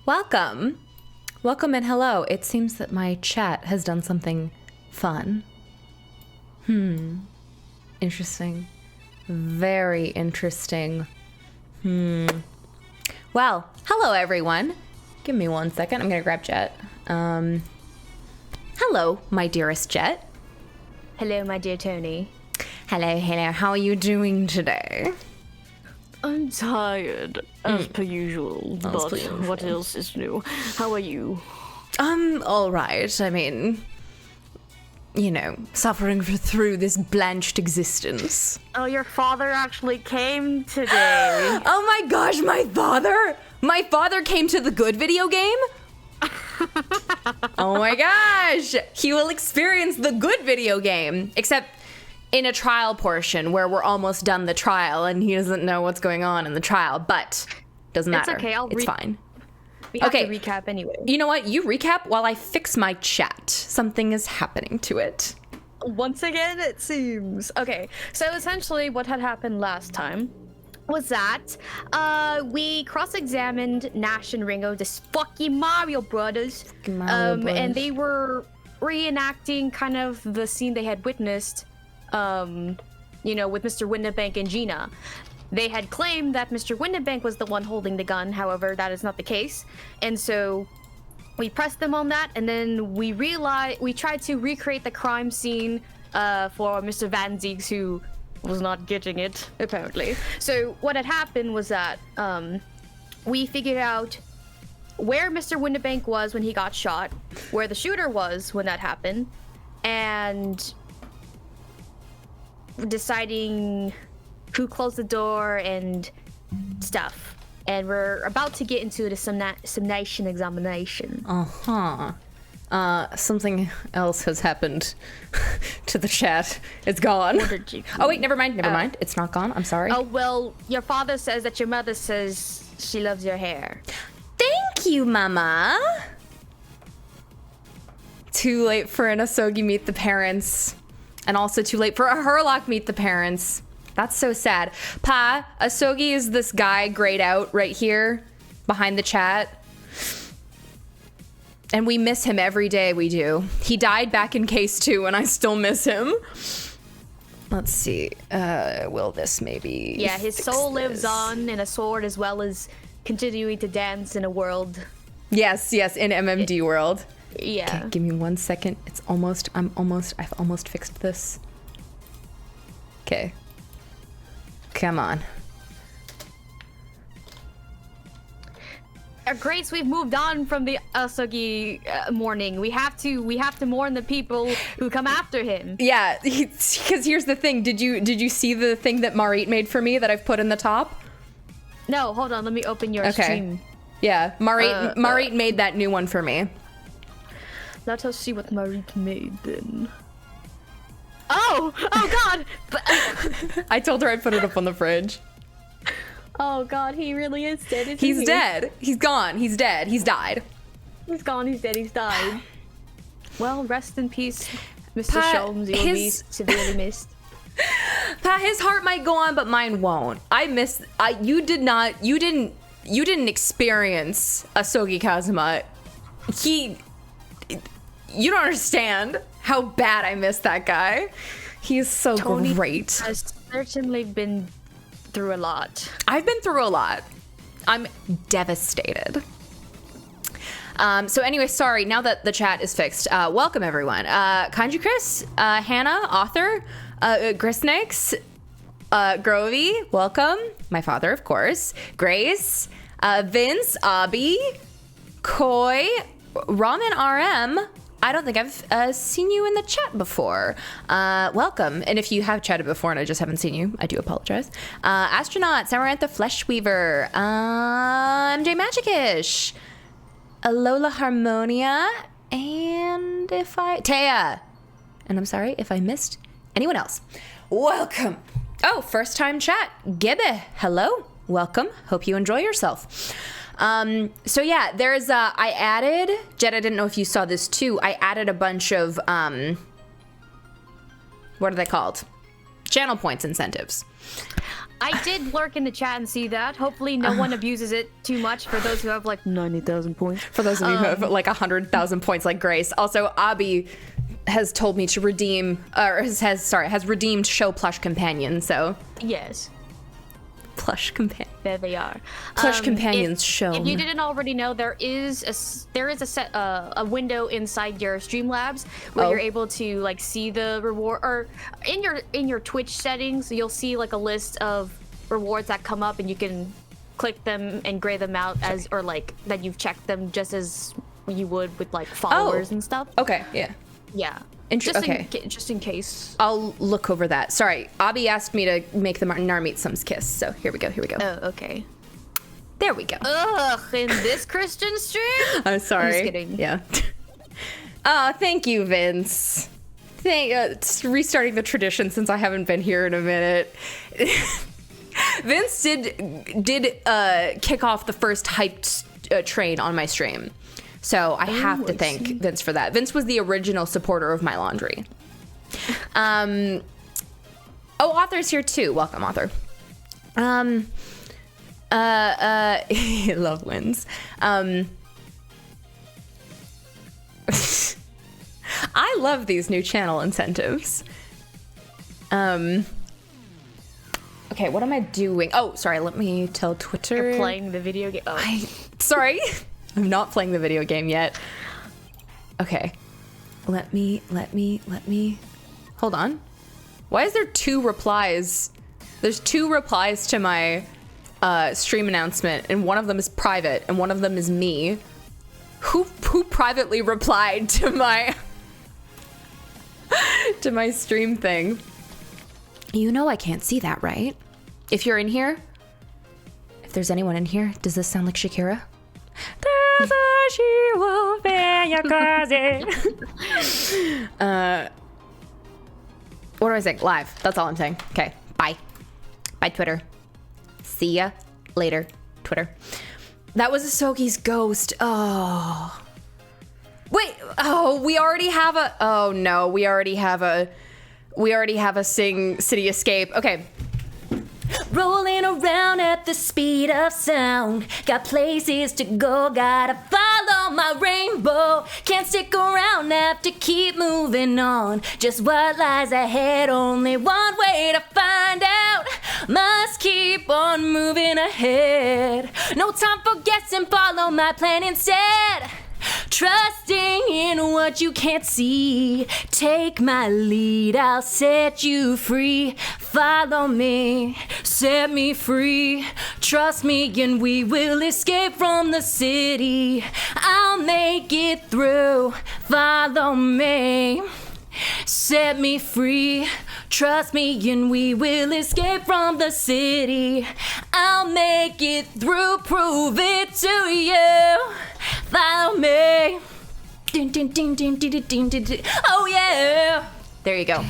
Welcome. Welcome and hello. It seems that my chat has done something fun. Interesting. Very interesting. Well, hello everyone. Give me 1 second. I'm gonna grab Jet. Hello, my dearest Jet. Hello, my dear Tony. Hello. How are you doing today? I'm tired, as per usual, but per usual. what else is new? How are you? I'm all right. I mean, you know, suffering through this blanched existence. Oh, your father actually came today. Oh my gosh, my father! My father came to the good video game? Oh my gosh! He will experience the good video game, except in a trial portion where we're almost done the trial and he doesn't know what's going on in the trial, but doesn't matter. It's okay, it's fine. We have to recap anyway. You know what? You recap while I fix my chat. Something is happening to it. Once again, it seems. Okay, so essentially what had happened last time was that we cross-examined Nash and Ringo, this fucking Mario Brothers. And they were reenacting kind of the scene they had witnessed, you know, with Mr. Windibank and Gina. They had claimed that Mr. Windibank was the one holding the gun, however, that is not the case. And so we pressed them on that, and then we tried to recreate the crime scene for Mr. Van Zieks, who was not getting it, apparently. So what had happened was that we figured out where Mr. Windibank was when he got shot, where the shooter was when that happened, and deciding who closed the door and stuff. And we're about to get into the summation examination. Something else has happened to the chat. It's gone. What did you... Oh wait, never mind. It's not gone. I'm sorry. Oh, well, your father says that your mother says she loves your hair. Thank you, Mama. Too late for an Asogi Meet the Parents. And also too late for a Herlock Meet the Parents. That's so sad. Pa, Asogi is this guy grayed out right here behind the chat. And we miss him every day, we do. He died back in case 2 and I still miss him. Let's see. Will this maybe... Yeah, his soul lives on in a sword as well as continuing to dance in a world. Yes, in MMD world. Yeah. Okay, give me 1 second. I've almost fixed this. Okay. Come on. Grace, we've moved on from the Asogi mourning. We have to mourn the people who come after him. Yeah, because here's the thing. Did you see the thing that Marit made for me that I've put in the top? No, hold on. Let me open your stream. Yeah, Marit made that new one for me. Let us see what Marit made then. Oh God! I told her I'd put it up on the fridge. Oh God, he really is dead. Isn't He's he? dead. He's gone. He's dead. He's died. He's gone. He's dead. He's died. Well, rest in peace, Mr. Sholmes. You'll be severely missed. Pat, his heart might go on, but mine won't. You didn't experience Asogi Kazuma. You don't understand how bad I miss that guy. He is so Tony great. Has certainly been through a lot. I've been through a lot. I'm devastated. So anyway, sorry, now that the chat is fixed, welcome everyone. Kanji Chris, Hannah, author, Grisnix, Grovey, welcome. My father, of course. Grace, Vince, Abby, Koi, Ramen RM. I don't think I've seen you in the chat before. Welcome. And if you have chatted before and I just haven't seen you, I do apologize. Astronaut, Samarantha Fleshweaver, MJ Magicish, Alola Harmonia, and Taya. And I'm sorry if I missed anyone else. Welcome. Oh, first time chat. Gibbe, hello. Welcome. Hope you enjoy yourself. So yeah, there's, I added, Jed, I didn't know if you saw this too. I added a bunch of, what are they called? channel points incentives. I did lurk in the chat and see that. Hopefully no one abuses it too much for those who have like 90,000 points. For those of you who have like 100,000 points like Grace. Also, Abby has told me to redeem, or has redeemed show plush companion, so. Yes. Plush companion. There they are. Plush companions shown. If you didn't already know, there is a window inside your Streamlabs where you're able to like see the reward, or in your Twitch settings, you'll see like a list of rewards that come up, and you can click them and gray them out as, or like that you've checked them just as you would with like followers and stuff. Okay, yeah. Yeah. Just in case. I'll look over that. Sorry, Abby asked me to make the Narmeet Sums kiss, so here we go. Oh, okay. There we go. Ugh, in this Christian stream? I'm sorry. I'm just kidding. Yeah. Oh, thank you, Vince. It's restarting the tradition since I haven't been here in a minute. Vince did kick off the first hyped train on my stream. So I have to thank Vince for that. Vince was the original supporter of my laundry. Author's here too. Welcome, Author. Love wins. I love these new channel incentives. Okay, what am I doing? Oh, sorry, let me tell Twitter. You're playing the video game. Oh. Sorry. I'm not playing the video game yet. Okay. Let me. Hold on. Why is there 2 replies? There's 2 replies to my stream announcement, and one of them is private, and one of them is me. Who privately replied to my to my stream thing? You know I can't see that, right? If you're in here, if there's anyone in here, does this sound like Shakira? There's a she-wolf in your closet. What do I say? Live. That's all I'm saying. Okay. Bye. Bye, Twitter. See ya later, Twitter. That was Asoki's ghost. Oh. Wait. Oh, we already have a... Oh, no. We already have a Sing City Escape. Okay. Rolling around at the speed of sound. Got places to go, gotta follow my rainbow. Can't stick around, have to keep moving on. Just what lies ahead, only one way to find out. Must keep on moving ahead. No time for guessing, follow my plan instead. Trusting in what you can't see. Take my lead, I'll set you free. Follow me, set me free. Trust me and we will escape from the city. I'll make it through. Follow me, set me free. Trust me and we will escape from the city. I'll make it through, prove it to you. Follow me. Oh yeah. There you go.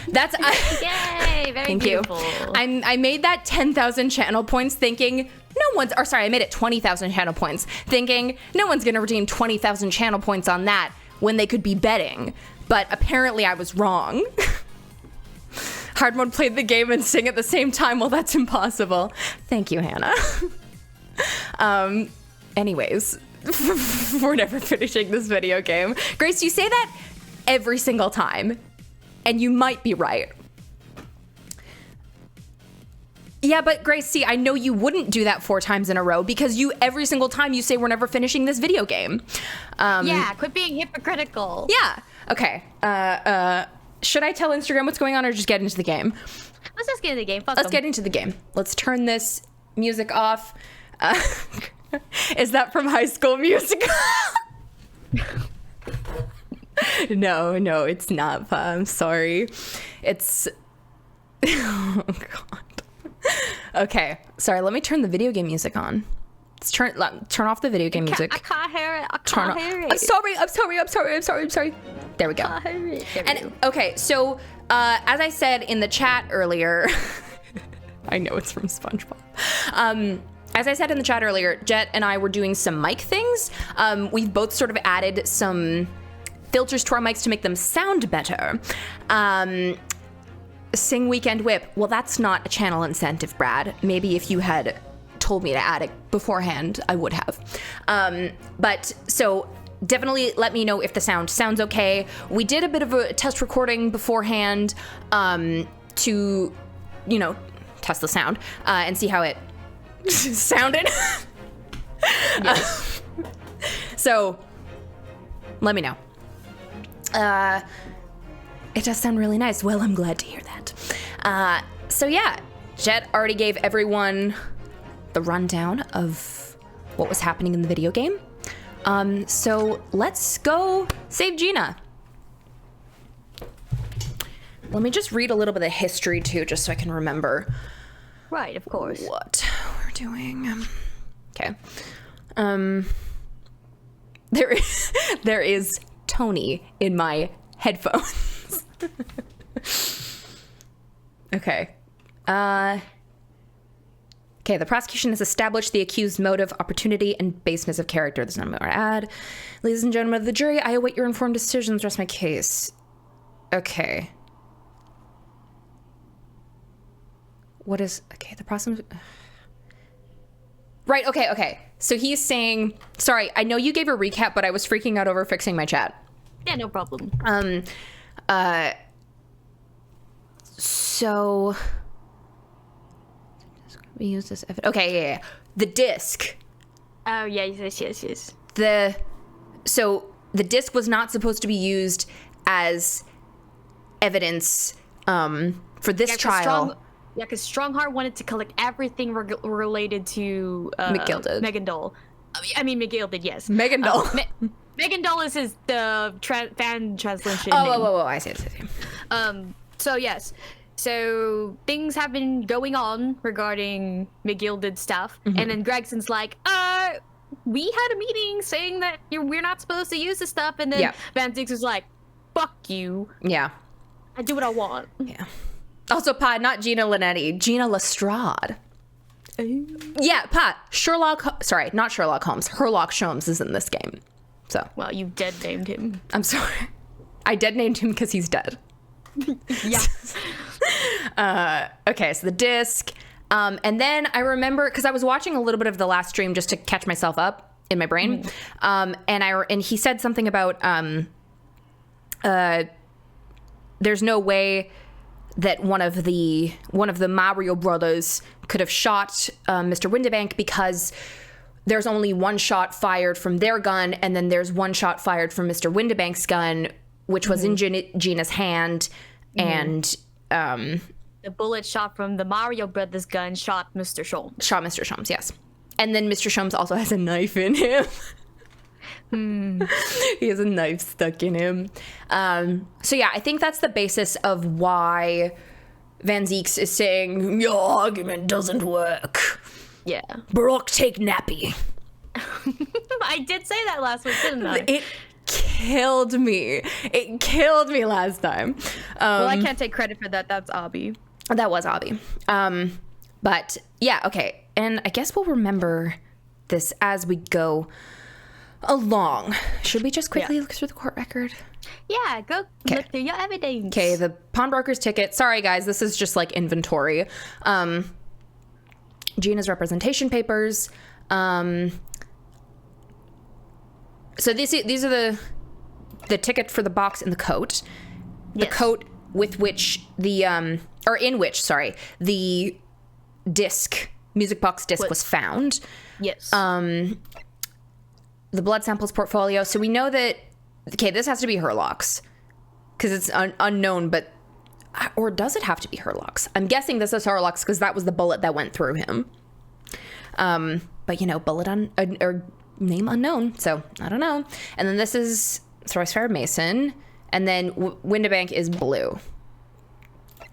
That's Yay, very thank beautiful. You. I made that 10,000 channel points thinking I made it 20,000 channel points thinking no one's gonna redeem 20,000 channel points on that when they could be betting. But apparently I was wrong. Hard mode played the game and sing at the same time. Well, that's impossible. Thank you, Hannah. Anyways, we're never finishing this video game. Grace, you say that every single time, and you might be right. Yeah, but Grace, see, I know you wouldn't do that 4 times in a row because every single time you say we're never finishing this video game. Yeah, quit being hypocritical. Yeah. Okay. Should I tell Instagram what's going on or just get into the game? Let's just get into the game. Let's get into the game. Let's turn this music off. Is that from High School Musical? No, it's not. I'm sorry. It's... Oh, God. Okay. Sorry, let me turn the video game music on. Let's turn off the video game music. I can't hear it. I can't hear it. I'm sorry. There we go. I can't hear it. And okay, so as I said in the chat earlier, I know it's from SpongeBob. As I said in the chat earlier, Jet and I were doing some mic things. We've both sort of added some filters to our mics to make them sound better. Sing Weekend Whip. Well, that's not a channel incentive, Brad. Maybe if you had told me to add it beforehand, I would have. But so definitely let me know if the sounds okay. We did a bit of a test recording beforehand to, test the sound and see how it sounded. Yes. So let me know. It does sound really nice. Well, I'm glad to hear that. So yeah, Jet already gave everyone the rundown of what was happening in the video game. So let's go save Gina. Let me just read a little bit of history too, just so I can remember. Right, of course. What we're doing. Okay. There is Tony in my headphones. Okay. Okay, the prosecution has established the accused motive, opportunity, and baseness of character. There's no more to add. Ladies and gentlemen of the jury, I await your informed decisions. Rest my case. Okay. What is... Okay, the process... Right, okay. So he's saying... Sorry, I know you gave a recap, but I was freaking out over fixing my chat. Yeah, no problem. So... We use this... Okay, yeah. The disc. Oh, yeah, yes. So the disc was not supposed to be used as evidence for this trial. Because Strongheart wanted to collect everything related to Megandol. I mean, McGilded, yes. Megandol. Megandol is the fan translation name. Oh, I see. So, yes. So, things have been going on regarding McGilded stuff. Mm-hmm. And then Gregson's like, we had a meeting saying that we're not supposed to use this stuff. And then Van Zix was like, fuck you. Yeah. I do what I want. Yeah. Also, Pat, not Gina Linetti, Gina Lestrade. Yeah, Pat, not Sherlock Holmes. Herlock Sholmes is in this game. So. Well, you dead named him. I'm sorry. I dead named him because he's dead. Yeah. Okay, so the disc. And then I remember, because I was watching a little bit of the last stream just to catch myself up in my brain. And he said something about there's no way that one of the Mario brothers could have shot Mr. Windibank because there's only one shot fired from their gun, and then there's one shot fired from Mr. Windibank's gun, which was in Gina's hand, and the bullet shot from the Mario brothers' gun shot Mr. Sholmes. Shot Mr. Sholmes, yes. And then Mr. Sholmes also has a knife in him. He has a knife stuck in him. So yeah, I think that's the basis of why Van Zieks is saying, your argument doesn't work. Yeah. Brock, take nappy. I did say that last week, didn't I? It killed me. It killed me last time. Well, I can't take credit for that. That's Abby. That was Abby. But yeah, okay. And I guess we'll remember this as we go along. Should we just quickly look through the court record? Yeah, go look through your evidence. Okay, the pawnbroker's ticket. Sorry, guys, this is just like inventory. Gina's representation papers. So these are the ticket for the box and the coat. The coat with which the disc, music box disc was found. Yes. The blood samples portfolio. So we know that, okay, this has to be Herlock's because it's unknown, but, or does it have to be Herlock's? I'm guessing this is Herlock's because that was the bullet that went through him. But bullet or name unknown. So I don't know. And then this is Royce Farah Mason. And then Windibank is blue.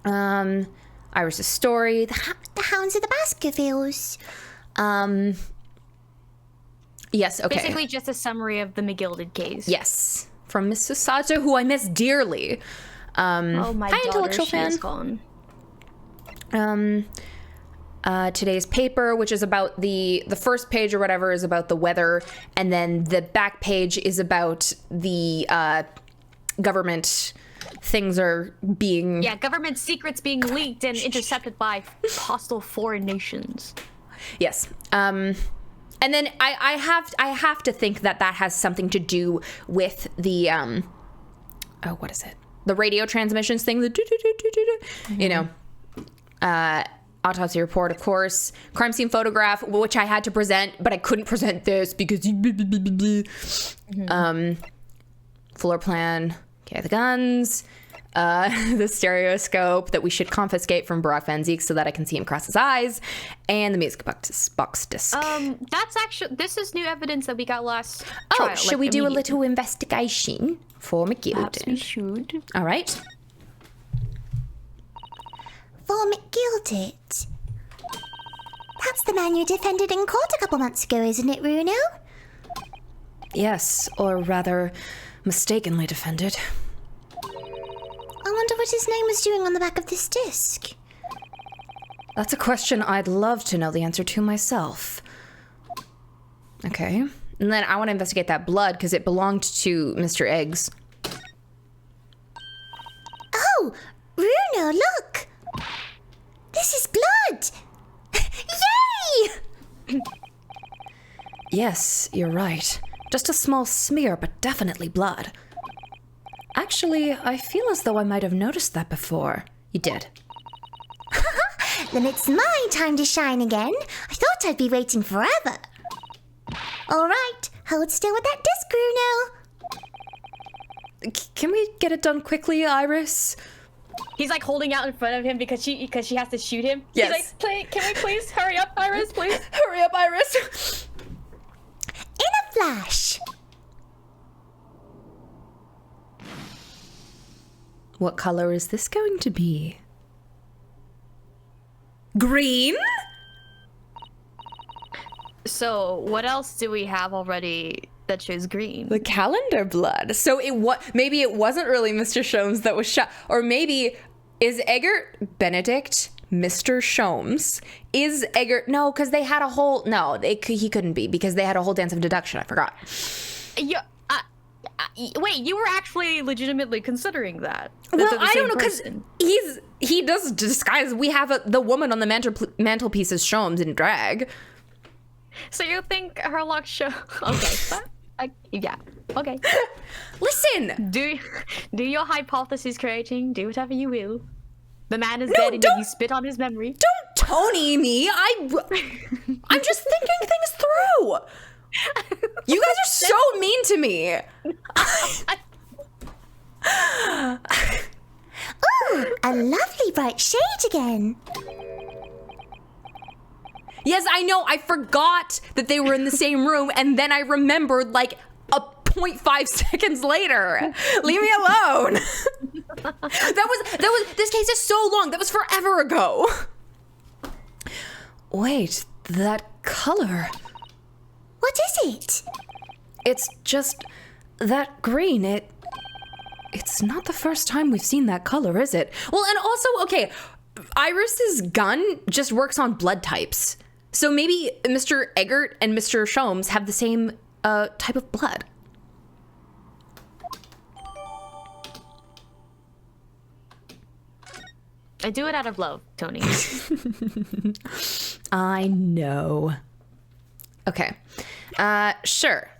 Iris's story. The Hounds of the Baskervilles. Yes, okay. Basically just a summary of the McGilded case. Yes. From Miss Sasato, who I miss dearly. Oh, my hi, intellectual fan. Gone. Today's paper, which is about the first page or whatever is about the weather, and then the back page is about the government things are being... Yeah, government secrets being leaked and intercepted by hostile foreign nations. Yes. And then I have to think that has something to do with the what is it? The radio transmissions thing. You know, autopsy report, of course. Crime scene photograph, which I had to present, but I couldn't present this because floor plan. Okay, the guns. The stereoscope that we should confiscate from Barack Van Zeke so that I can see him cross his eyes, and the music box disc. That's actually, this is new evidence that we got last trial. Should we do a little investigation for McGilden? Perhaps we should. All right. For McGilden. That's the man you defended in court a couple months ago, isn't it, Bruno? Yes, or rather, mistakenly defended. I wonder what his name was doing on the back of this disc. That's a question I'd love to know the answer to myself. Okay. And then I want to investigate that blood because it belonged to Mr. Eggs. Oh, Bruno, look! This is blood! Yay! Yes, you're right. Just a small smear, but definitely blood. Actually, I feel as though I might have noticed that before. You did. Then it's my time to shine again. I thought I'd be waiting forever. All right, hold still with that disc, Bruno. Can we get it done quickly, Iris? He's like holding out in front of him because she has to shoot him. Yes. He's like, can we please hurry up, Iris, please? Hurry up, Iris. In a flash. What color is this going to be? Green? So what else do we have already that shows green? The calendar blood. So maybe it wasn't really Mr. Sholmes that was shot, or maybe is Eggert Benedict Mr. Sholmes? Is Eggert? No, because they had a whole. No, he couldn't be because they had a whole dance of deduction. I forgot. Yeah. Wait, you were actually legitimately considering that? Well, I don't know because he does disguise. We have the woman on the mantelpiece is Sholmes in drag. So you think Herlock show? Okay, yeah. Okay. Listen. Do your hypothesis creating. Do whatever you will. The man is dead, and you spit on his memory. Don't Tony me. I'm just thinking things through. You guys are so mean to me. Ooh, a lovely bright shade again. Yes, I know. I forgot that they were in the same room, and then I remembered like a 0.5 seconds later. Leave me alone. That was. This case is so long. That was forever ago. Wait, that color. What is it? It's just that green. It's not the first time we've seen that color, is it? Well, and also, okay, Iris's gun just works on blood types. So maybe Mr. Eggert and Mr. Sholmes have the same type of blood. I do it out of love, Tony. I know. Okay. Sure.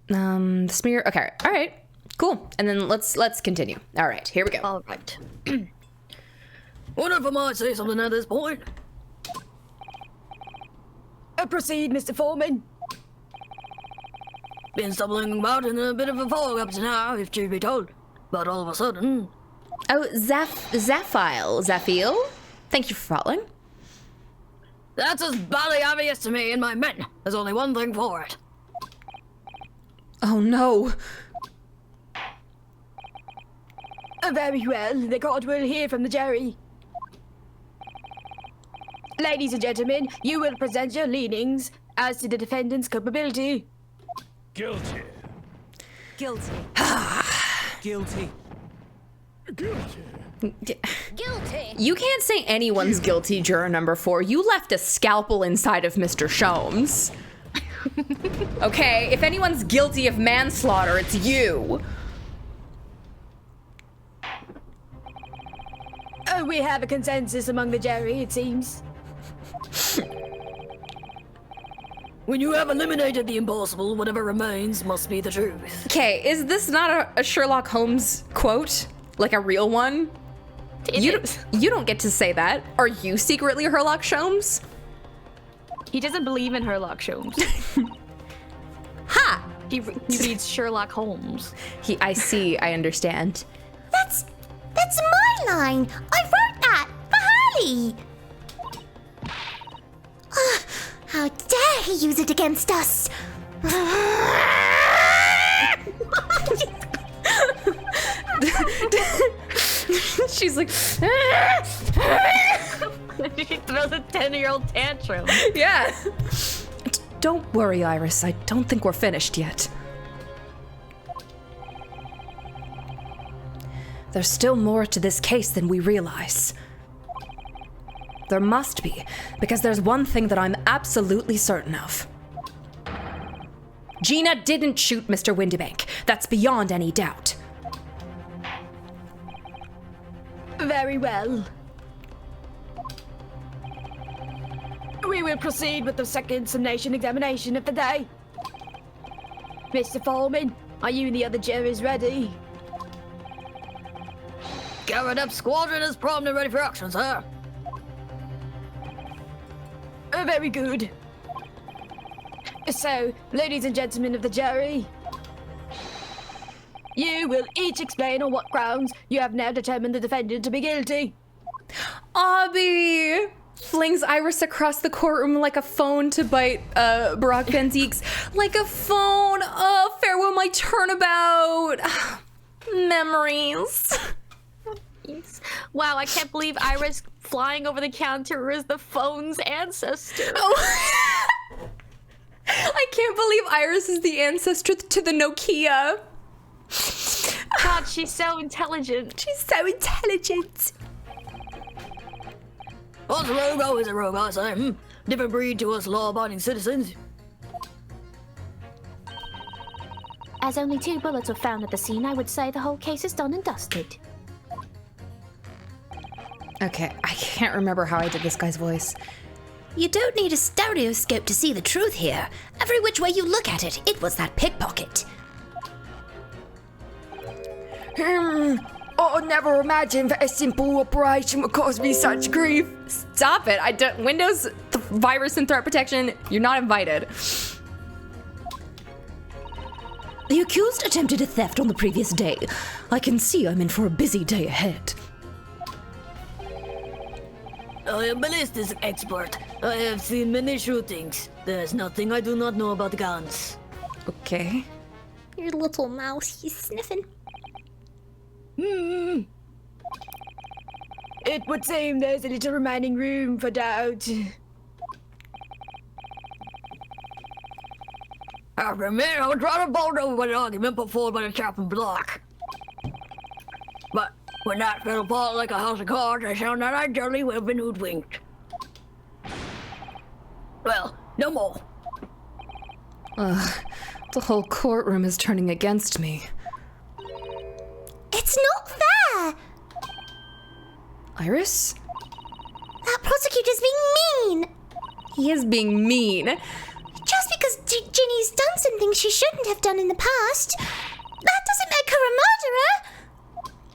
The smear. Okay. All right. Cool. And then let's continue. All right. Here we go. All right. What if I might say something at this point? Proceed, Mr. Foreman. Been stumbling about in a bit of a fog up to now, if truth be told. But all of a sudden... Oh, Zaphiel. Thank you for following. That's as badly obvious to me and my men. There's only one thing for it. Oh no. Very well. The court will hear from the jury. Ladies and gentlemen, you will present your leanings as to the defendant's culpability. Guilty. Guilty. Guilty. Guilty. You can't say anyone's guilty, juror number 4. You left a scalpel inside of Mr. Sholmes. Okay, if anyone's guilty of manslaughter, it's you. So we have a consensus among the jury, it seems. When you have eliminated the impossible, whatever remains must be the truth. Okay, is this not a Sherlock Holmes quote? Like a real one? You don't get to say that. Are you secretly Sherlock Holmes? He doesn't believe in Sherlock Holmes. Ha! He reads Sherlock Holmes. I see, I understand. That's my line. I wrote that for Harley. How dare he use it against us? She's like, She throws a 10-year-old tantrum. yeah. Don't worry, Iris. I don't think we're finished yet. There's still more to this case than we realize. There must be, because there's one thing that I'm absolutely certain of. Gina didn't shoot Mr. Windibank. That's beyond any doubt. Very well. We will proceed with the second summation examination of the day. Mr. Foreman, are you and the other jurors ready? Gathered up squadron is primed and ready for action, sir. Very good. So, ladies and gentlemen of the jury, you will each explain on what grounds you have now determined the defendant to be guilty. Abby flings Iris across the courtroom like a phone to bite Barack Van Zieks. Like a phone. Oh, farewell my turnabout. Memories. Wow, I can't believe Iris flying over the counter is the phone's ancestor. Oh. I can't believe Iris is the ancestor to the Nokia. God, she's so intelligent. She's so intelligent. What's a rogue? Always a rogue, I say. Different breed to us law-abiding citizens. As only 2 bullets were found at the scene, I would say the whole case is done and dusted. Okay, I can't remember how I did this guy's voice. You don't need a stereoscope to see the truth here. Every which way you look at it, it was that pickpocket. Oh, never imagined that a simple operation would cause me such grief. Stop it. I don't. Windows virus and threat protection, you're not invited. The accused attempted a theft on the previous day. I can see I'm in for a busy day ahead. I am ballistics expert. I have seen many shootings. There's nothing I do not know about guns. Okay. Your little mouse, he's sniffing. It would seem there's a little remaining room for doubt. After a minute, I would try to bolt over an argument put forward by the chopping block. But when that fell apart like a house of cards, I found that I generally would have been hoodwinked. Well, no more. The whole courtroom is turning against me. It's not fair! Iris? That prosecutor's being mean! He is being mean. Just because Ginny's done some things she shouldn't have done in the past, that doesn't make her a murderer!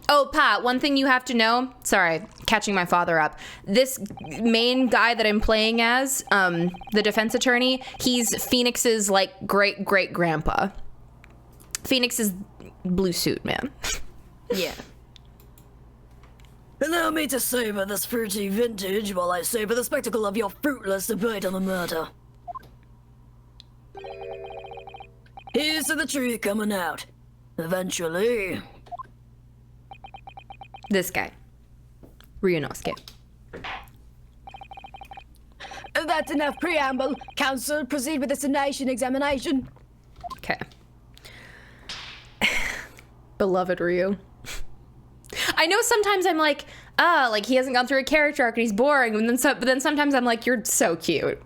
Oh, Pat, one thing you have to know. Sorry, catching my father up. This main guy that I'm playing as, the defense attorney, he's Phoenix's, like, great-great-grandpa. Phoenix is blue suit, man. Yeah. Allow me to savor this fruity vintage while I savor the spectacle of your fruitless debate on the murder. Here's to the truth coming out. Eventually. This guy. Ryunosuke. That's enough preamble. Counsel, proceed with the summation examination. Okay. Beloved Ryu. I know sometimes I'm like, like he hasn't gone through a character arc and he's boring, and but then sometimes I'm like, you're so cute.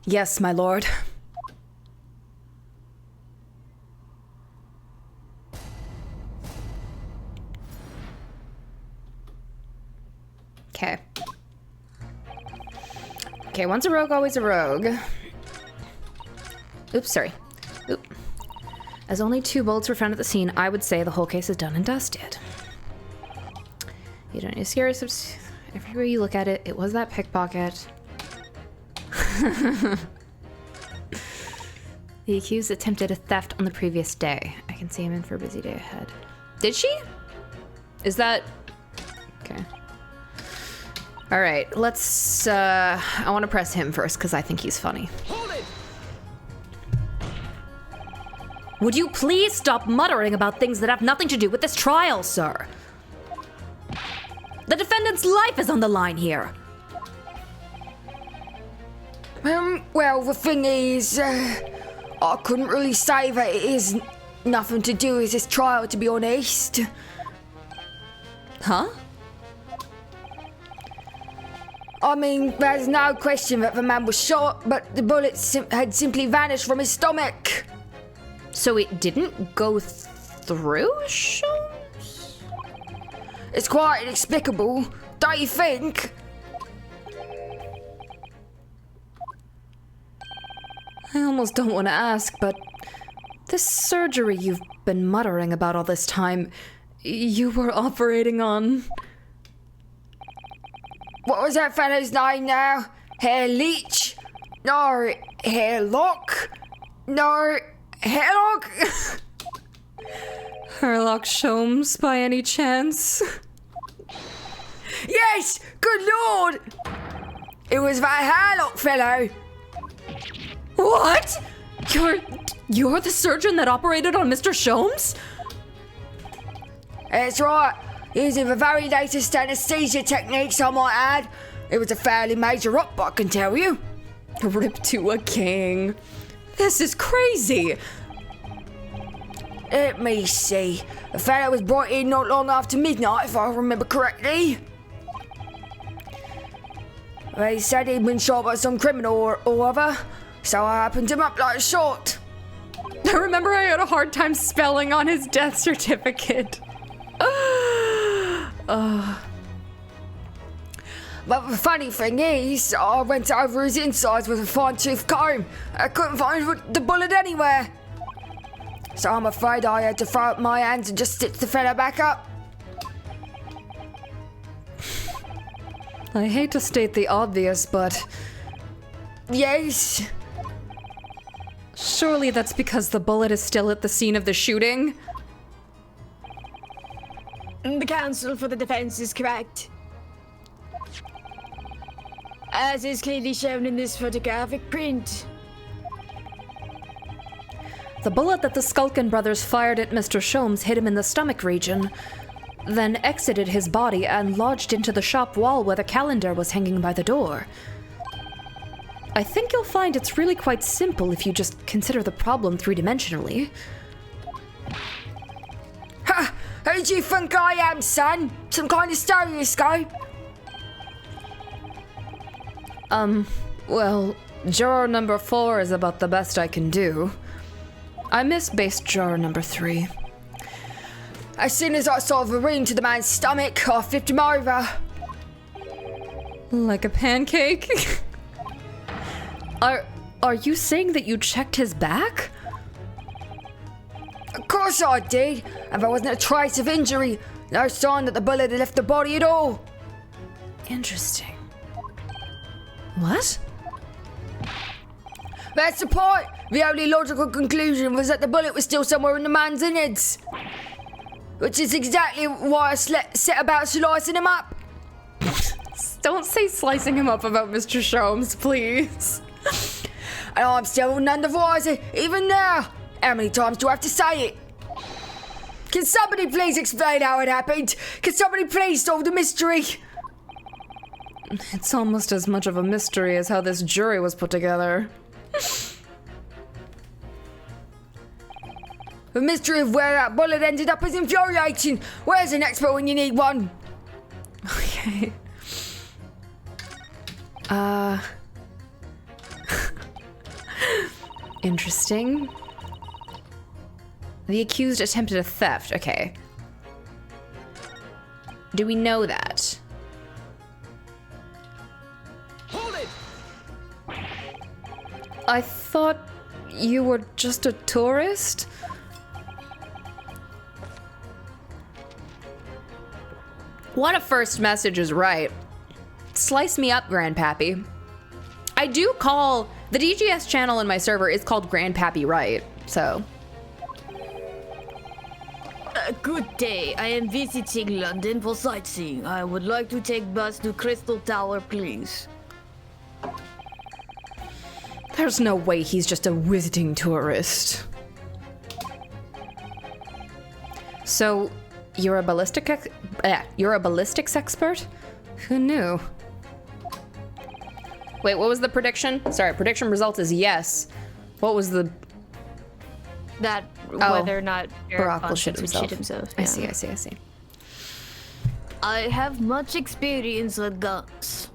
Yes, my lord. Okay. Okay, once a rogue, always a rogue. Oops, sorry. Oop. As only 2 bullets were found at the scene, I would say the whole case is done and dusted. You don't need to scare us. Everywhere you look at it, it was that pickpocket. The accused attempted a theft on the previous day. I can see him in for a busy day ahead. Did she? Is that... Okay. All right, let's... I want to press him first, because I think he's funny. Hold it! Would you please stop muttering about things that have nothing to do with this trial, sir? The defendant's life is on the line here. Well, the thing is, I couldn't really say that it is nothing to do with this trial, to be honest. Huh? I mean, there's no question that the man was shot, but the bullets had simply vanished from his stomach. So it didn't go through Sholmes? It's quite inexplicable, don't you think? I almost don't want to ask, but this surgery you've been muttering about all this time, you were operating on... What was that fellow's name now? Hair Leech? No, Hairlock? No, Hairlock? Herlock Sholmes, by any chance? Yes! Good lord! It was that Hairlock fellow. What? You're the surgeon that operated on Mr. Sholmes? That's right. Using the very latest anesthesia techniques, I might add. It was a fairly major up, I can tell you. Rip to a king. This is crazy. Let me see. The fellow was brought in not long after midnight, if I remember correctly. They said he'd been shot by some criminal or other, so I happened him up like a shot. I remember I had a hard time spelling on his death certificate. But the funny thing is, I went over his insides with a fine-tooth comb. I couldn't find the bullet anywhere. So I'm afraid I had to throw up my hands and just stitch the fellow back up. I hate to state the obvious, but Yes. surely that's because the bullet is still at the scene of the shooting? The counsel for the defense is correct. As is clearly shown in this photographic print. The bullet that the Skulkin brothers fired at Mr. Sholmes hit him in the stomach region, then exited his body and lodged into the shop wall where the calendar was hanging by the door. I think you'll find it's really quite simple if you just consider the problem three-dimensionally. Ha! Who do you think I am, son? Some kind of stereoscope? Well, juror number 4 is about the best I can do. I misbased juror number 3. As soon as I saw the ring to the man's stomach, I flipped him over. Like a pancake? Are you saying that you checked his back? Of course I did, and there wasn't a trace of injury. No sign that the bullet had left the body at all. Interesting. What? That's the point. The only logical conclusion was that the bullet was still somewhere in the man's innards. Which is exactly why I set about slicing him up. Don't say slicing him up about Mr. Sholmes, please. And I'm still none the wiser, even now. How many times do I have to say it? Can somebody please explain how it happened? Can somebody please solve the mystery? It's almost as much of a mystery as how this jury was put together. The mystery of where that bullet ended up is infuriating. Where's an expert when you need one? Okay. Interesting. The accused attempted a theft. Okay. Do we know that? I thought you were just a tourist? What a first message is right. Slice me up, Grandpappy. I do call the DGS channel in my server is called Grandpappy Right, so. Good day. I am visiting London for sightseeing. I would like to take bus to Crystal Tower, please. There's no way he's just a visiting tourist. So, you're a ballistics expert? Who knew? Wait, what was the prediction? Sorry, prediction result is yes. What was the... That Oh, whether or not Barack will Bonds shit would himself. I yeah. see. I have much experience with guns.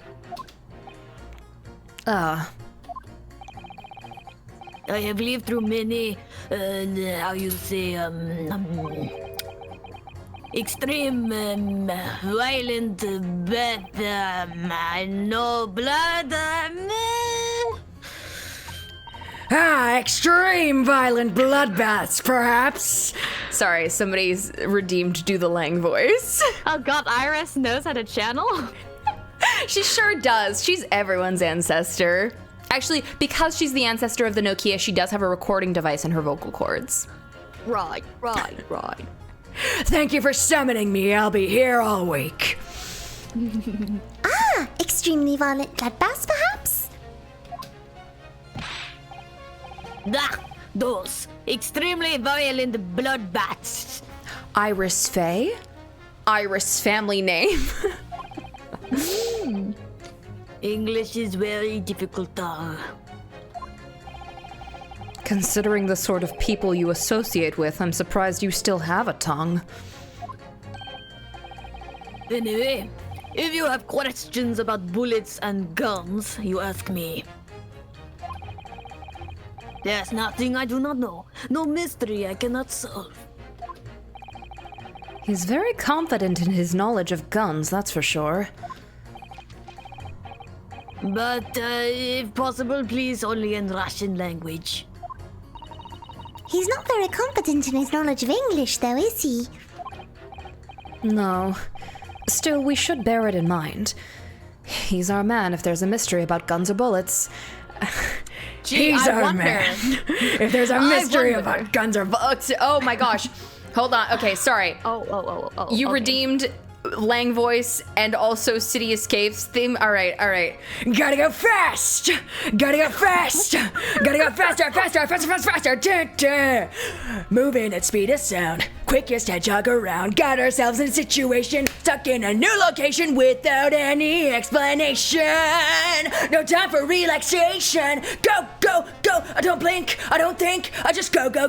Ah, I have lived through many, how you say, extreme, violent, no blood, Extreme violent bloodbaths, perhaps. sorry, somebody's redeemed Do the Lang voice. Oh god, Iris knows how to channel? She sure does. She's everyone's ancestor. Actually, because she's the ancestor of the Nokia, she does have a recording device in her vocal cords. right. Thank you for summoning me. I'll be here all week. Extremely violent bloodbaths, perhaps? Those extremely violent bloodbaths. Iris Faye? Iris family name. English is very difficult. Considering the sort of people you associate with, I'm surprised you still have a tongue. Anyway, if you have questions about bullets and guns, you ask me. There's nothing I do not know. No mystery I cannot solve. He's very confident in his knowledge of guns, that's for sure. But if possible, please only in Russian language. He's not very competent in his knowledge of English, though, is he? No. Still, we should bear it in mind. He's our man if there's a mystery about guns or bullets. Gee, He's I our wonder. man. If there's a mystery about guns or bullets. Oh my gosh. Hold on. Okay, sorry. Oh. You okay. redeemed Lang voice and also City Escapes theme. All right. Gotta go fast! Gotta go fast! Gotta go faster! Dun, dun. Moving at speed of sound. Quickest hedgehog around. Got ourselves in a situation. Stuck in a new location without any explanation. No time for relaxation. Go! I don't blink. I don't think. I just go. Go!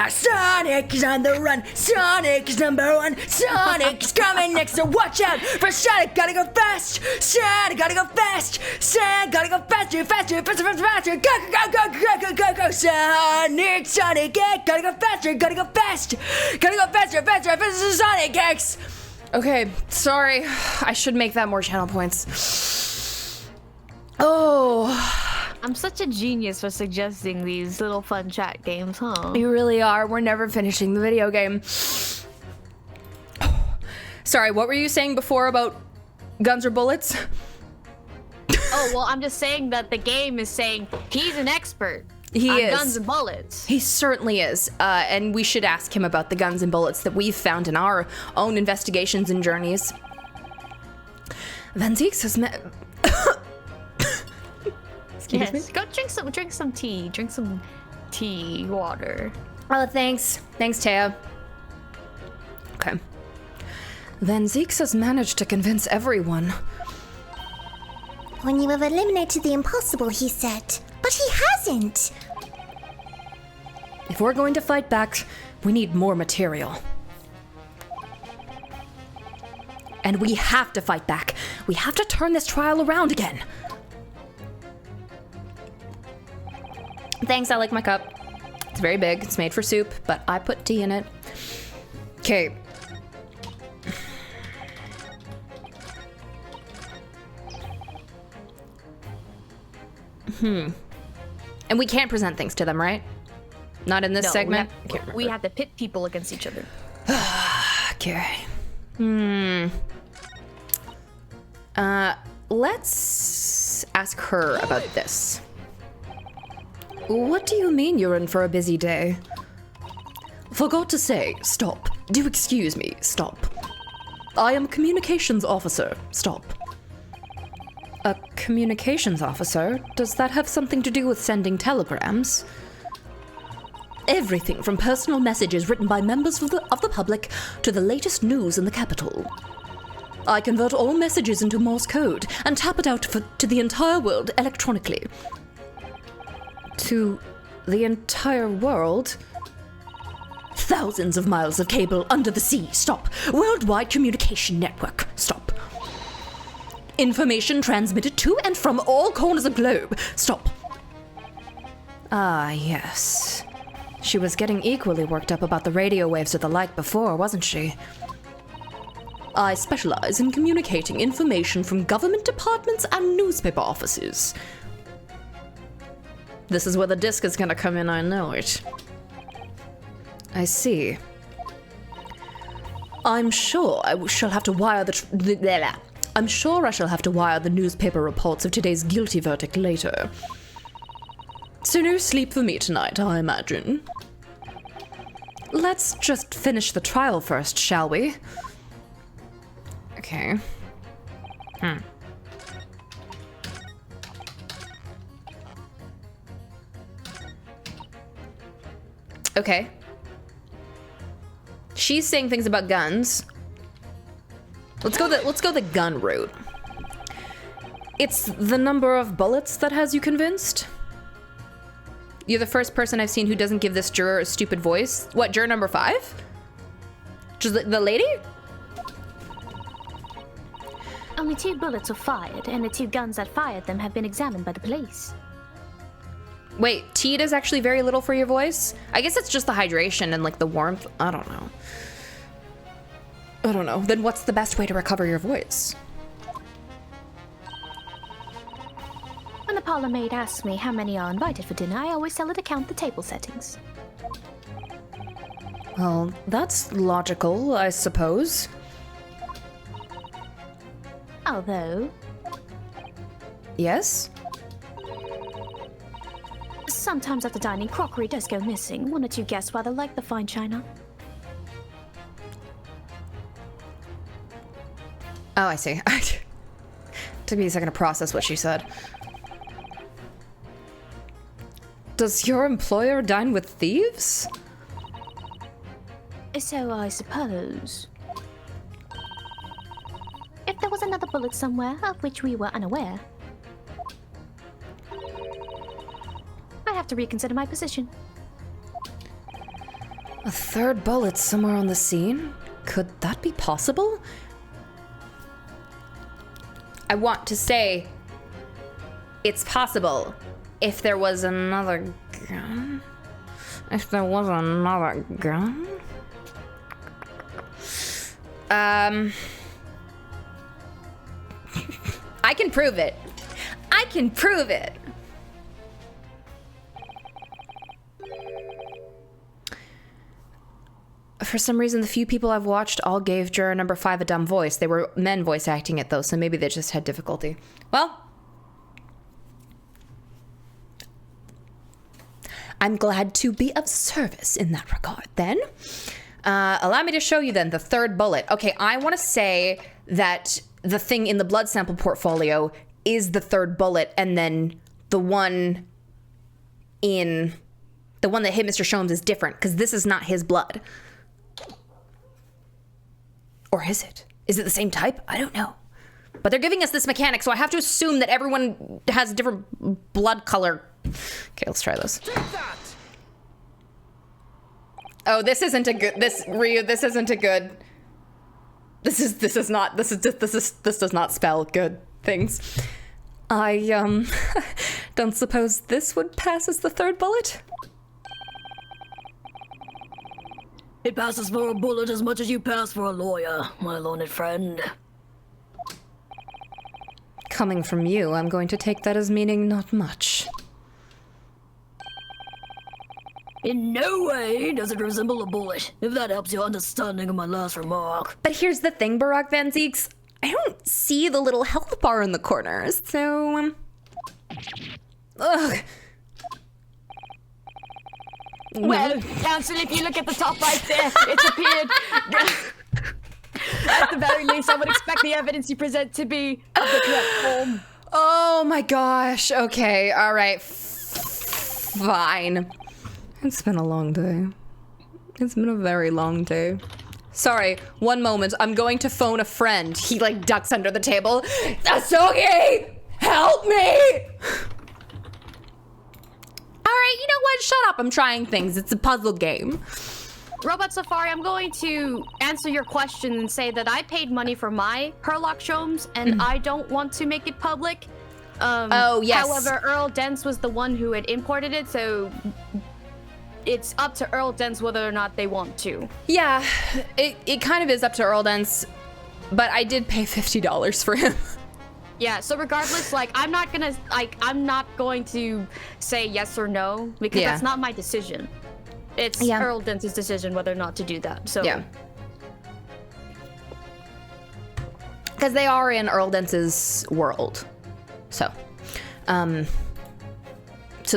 Sonic is on the run. Sonic is number one. Sonic is coming next, so watch out for Sonic. Gotta go fast. Sonic, gotta go fast. Sonic, gotta go faster. Go. Sonic, yeah, gotta go fast. Sonic X. Okay, sorry. I should make that more channel points. Oh, I'm such a genius for suggesting these little fun chat games, huh? you really are. We're never finishing the video game. Sorry, what were you saying before about guns or bullets? Oh, well, I'm just saying that the game is saying he's an expert He on is. guns and bullets. He certainly is, and we should ask him about the guns and bullets that we've found in our own investigations and journeys. Van Zieks has met... Excuse me? Go drink some tea. Drink some tea, water. Oh, thanks. Thanks, Taya. Okay. Van Zieks has managed to convince everyone. When you have eliminated the impossible, he said. But he hasn't! If we're going to fight back, we need more material. And we have to fight back. We have to turn this trial around again. Thanks, I like my cup. It's very big, it's made for soup, but I put tea in it. Okay. And we can't present things to them, right? Not in this No, segment? we have to pit people against each other. Okay. Let's ask her about this. What do you mean you're in for a busy day? Forgot to say, stop. Do excuse me, stop. I am a communications officer. Stop. A communications officer? Does that have something to do with sending telegrams? Everything from personal messages written by members of the public to the latest news in the capital. I convert all messages into Morse code and tap it out to the entire world electronically. To the entire world? Thousands of miles of cable under the sea. Stop. Worldwide communication network. Stop. Information transmitted to and from all corners of the globe. Stop. Ah, yes. She was getting equally worked up about the radio waves or the like before, wasn't she? I specialize in communicating information from government departments and newspaper offices. This is where the disc is gonna come in, I know it. I see. I'm sure I shall have to wire I'm sure I shall have to wire the newspaper reports of today's guilty verdict later. So no sleep for me tonight, I imagine. Let's just finish the trial first, shall we? Okay. Okay. She's saying things about guns. Let's go the gun route. It's the number of bullets that has you convinced? You're the first person I've seen who doesn't give this juror a stupid voice. What, juror number 5? Just the lady? Only 2 bullets were fired, and the 2 guns that fired them have been examined by the police. Wait, tea does actually very little for your voice? I guess it's just the hydration and like the warmth. I don't know. Then what's the best way to recover your voice? When the parlor maid asks me how many are invited for dinner, I always tell her to count the table settings. Well, that's logical, I suppose. Although... Yes? Sometimes at the dining, crockery does go missing. 1 or 2 guests rather like the fine china. Oh, I see. Took me a second to process what she said. Does your employer dine with thieves? So I suppose. If there was another bullet somewhere of which we were unaware, I'd have to reconsider my position. A 3rd bullet somewhere on the scene? Could that be possible? I want to say it's possible if there was another gun. If there was another gun? I can prove it. I can prove it. For some reason, the few people I've watched all gave juror number 5 a dumb voice. They were men voice acting it, though, so maybe they just had difficulty. Well, I'm glad to be of service in that regard, then. Allow me to show you, then, the 3rd bullet. Okay, I want to say that the thing in the blood sample portfolio is the 3rd bullet, and then the one that hit Mr. Sholmes is different, because this is not his blood. Or is it? Is it the same type? I don't know. But they're giving us this mechanic, so I have to assume that everyone has a different blood color. Okay, let's try this. Oh, this isn't a good. This isn't a good. This does not spell good things. I don't suppose this would pass as the 3rd bullet. It passes for a bullet as much as you pass for a lawyer, my learned friend. Coming from you, I'm going to take that as meaning not much. In no way does it resemble a bullet, if that helps your understanding of my last remark. But here's the thing, Barack Van Zeeks. I don't see the little health bar in the corner, so... Ugh. Well, Council, if you look at the top right there, it's appeared. At the very least, I would expect the evidence you present to be of the correct form. Oh my gosh. Okay, all right. Fine. It's been a long day. It's been a very long day. Sorry, one moment. I'm going to phone a friend. He like ducks under the table. Asogi! Help me! All right, you know what? Shut up. I'm trying things. It's a puzzle game. Robot Safari, I'm going to answer your question and say that I paid money for my Herlock Shrooms, and I don't want to make it public. Oh, yes. However, Earl Dents was the one who had imported it, so it's up to Earl Dents whether or not they want to. Yeah, it kind of is up to Earl Dents, but I did pay $50 for him. Yeah, so regardless, like, I'm not going to say yes or no, because Yeah. that's not my decision. It's Yeah. Earl Dents' decision whether or not to do that, so. Yeah. Because they are in Earl Dents' world. So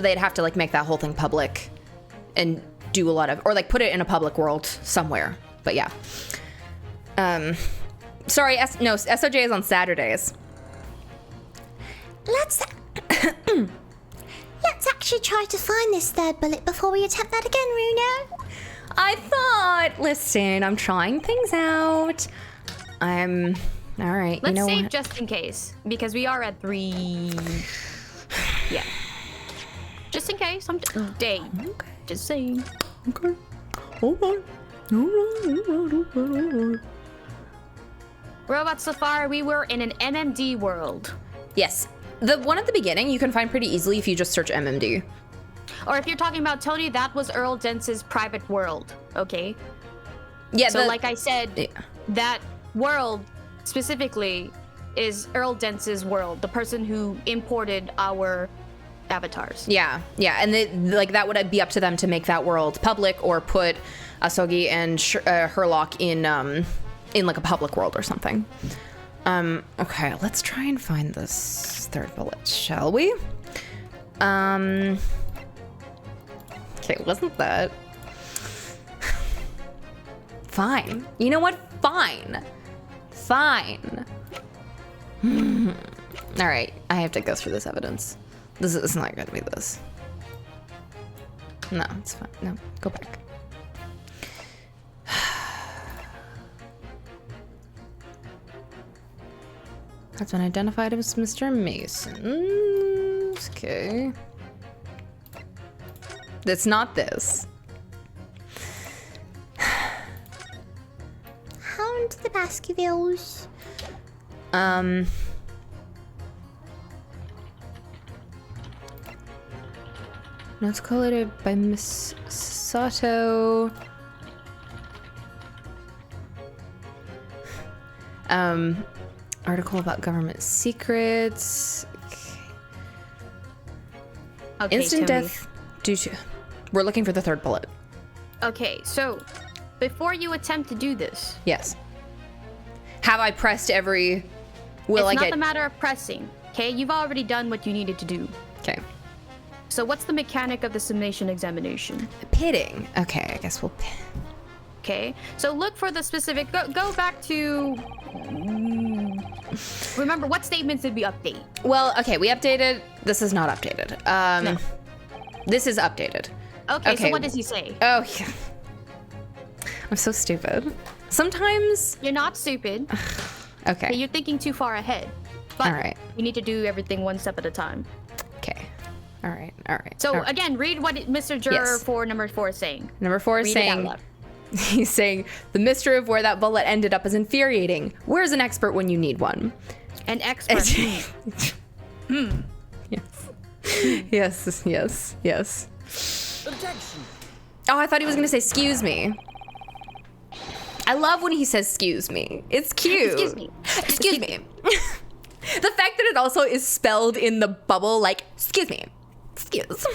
they'd have to like make that whole thing public and do a lot of, or like put it in a public world somewhere. But yeah. Sorry, SOJ is on Saturdays. Let's actually try to find this third bullet before we attempt that again, Runo. I thought, listen, I'm trying things out. All right, Let's you know save what? just in case, because we are at 3. Yeah. Just in case, I'm day. Okay. Just saying. Okay. Hold on. Robot Safari, we were in an MMD world. Yes. The one at the beginning you can find pretty easily if you just search MMD. Or if you're talking about Tony, that was Earl Dents' private world, okay? Yeah, So like I said, Yeah. that world specifically is Earl Dents' world, the person who imported our avatars. Yeah, and like that would be up to them to make that world public or put Asogi and Herlock in like a public world or something. Okay, let's try and find this third bullet, shall we? Okay, wasn't that? Fine. You know what? Fine. All right, I have to go through this evidence. This is not gonna be this. No, it's fine. No, go back. That's been identified as Mr. Mason. Okay. It's not this. Hound the Baskervilles. Notes collated by Miss Sato. Article about government secrets. Okay, Instant Tony. death due to... We're looking for the third bullet. Okay, so before you attempt to do this, Yes. Have I pressed every... Will I it's not get... a matter of pressing, okay? You've already done what you needed to do. Okay. So what's the mechanic of the simulation examination? Pitting. Okay, I guess we'll... Okay, so look for the specific. Go back to. Remember, what statements did we update? Well, okay, we updated... This is not updated. No. This is updated. Okay, so Okay. what does he say? Oh, yeah. I'm so stupid. Sometimes... You're not stupid. Okay. Okay, you're thinking too far ahead. But All right. we need to do everything one step at a time. Okay. All right. So all right. again, read what Mr. Juror Yes. for number 4 is saying. Number 4 is Read it out saying... loud. He's saying, the mystery of where that bullet ended up is infuriating. Where's an expert when you need one? An expert. Yes. Yes. Objection. Oh, I thought he was going to say, excuse me. I love when he says, excuse me. It's cute. Excuse me. Excuse me. The fact that it also is spelled in the bubble, like, excuse me. Excuse.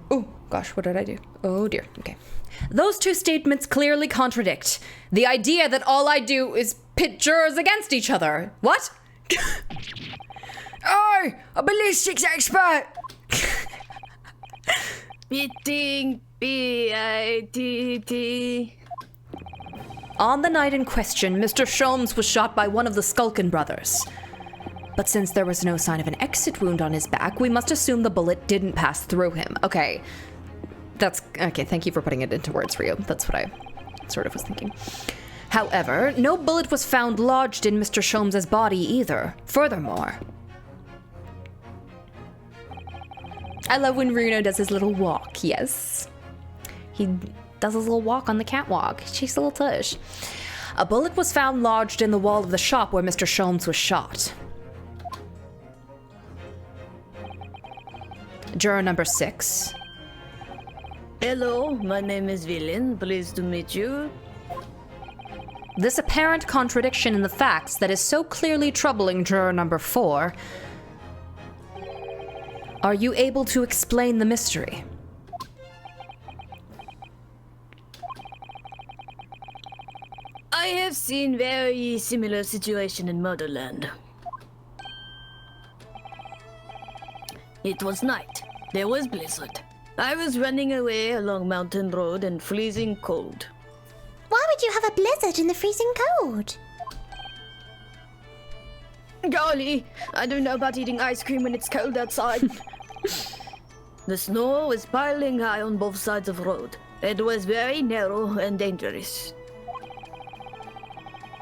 Oh, gosh, what did I do? Oh dear, okay. Those two statements clearly contradict the idea that all I do is pit jurors against each other. What? Oh, a ballistics expert! Beating B-I-T-T. On the night in question, Mr. Sholmes was shot by one of the Skulkin brothers. But since there was no sign of an exit wound on his back, we must assume the bullet didn't pass through him. Okay. Okay, thank you for putting it into words, Rio. That's what I sort of was thinking. However, no bullet was found lodged in Mr. Sholmes' body either. Furthermore, I love when Reno does his little walk, yes. He does his little walk on the catwalk. She's a little tush. A bullet was found lodged in the wall of the shop where Mr. Sholmes was shot. Juror number 6. Hello, my name is Villain. Pleased to meet you. This apparent contradiction in the facts that is so clearly troubling juror number 4. Are you able to explain the mystery? I have seen very similar situation in Murderland. It was night. There was blizzard. I was running away along Mountain Road and freezing cold. Why would you have a blizzard in the freezing cold? Golly, I don't know about eating ice cream when it's cold outside. The snow was piling high on both sides of the road. It was very narrow and dangerous.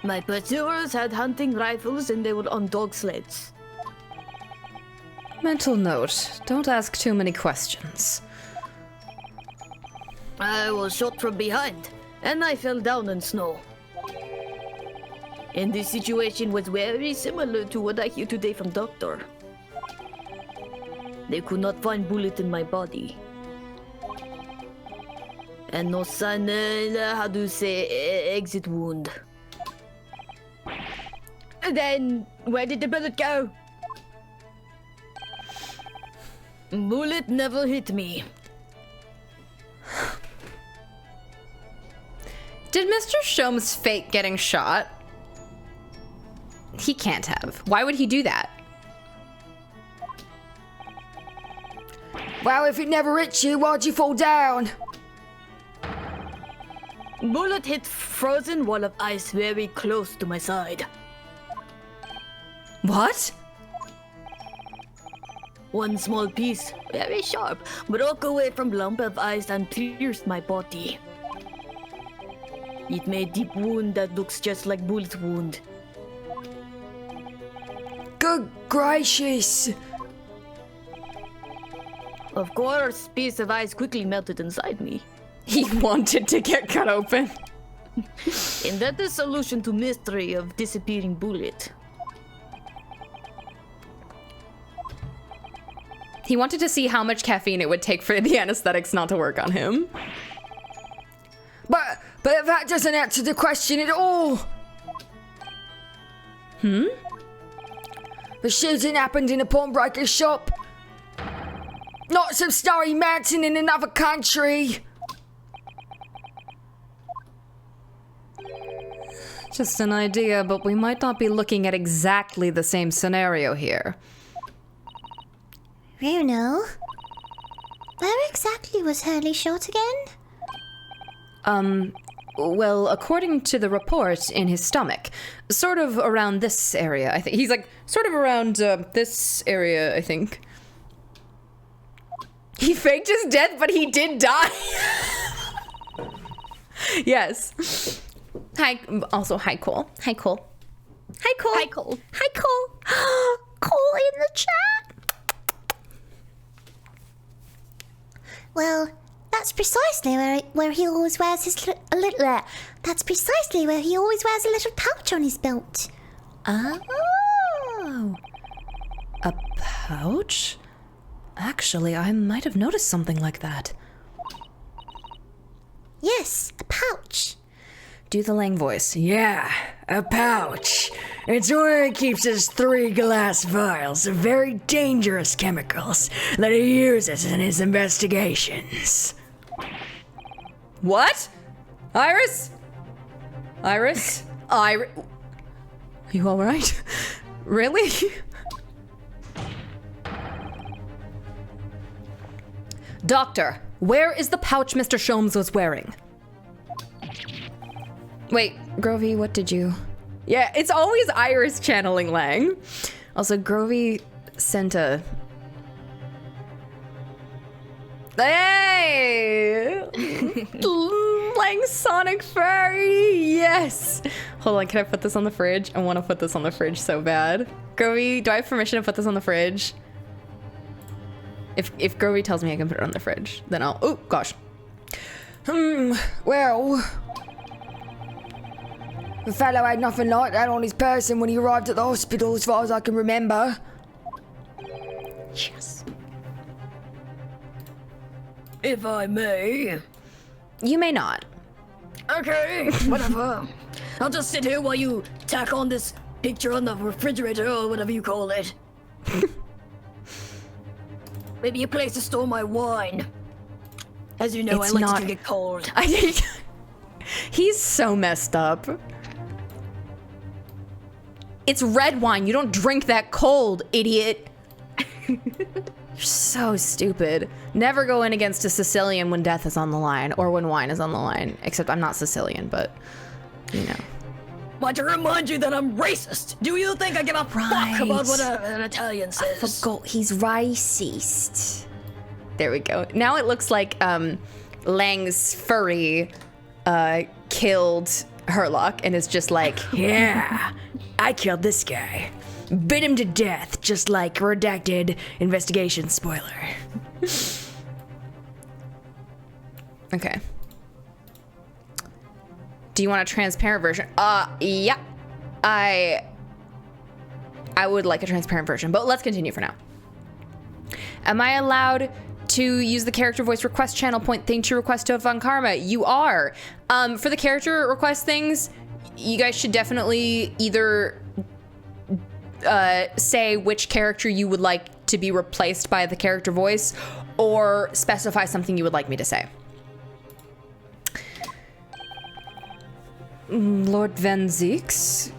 My pursuers had hunting rifles and they were on dog sleds. Mental note, don't ask too many questions. I was shot from behind, and I fell down in snow. And this situation was very similar to what I hear today from Doctor. They could not find bullet in my body. And no sign, how do you say, exit wound. Then, where did the bullet go? Bullet never hit me. Did Mr. Sholmes fake getting shot? He can't have. Why would he do that? Well, if it never hit you, why'd you fall down? Bullet hit frozen wall of ice very close to my side. What? One small piece, very sharp, broke away from lump of ice and pierced my body. It made deep wound that looks just like bullet wound. Good gracious! Of course, piece of ice quickly melted inside me. He wanted to get cut open. And that is solution to mystery of disappearing bullet. He wanted to see how much caffeine it would take for the anesthetics not to work on him. But that doesn't answer the question at all! Hmm? The shooting happened in a pawnbroker's shop. Not some starry mountain in another country. Just an idea, but we might not be looking at exactly the same scenario here. Runo? Where exactly was Hurley shot again? Well, according to the report, in his stomach. Sort of around this area, I think. He's like, sort of around this area, I think. He faked his death, but he did die. Yes. Hi, also, hi, Cole. Hi, Cole. Hi, Cole. Hi, Cole. Hi, Cole. Cole in the chat. Well, that's precisely where he always wears his little. That's precisely where he always wears a little pouch on his belt. Oh. A pouch? Actually, I might have noticed something like that. Yes, a pouch. Do the Lang voice. Yeah, a pouch. It's where he keeps his 3 glass vials of very dangerous chemicals that he uses in his investigations. What? Iris? Are you alright? Really? Doctor, where is the pouch Mr. Sholmes was wearing? Wait, Grovey, what did you... Yeah, it's always Iris channeling Lang. Also, Grovey sent a... Hey! Lang Sonic Furry! Yes! Hold on, can I put this on the fridge? I want to put this on the fridge so bad. Grovey, do I have permission to put this on the fridge? If Grovey tells me I can put it on the fridge, then I'll... Oh, gosh. Well... The fellow had nothing like that on his person when he arrived at the hospital, as far as I can remember. Yes. If I may. You may not. Okay, whatever. I'll just sit here while you tack on this picture on the refrigerator or whatever you call it. Maybe a place to store my wine. As you know, It's I like not- to drink it cold. He's so messed up. It's red wine. You don't drink that cold, idiot. You're so stupid. Never go in against a Sicilian when death is on the line or when wine is on the line. Except I'm not Sicilian, but you know. Want to remind you that I'm racist. Do you think I give a fuck about what an Italian says? He's racist. There we go. Now it looks like Lang's furry killed Herlock and is just like, Yeah, I killed this guy. Bit him to death, just like redacted investigation spoiler. okay. Do you want a transparent version? Yeah. I would like a transparent version, but let's continue for now. Am I allowed to use the character voice request channel point thing to request to Von Karma? You are. For the character request things, you guys should definitely either say which character you would like to be replaced by the character voice or specify something you would like me to say. Lord Van Zeeks?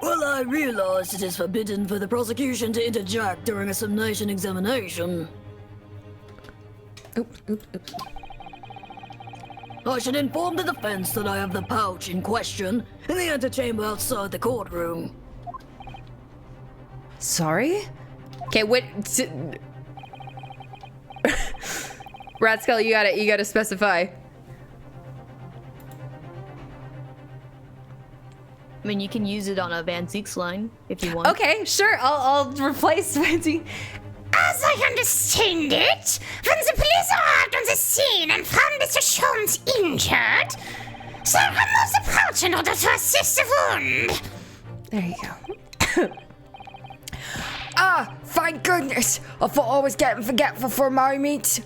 Well, I realize it is forbidden for the prosecution to interject during a summation examination. Oops. I should inform the defense that I have the pouch in question in the antechamber outside the courtroom. Sorry? Okay, what? Ratskull, you gotta specify. I mean, you can use it on a Van Zeek's line if you want. Okay, sure. I'll replace Fancy. As I understand it, when the police arrived on the scene and found Mr. Sholmes injured, they removed the pouch in order to assist the wound. There you go. Ah, thank goodness! I thought I was getting forgetful for a moment.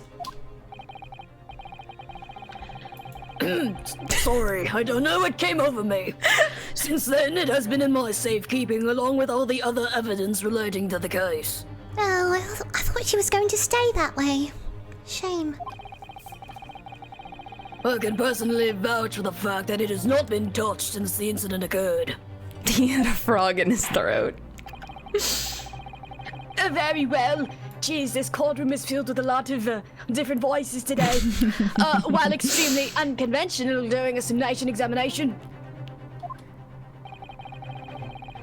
Sorry, I don't know what came over me. Since then, it has been in my safekeeping along with all the other evidence relating to the case. Oh, I thought she was going to stay that way. Shame. I can personally vouch for the fact that it has not been touched since the incident occurred. He had a frog in his throat. Very well. Jeez, this courtroom is filled with a lot of different voices today. While extremely unconventional during a summation examination,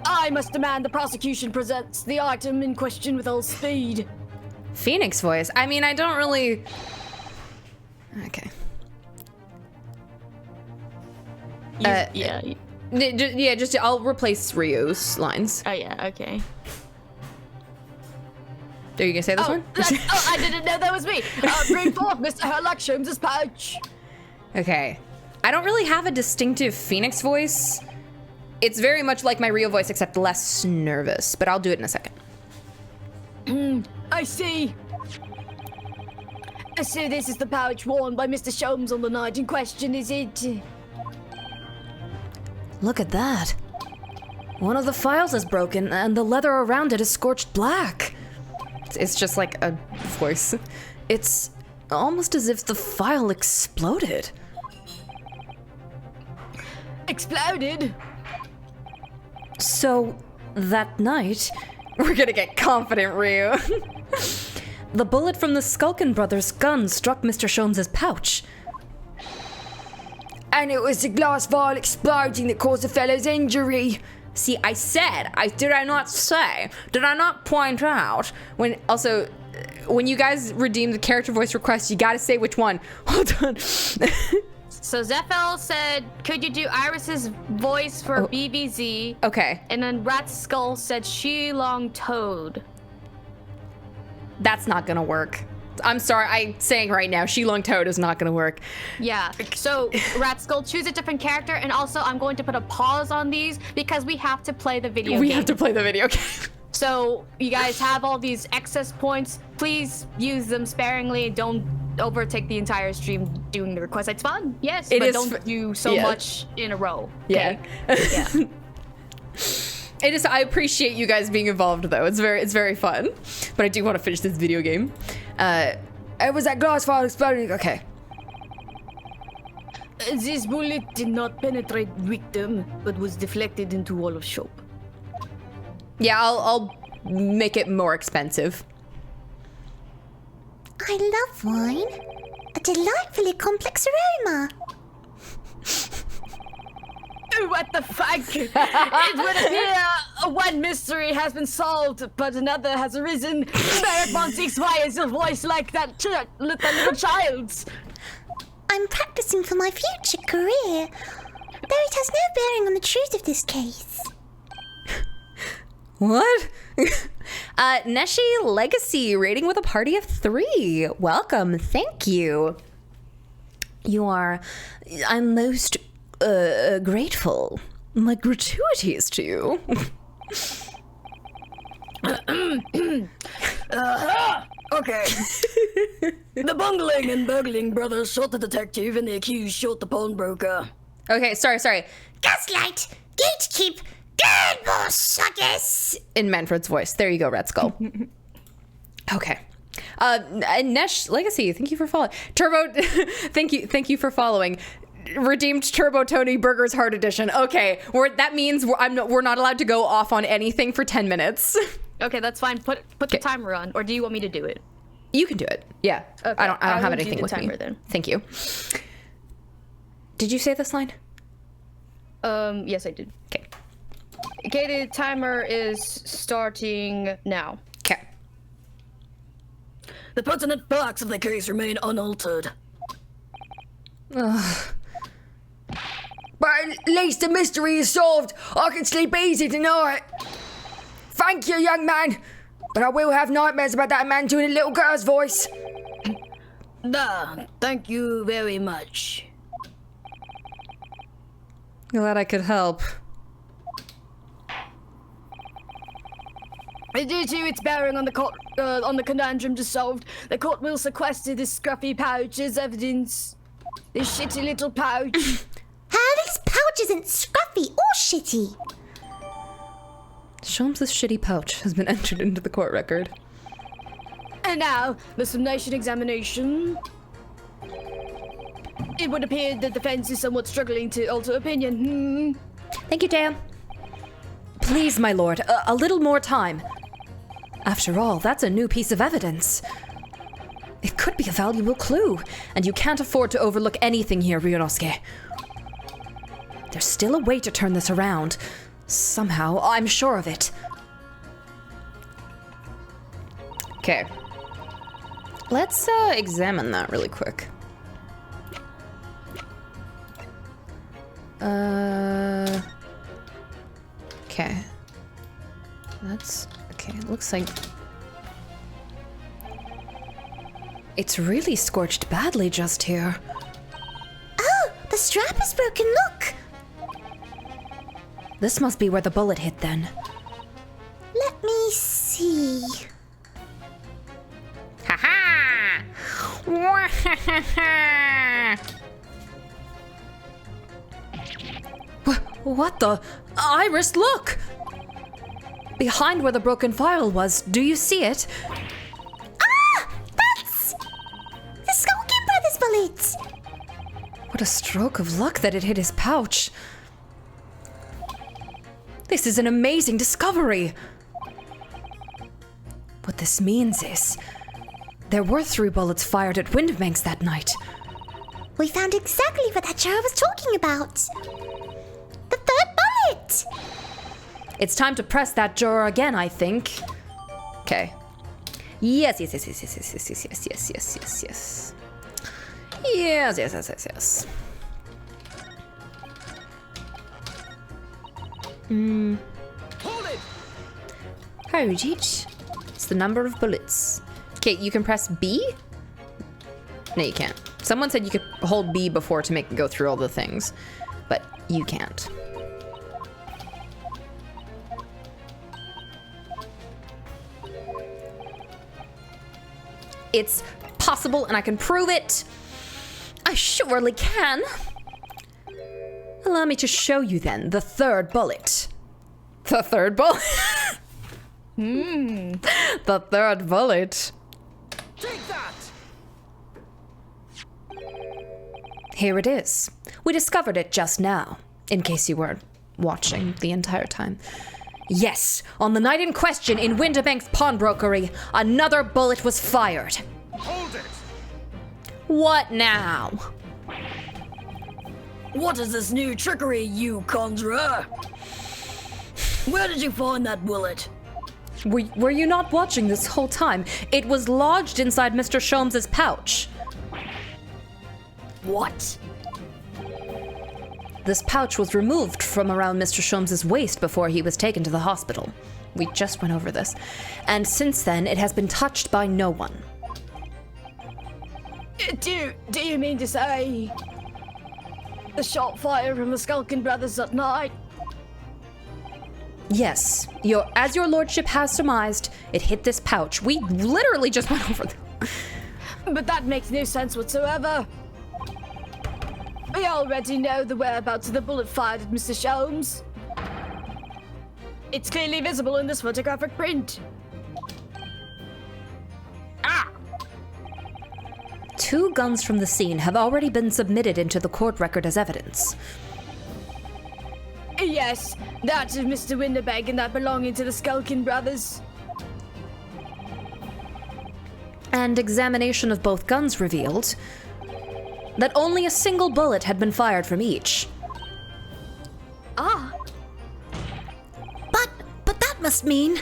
I must demand the prosecution presents the item in question with all speed. Phoenix voice. I mean, I don't really. Okay. Yeah. Just I'll replace Ryu's lines. Oh, yeah, okay. Are you gonna say this one? I didn't know that was me. Bring forth Mr. Herlock Sholmes' pouch. Okay. I don't really have a distinctive Phoenix voice. It's very much like my real voice, except less nervous, but I'll do it in a second. I see. So this is the pouch worn by Mr. Sholmes on the night in question, is it? Look at that. One of the files is broken, and the leather around it is scorched black. It's just like a voice. It's almost as if the file exploded. Exploded? So, that night, we're gonna get confident, Ryu. The bullet from the Skulkin brothers' gun struck Mr. Sholmes' pouch. And it was the glass vial exploding that caused the fellow's injury. See, I did I not say? Did I not point out? When you guys redeem the character voice request, you gotta say which one. Hold on. So Zephyl said, could you do Iris's voice for BBZ? Okay. And then Rat Skull said, She Long Toad. That's not gonna work. I'm sorry, I'm saying right now, She Long Toad is not gonna work. Yeah, so Rat Skull, choose a different character, and also I'm going to put a pause on these because we have to play the video game. We have to play the video game. So you guys have all these excess points. Please use them sparingly. Don't overtake the entire stream doing the request. It's fun, yes, but don't do so much in a row. Okay? Yeah. I appreciate you guys being involved though. It's very fun. But I do want to finish this video game. It was that glass vial exploding. Okay. This bullet did not penetrate victim, but was deflected into wall of shop. Yeah, I'll make it more expensive. I love wine. A delightfully complex aroma. What the fuck? It would appear one mystery has been solved, but another has arisen. Barrett Monteith's why is a voice like that little child's? I'm practicing for my future career, though it has no bearing on the truth of this case. What? Neshi Legacy rating with a party of 3. Welcome. Thank you. I'm most grateful. My gratuities to you. Okay. The bungling and burgling brothers shot the detective, and the accused shot the pawnbroker. Okay, sorry. Gaslight! Gatekeep! Good boss, I guess! In Manfred's voice. There you go, Red Skull. Okay. Nesh Legacy, thank you for following. Turbo, thank you for following. Redeemed Turbo Tony Burger's Heart Edition. Okay, that means we're not allowed to go off on anything for 10 minutes. Okay, that's fine. Put the timer on, or do you want me to do it? You can do it. Yeah. Okay, I don't have anything do the with timer me. Then. Thank you. Did you say this line? Yes, I did. Okay. Okay, the timer is starting now. Okay. The pertinent facts of the case remain unaltered. But at least the mystery is solved. I can sleep easy tonight. Thank you, young man. But I will have nightmares about that man doing a little girl's voice. Thank you very much. Glad I could help. Due to its bearing on the court, on the conundrum just solved, the court will sequester this scruffy pouch as evidence. This shitty little pouch. This pouch isn't scruffy or shitty. Sholmes' shitty pouch has been entered into the court record. And now, the summation examination. It would appear the defense is somewhat struggling to alter opinion. Thank you, Dan. Please, my lord, a little more time. After all, that's a new piece of evidence. It could be a valuable clue, and you can't afford to overlook anything here, Ryunosuke. There's still a way to turn this around. Somehow, I'm sure of it. Okay. Let's examine that really quick. Okay. Okay, it looks like... It's really scorched badly just here. Oh, the strap is broken, look! This must be where the bullet hit then. Let me see. Ha-ha! Wow! What the? Iris, look! Behind where the broken vial was, do you see it? Ah! That's the Skulkin Brothers bullets! What a stroke of luck that it hit his pouch. This is an amazing discovery. What this means is, there were 3 bullets fired at Windbanks that night. We found exactly what that Jara was talking about. The 3rd bullet! It's time to press that juror again, I think. Okay. Yes. Yes. Hold it! Hold it. It's the number of bullets. Okay, you can press B? No, you can't. Someone said you could hold B before to make it go through all the things, but you can't. It's possible, and I can prove it. I surely can. Allow me to show you then the 3rd bullet. The 3rd bullet? The 3rd bullet. Take that! Here it is. We discovered it just now, in case you weren't watching the entire time. Yes, on the night in question in Winterbank's pawnbrokery, another bullet was fired. Hold it! What now? What is this new trickery, you conjurer? Where did you find that bullet? Were you not watching this whole time? It was lodged inside Mr. Sholmes's pouch. What? This pouch was removed from around Mr. Sholmes's waist before he was taken to the hospital. We just went over this. And since then, it has been touched by no one. Do you mean to say the shot fired from the Skulkin Brothers at night? Yes, as your lordship has surmised, it hit this pouch. We literally just went over But that makes no sense whatsoever. We already know the whereabouts of the bullet fired at Mr. Sholmes. It's clearly visible in this photographic print. Ah! 2 guns from the scene have already been submitted into the court record as evidence. Yes, that of Mr. Winterbank and that belonging to the Skulkin Brothers. And examination of both guns revealed that only a single bullet had been fired from each. Ah! But that must mean...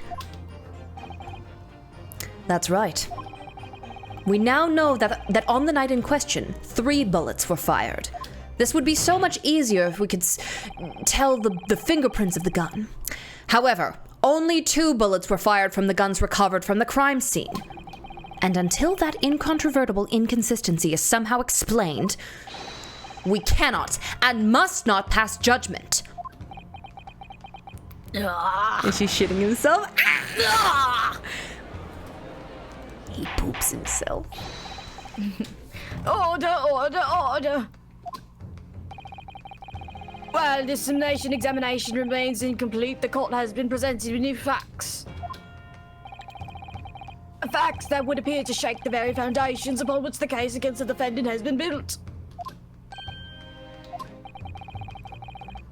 That's right. We now know that on the night in question, 3 bullets were fired. This would be so much easier if we could tell the fingerprints of the gun. However, only 2 bullets were fired from the guns recovered from the crime scene. And until that incontrovertible inconsistency is somehow explained, we cannot and must not pass judgment. Is he shitting himself? He poops himself. Order, order, order! While dissemination examination remains incomplete, the court has been presented with new facts. Facts that would appear to shake the very foundations upon which the case against the defendant has been built.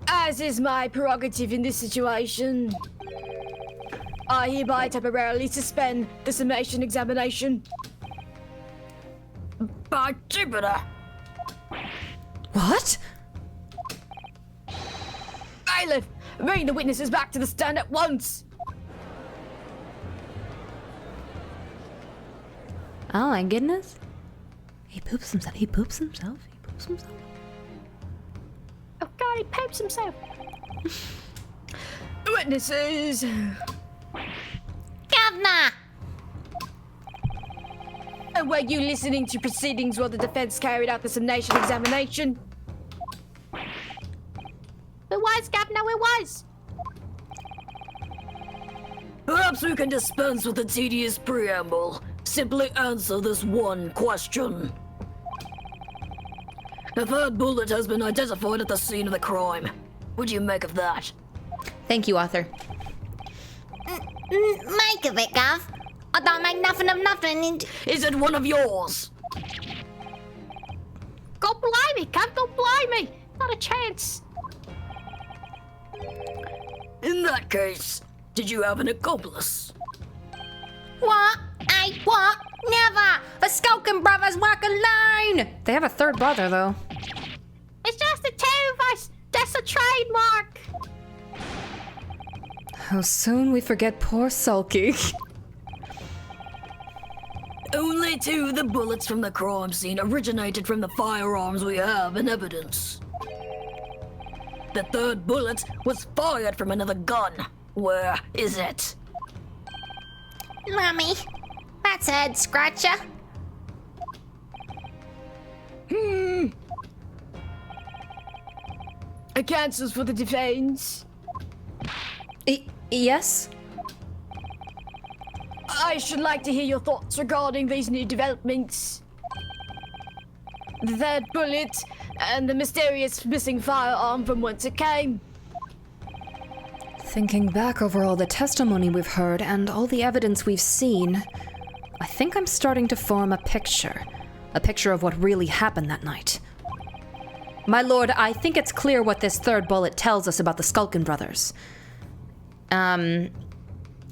As is my prerogative in this situation, I hereby temporarily suspend the summation examination. By Jupiter! What? Bailiff, bring the witnesses back to the stand at once! Oh my goodness. He poops himself. He poops himself. He poops himself. Oh god, he poops himself. Witnesses! Governor! And were you listening to proceedings while the defense carried out the summation examination? It was, Governor, it was. Perhaps we can dispense with the tedious preamble. Simply answer this one question. The third bullet has been identified at the scene of the crime. What do you make of that? Thank you, author. Make of it, Gav. I don't make nothing of nothing. Is it one of yours? God blimey, Gav, God blimey. Not a chance. In that case, did you have an accomplice? What? Hey, what? Never! The Skulkin brothers work alone! They have a third brother, though. It's just the two of us. That's a trademark. How soon we forget poor Sulky. Only 2 of the bullets from the crime scene originated from the firearms we have in evidence. The third bullet was fired from another gun. Where is it? Lummy, that's a head scratcher. A cancels for the defense. Yes? I should like to hear your thoughts regarding these new developments. The third bullet and the mysterious missing firearm from whence it came. Thinking back over all the testimony we've heard and all the evidence we've seen, I think I'm starting to form a picture. A picture of what really happened that night. My lord, I think it's clear what this third bullet tells us about the Skulkin brothers.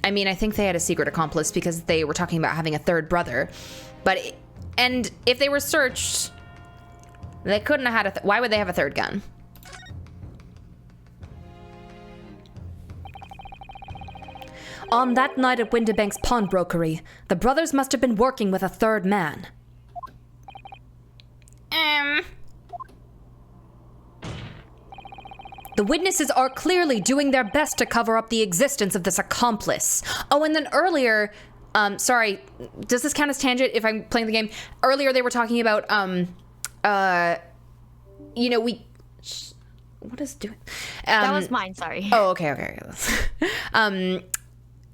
I mean, I think they had a secret accomplice because they were talking about having a third brother. And if they were searched, they couldn't have had why would they have a third gun? On that night at Windibank's pawnbrokery, the brothers must have been working with a third man. The witnesses are clearly doing their best to cover up the existence of this accomplice. Oh, and then earlier, sorry, does this count as tangent if I'm playing the game? Earlier they were talking about, you know, what is doing? That was mine, sorry. Oh, okay.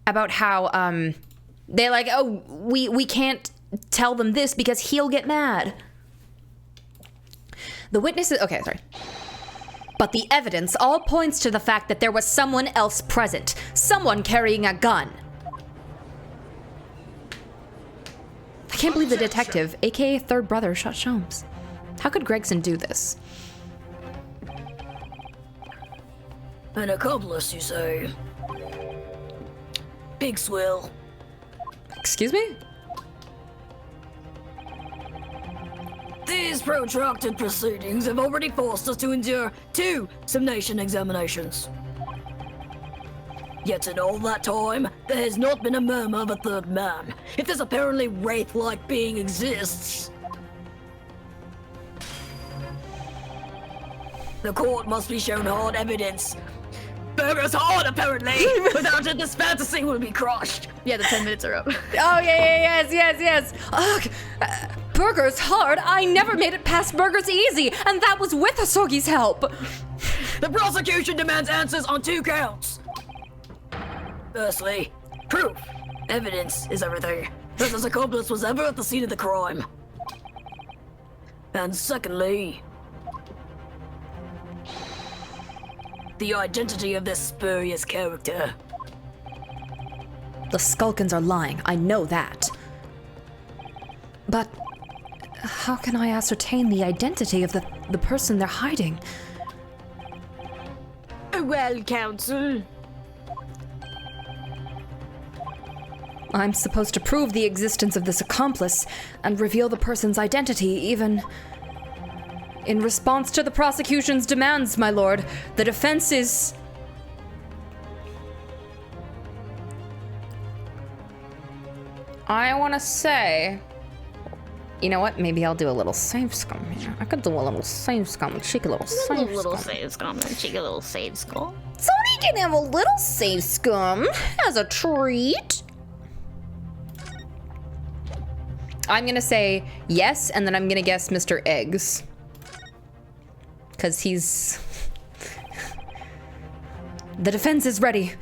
About how, they're like, oh, we can't tell them this because he'll get mad. The witnesses, okay, sorry. But the evidence all points to the fact that there was someone else present. Someone carrying a gun. I can't believe the detective, aka third brother, shot Sholmes. How could Gregson do this? An accomplice, you say? Big swill. Excuse me? These protracted proceedings have already forced us to endure 2 simulation examinations. Yet in all that time, there has not been a murmur of a third man. If this apparently wraith-like being exists, the court must be shown hard evidence. Burger's hard, apparently! Without it, this fantasy will be crushed. Yeah, the 10 minutes are up. Oh, yes. Ugh, Burger's hard. I never made it past Burger's easy, and that was with Asogi's help. The prosecution demands answers on 2 counts. Firstly, proof. Evidence is everything. That this accomplice was ever at the scene of the crime. And secondly, the identity of this spurious character. The Skulkins are lying. I know that. But how can I ascertain the identity of the person they're hiding? Well, counsel. I'm supposed to prove the existence of this accomplice and reveal the person's identity, even in response to the prosecution's demands, my lord. The defense is... I want to say... You know what? Maybe I'll do a little save scum here. I could do a little save scum, a cheeky little save scum. save scum, a cheeky little save scum. Somebody can have a little save scum as a treat. I'm gonna say yes, and then I'm gonna guess Mr. Eggs. Because he's... The defense is ready.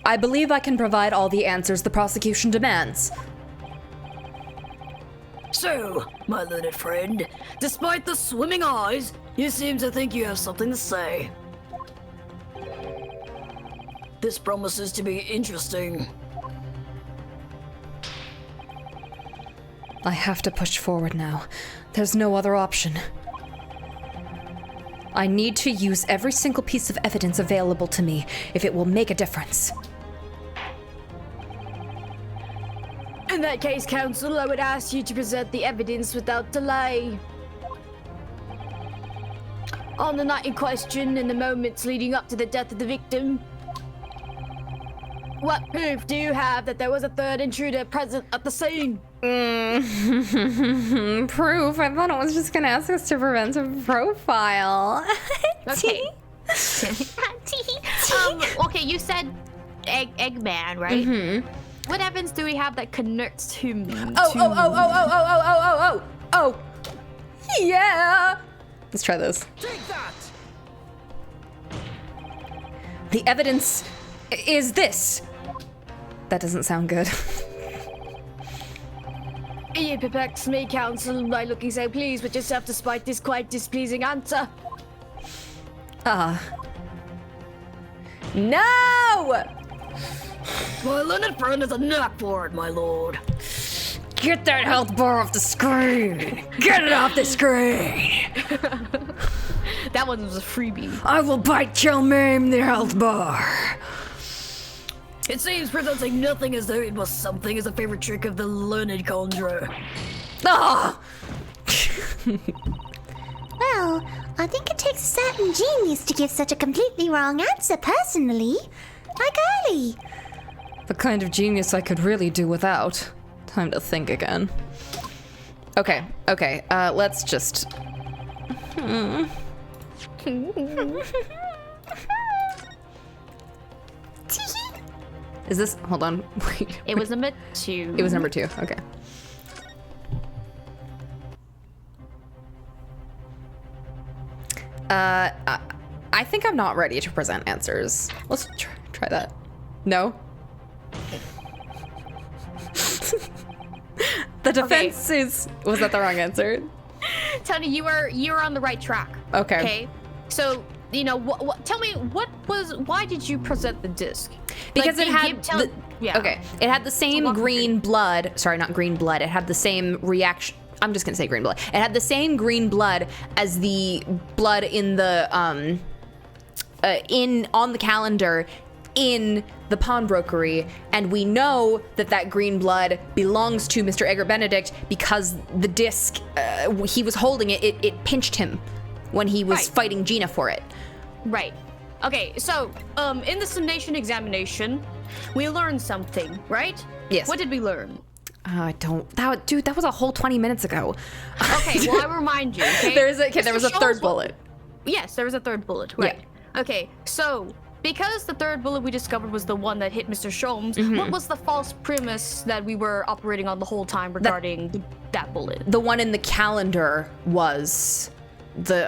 I believe I can provide all the answers the prosecution demands. So, my learned friend, despite the swimming eyes, you seem to think you have something to say. This promises to be interesting. I have to push forward now. There's no other option. I need to use every single piece of evidence available to me if it will make a difference. In that case, Counsel, I would ask you to present the evidence without delay. On the night in question and the moments leading up to the death of the victim, what proof do you have that there was a third intruder present at the scene? Proof? I thought it was just gonna ask us to prevent a profile. Okay. Okay, you said Eggman, right? Mm-hmm. What evidence do we have that connects him to... Oh! Yeah! Let's try this. Take that! The evidence is this. That doesn't sound good. You perplex me, Counsel, by looking so pleased with yourself despite this quite displeasing answer. No! My learned friend has a knack for it, my lord. Get that health bar off the screen! Get it off the screen! That one was a freebie. I will bite, kill, maim the health bar. It seems presenting nothing as though it was something is a favorite trick of the learned conjurer. Ah! Well, I think it takes a certain genius to give such a completely wrong answer, personally. Like Early. The kind of genius I could really do without. Time to think again. Okay, let's just... Is this... Hold on. Wait. It was number 2. It was number 2, okay. I think I'm not ready to present answers. Let's try that. No? The defense is... Was that the wrong answer? Tony, you were on the right track. Okay. Okay. So, you know, tell me, why did you present the disc? Because Like, it had... Okay. It had the same green blood. Sorry, not green blood. It had the same reaction... I'm just gonna say green blood. It had the same green blood as the blood in the, on the calendar in the pawnbrokery, and we know that green blood belongs to Mr. Egger Benedict because the disc, he was holding it, it pinched him when he was fighting Gina for it. Right. Okay, so, in the summation examination, we learned something, right? Yes. What did we learn? I don't... Dude, that was a whole 20 minutes ago. Okay, well, I remind you, okay? There was a third bullet. Yes, there was a third bullet, right. Yeah. Okay, so, because the third bullet we discovered was the one that hit Mr. Sholmes, what was the false premise that we were operating on the whole time regarding that bullet? The one in the calendar was the,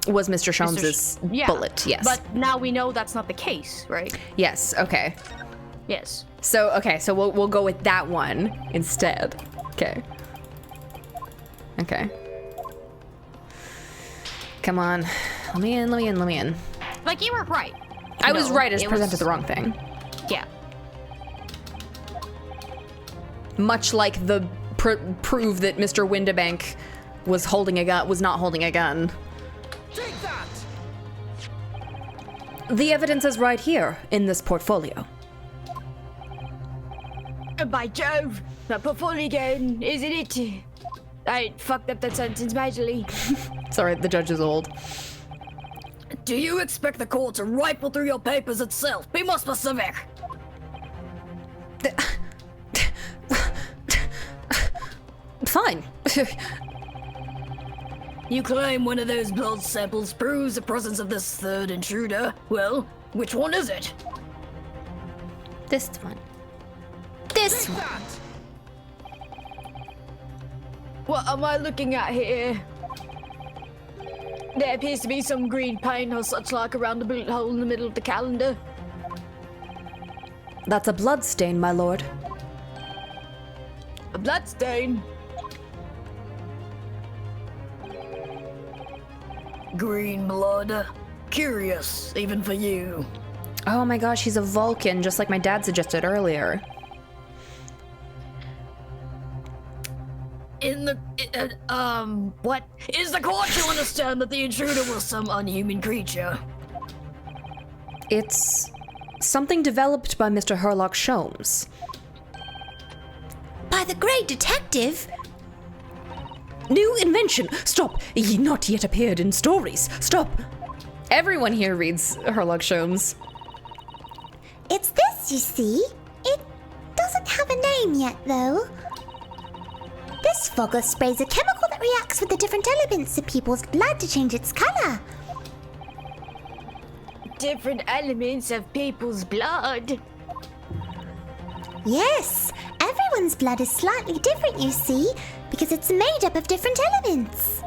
was Mr. Sholmes's bullet, yes. But now we know that's not the case, right? Yes, okay. Yes. So we'll go with that one instead. Okay. Come on. Let me in. Like, you were right. I was right, I just presented the wrong thing. Yeah. Much like the prove that Mr. Windibank was not holding a gun. Take that! The evidence is right here in this portfolio. By Jove, that portfolio again, isn't it? I fucked up that sentence majorly. Sorry, the judge is old. Do you expect the court to rifle through your papers itself? Be more specific. Fine. You claim one of those blood samples proves the presence of this third intruder. Well, which one is it? This one. This Take one. that! What am I looking at here? There appears to be some green paint or such like around the bullet hole in the middle of the calendar. That's a blood stain, my lord. A bloodstain. Green blood. Curious, even for you. Oh my gosh, he's a Vulcan, just like my dad suggested earlier. What? Is the court to understand that the intruder was some unhuman creature? It's something developed by Mr. Herlock Sholmes. By the great detective? New invention! Stop! Ye not yet appeared in stories. Stop! Everyone here reads Herlock Sholmes. It's this, you see. It doesn't have a name yet, though. This fogger sprays a chemical that reacts with the different elements in people's blood to change its color. Different elements of people's blood. Yes, everyone's blood is slightly different, you see, because it's made up of different elements.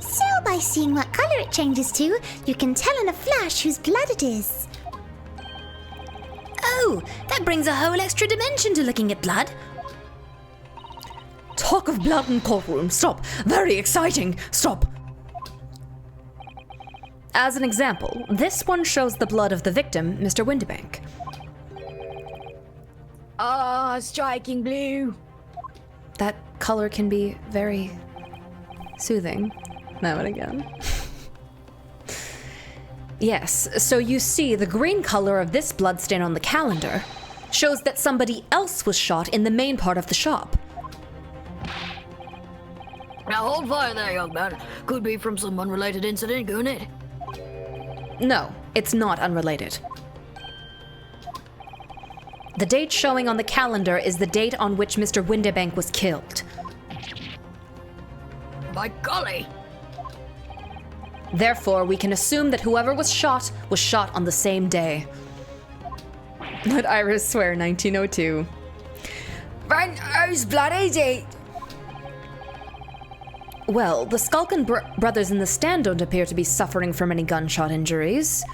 So, by seeing what color it changes to, you can tell in a flash whose blood it is. Oh, that brings a whole extra dimension to looking at blood. Talk of blood in courtroom. Stop. Very exciting. Stop. As an example, this one shows the blood of the victim, Mr. Windibank. Ah, striking blue. That color can be very soothing now and again. Yes, so you see the green color of this bloodstain on the calendar shows that somebody else was shot in the main part of the shop. Now hold fire there, young man. Could be from some unrelated incident, couldn't it? No, it's not unrelated. The date showing on the calendar is the date on which Mr. Windibank was killed. By golly! Therefore, we can assume that whoever was shot on the same day. Let Iris swear 1902. Van, whose blood is it? Well, the Skulkin brothers in the stand don't appear to be suffering from any gunshot injuries.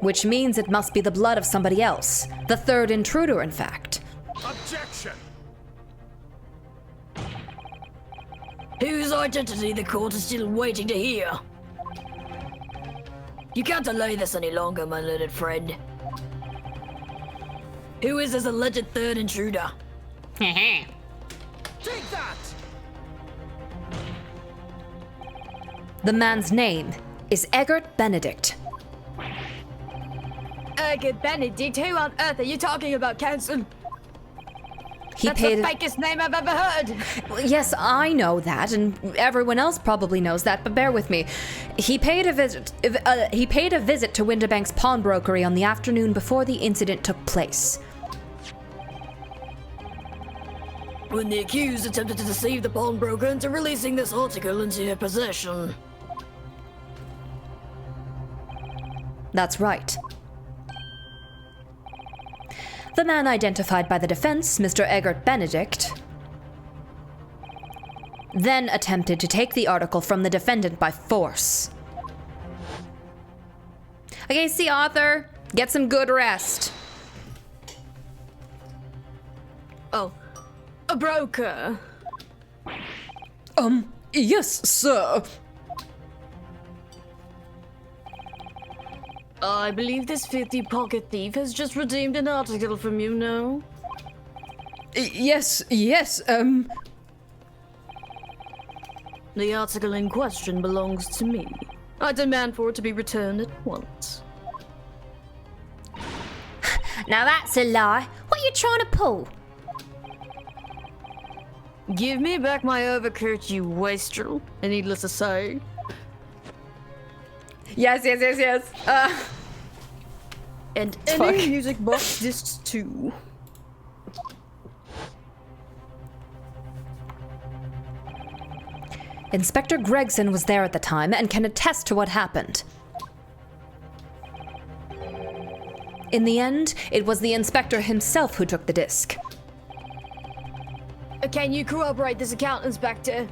Which means it must be the blood of somebody else. The third intruder, in fact. Objection! Whose identity the court is still waiting to hear? You can't delay this any longer, my learned friend. Who is this alleged third intruder? Take that! The man's name is Eggert Benedict. Good Benedict, who on earth are you talking about, Counsel? He That's paid. the fakest name I've ever heard. Yes, I know that, and everyone else probably knows that. But bear with me. He paid a visit. He paid a visit to Windibank's pawnbrokery on the afternoon before the incident took place. When the accused attempted to deceive the pawnbroker into releasing this article into her possession. That's right. The man identified by the defense, Mr. Eggert Benedict, then attempted to take the article from the defendant by force. Okay, see, author, get some good rest. Oh, a broker. Yes, sir. I believe this filthy pocket thief has just redeemed an article from you, no? Yes, The article in question belongs to me. I demand for it to be returned at once. Now that's a lie. What are you trying to pull? Give me back my overcoat, you wastrel. And needless to say, yes. and Fuck. any music box discs too. Inspector Gregson was there at the time and can attest to what happened. In the end, it was the inspector himself who took the disc. Can you corroborate this account, Inspector?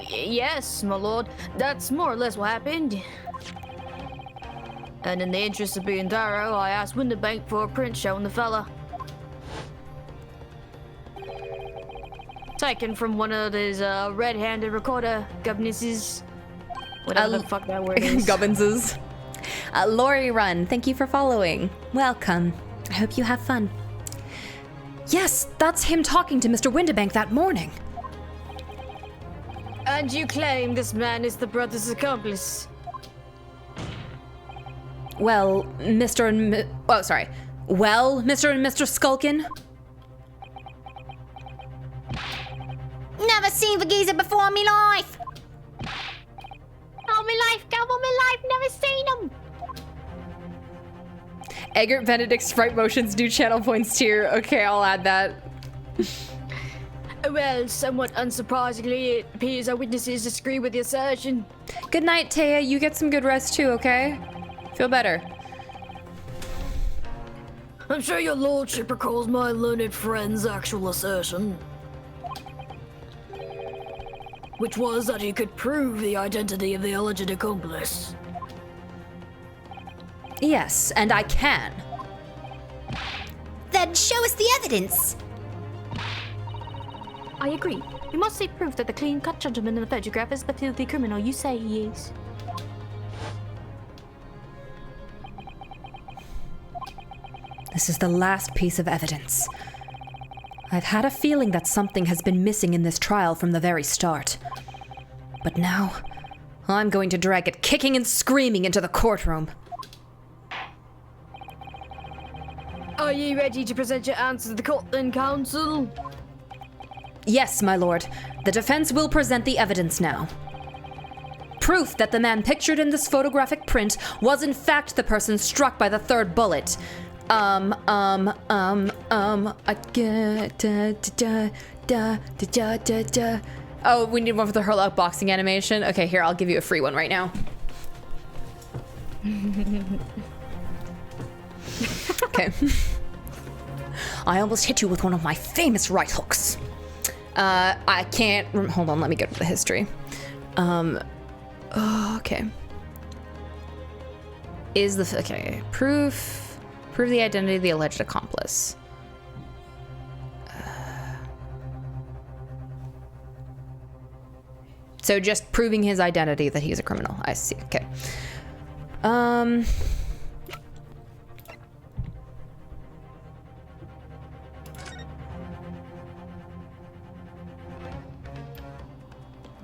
Yes, my lord. That's more or less what happened. And in the interest of being thorough, I asked Winterbank for a print showing the fella. Taken from one of his red-handed recorder governesses. Whatever the fuck that word is. Gubbinses. Lori Run, thank you for following. Welcome. I hope you have fun. Yes, that's him talking to Mr. Winterbank that morning. And you claim this man is the brother's accomplice? Well, Mr. and Mr. Skulkin? Never seen the geezer before in me life. All my life, never seen him. Eggert Benedict's sprite motions do channel points tier. Okay, I'll add that. Well, somewhat unsurprisingly, it appears our witnesses disagree with the assertion. Good night, Taya. You get some good rest too, okay? Feel better. I'm sure your lordship recalls my learned friend's actual assertion. Which was that he could prove the identity of the alleged accomplice. Yes, and I can. Then show us the evidence. I agree. You must see proof that the clean-cut gentleman in the photograph is the filthy criminal you say he is. This is the last piece of evidence. I've had a feeling that something has been missing in this trial from the very start. But now, I'm going to drag it kicking and screaming into the courtroom. Are you ready to present your answer to the court then, counsel? Yes, my lord. The defense will present the evidence now. Proof that the man pictured in this photographic print was in fact the person struck by the third bullet. Oh, we need one for the Hurlock boxing animation. Okay, here, I'll give you a free one right now. Okay. I almost hit you with one of my famous right hooks. I can't, hold on, let me get the history. Okay. Okay, prove the identity of the alleged accomplice. So just proving his identity that he's a criminal. I see, okay.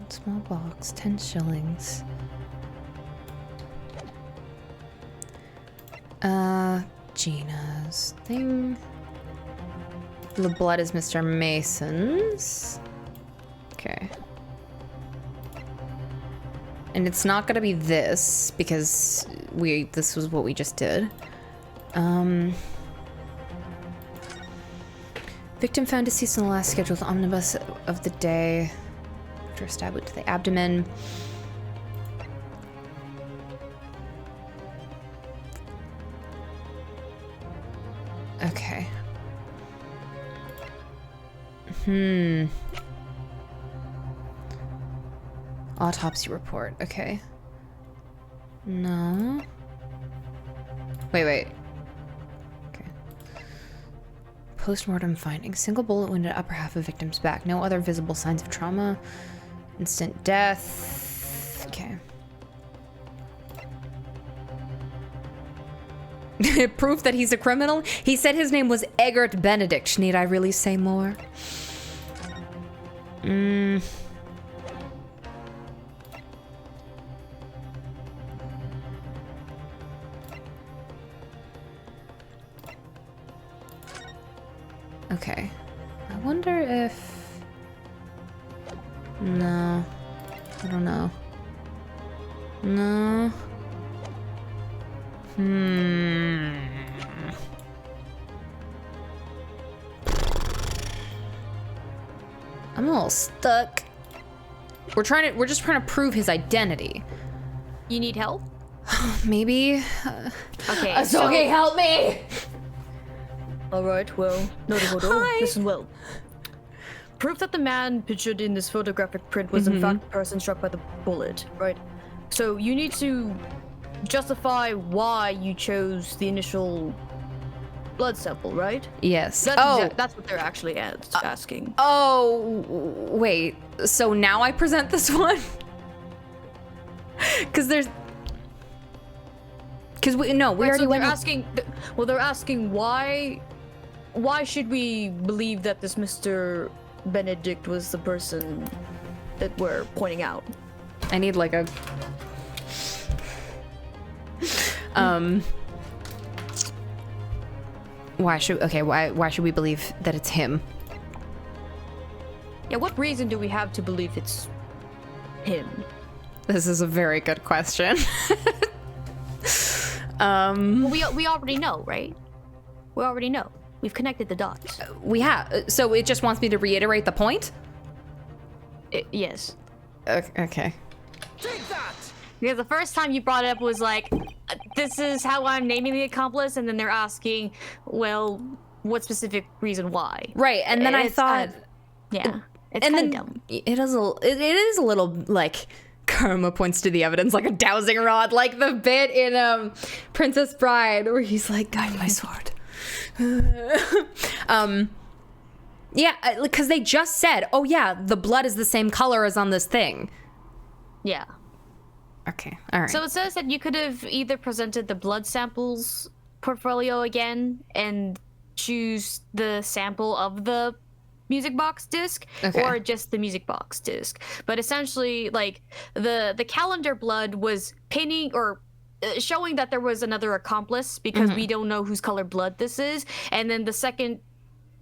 Small box, 10 shillings. Gina's thing. The blood is Mr. Mason's. Okay. And it's not gonna be this because this was what we just did. Victim found deceased in the last scheduled omnibus of the day. After a stab wound to the abdomen. Okay. Autopsy report. Okay. No. Wait. Okay. Post-mortem findings. Single bullet wound at upper half of victim's back. No other visible signs of trauma. Instant death. Okay. Proof that he's a criminal? He said his name was Eggert Benedict. Need I really say more? Okay. I wonder if... No. I don't know. No. I'm a little stuck. We're just trying to prove his identity. You need help? Maybe. Okay. Asogi, help me! Alright, well, listen well. Proof that the man pictured in this photographic print was in fact the person struck by the bullet, right? So you need to justify why you chose the initial blood sample, right? Yes. That's what they're actually asking. Oh, wait. So now I present this one? Because there's... Because we already so went... they're asking why should we believe that this Mr. Benedict was the person that we're pointing out? I need like a... Why should we believe that it's him? Yeah, what reason do we have to believe it's him? This is a very good question. Well, we already know, right? We already know. We've connected the dots. We have. So it just wants me to reiterate the point? Yes. Okay. Take that! Because the first time you brought it up was like, this is how I'm naming the accomplice, and then they're asking, well, what specific reason why? Right, and then I It's thought... yeah, it's and kind then of dumb. it is a little, like... Karma points to the evidence like a dowsing rod, like the bit in Princess Bride where he's like, guide my sword. Yeah, because they just said, oh yeah, the blood is the same color as on this thing. Yeah. Okay, all right. So it says that you could have either presented the blood samples portfolio again and choose the sample of the music box disc, Okay. or just the music box disc. But essentially, like, the calendar blood was painting or showing that there was another accomplice because we don't know whose color blood this is. And then the second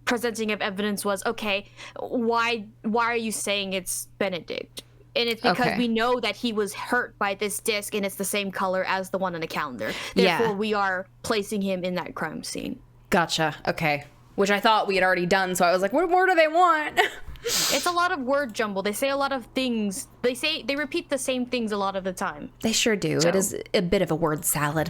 presenting of evidence was, okay, why are you saying it's Benedict? And it's because Okay. we know that he was hurt by this disc and it's the same color as the one on the calendar. Yeah. Therefore, we are placing him in that crime scene. Gotcha, okay. Which I thought we had already done, so I was like, what more do they want? It's a lot of word jumble. They say a lot of things. They repeat the same things a lot of the time. They sure do. It is a bit of a word salad.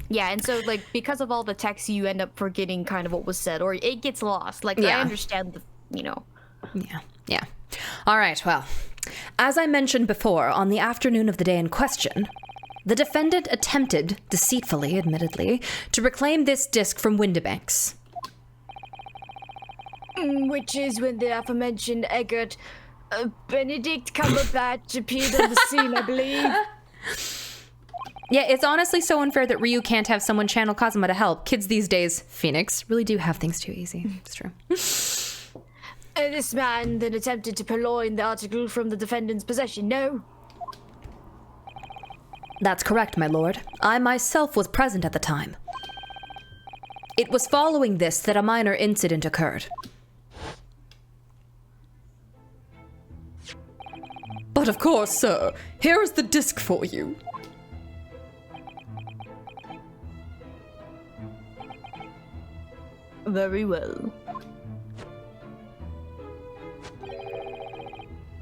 Yeah, and so like because of all the text, you end up forgetting kind of what was said, or it gets lost. Like Yeah. I understand Yeah. All right, well, as I mentioned before, on the afternoon of the day in question, the defendant attempted, deceitfully, admittedly, to reclaim this disc from Windibanks. Which is when the aforementioned Eggert Benedict Cumberbatch appeared on the scene, I believe. Yeah, it's honestly so unfair that Ryu can't have someone channel Kazuma to help. Kids these days, Phoenix, really do have things too easy. It's true. This man then attempted to purloin the article from the defendant's possession, no? That's correct, my lord. I myself was present at the time. It was following this that a minor incident occurred. But of course, sir, here is the disc for you. Very well.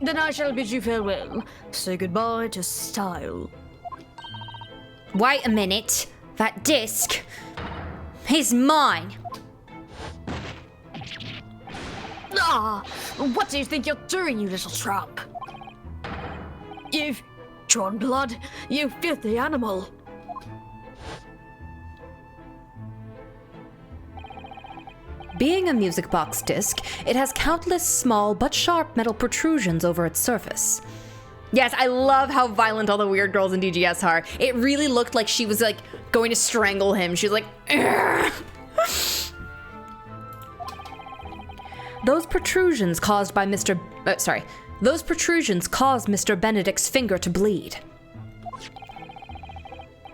Then I shall bid you farewell. Say goodbye to style. Wait a minute. That disc is mine. Ah! What do you think you're doing, you little tramp? You've drawn blood, you filthy animal. Being a music box disc, it has countless small but sharp metal protrusions over its surface. Yes, I love how violent all the weird girls in DGS are. It really looked like she was like going to strangle him. She was like, "Ugh." Those protrusions caused Mr. Benedict's finger to bleed.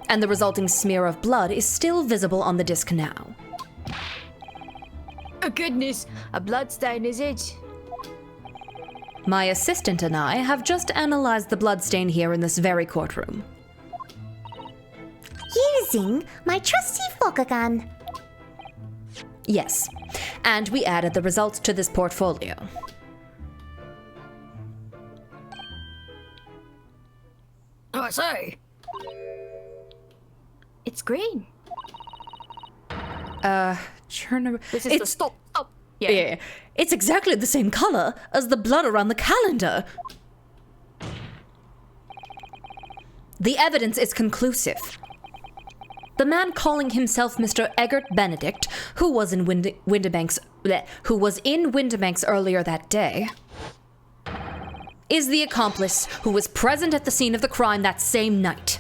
And the resulting smear of blood is still visible on the disc now. Oh goodness, a bloodstain is it? My assistant and I have just analyzed the bloodstain here in this very courtroom. Using my trusty fogger gun. Yes, and we added the results to this portfolio. Oh, I say. It's green. This is the stop. Yeah, it's exactly the same color as the blood around the calendar. The evidence is conclusive. The man calling himself Mr. Eggert Benedict, who was in Windibanks earlier that day, is the accomplice who was present at the scene of the crime that same night.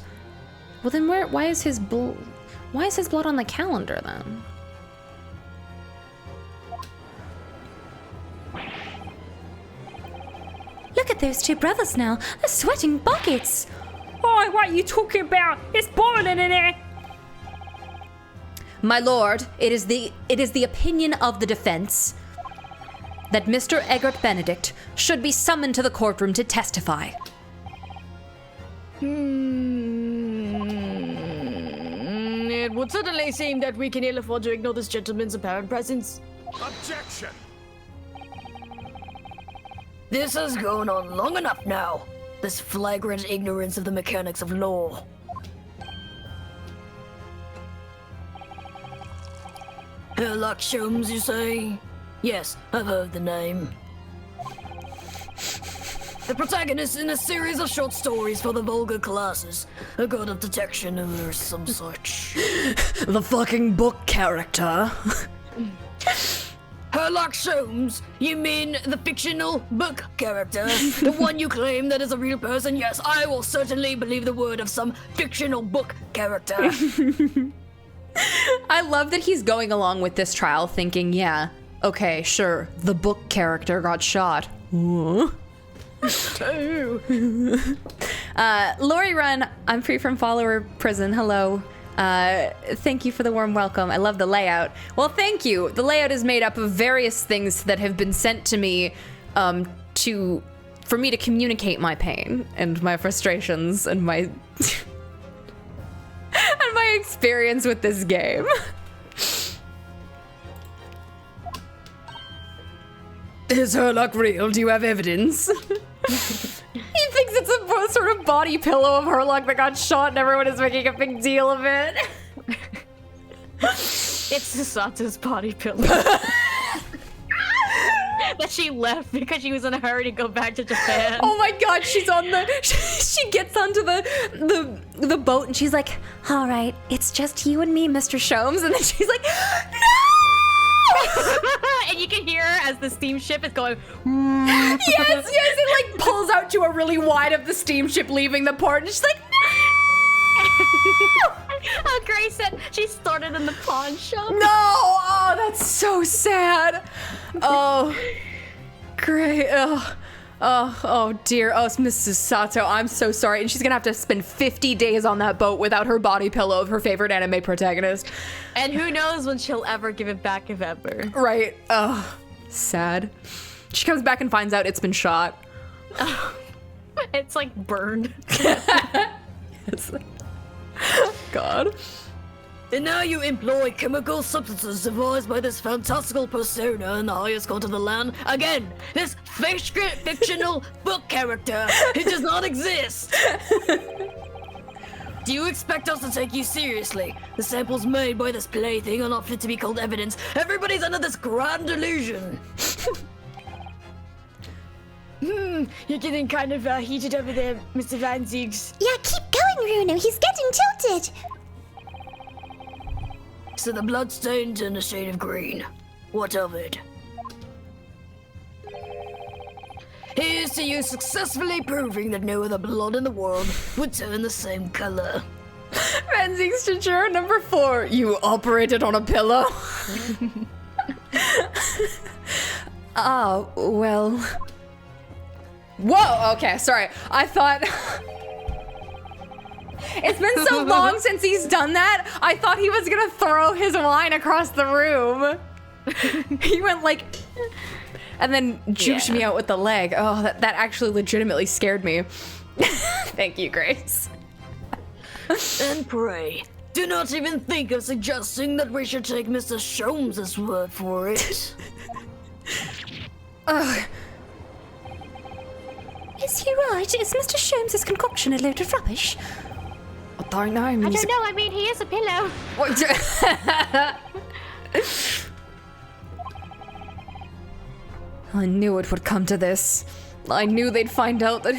Well, then why is his blood on the calendar then? Look at those two brothers now. They're sweating buckets. Oh, what are you talking about? It's boiling in here. My lord, it is the opinion of the defense that Mr. Eggert Benedict should be summoned to the courtroom to testify. It would certainly seem that we can ill afford to ignore this gentleman's apparent presence. Objection! This has gone on long enough now. This flagrant ignorance of the mechanics of law. Sherlock Holmes, you say? Yes, I've heard the name. The protagonist in a series of short stories for the vulgar classes. A god of detection or some such. The fucking book character. Sherlock Holmes? You mean the fictional book character? The one you claim that is a real person? Yes, I will certainly believe the word of some fictional book character. I love that he's going along with this trial thinking, yeah, okay, sure, the book character got shot. Lori Run, I'm free from follower prison, hello. Thank you for the warm welcome. I love the layout. Well, thank you. The layout is made up of various things that have been sent to me for me to communicate my pain and my frustrations and my and my experience with this game. Is Herlock real? Do you have evidence? He thinks it's a sort of body pillow of Herlock that got shot and everyone is making a big deal of it. It's Sasato's body pillow. That she left because she was in a hurry to go back to Japan. Oh my god, she's on she gets onto the boat and she's like, all right, it's just you and me, Mr. Sholmes. And then she's like, no! And you can hear her as the steamship is going. Yes, it like pulls out to a really wide of the steamship leaving the port and she's like, no! Oh, Grace said she started in the pawn shop. No! Oh, that's so sad. Oh, great. Oh dear. Oh, it's Mrs. Sato. I'm so sorry. And she's gonna have to spend 50 days on that boat without her body pillow of her favorite anime protagonist. And who knows when she'll ever give it back, if ever. Right. Oh, sad. She comes back and finds out it's been shot. It's like burned. It's like, God. And now you employ chemical substances devised by this fantastical persona in the highest court of the land. Again, this fictional book character. It does not exist. Do you expect us to take you seriously? The samples made by this plaything are not fit to be called evidence. Everybody's under this grand delusion. You're getting kind of heated over there, Mr. Van Ziegs. Yeah, keep going, Runo. He's getting tilted. So the bloodstain turned a shade of green. What of it? Here's to you successfully proving that no other blood in the world would turn the same color. Fanzing Stature number 4. You operated on a pillow. Oh, well. Whoa, okay, sorry. I thought... It's been so long since he's done that, I thought he was gonna throw his wine across the room. He went like... And then juked me out with the leg. Oh, that actually legitimately scared me. Thank you, Grace. And pray, do not even think of suggesting that we should take Mr. Sholmes' word for it. Is he right? Is Mr. Sholmes' concoction a load of rubbish? I don't know. I don't know, I mean, he is a pillow. I knew it would come to this. I knew they'd find out that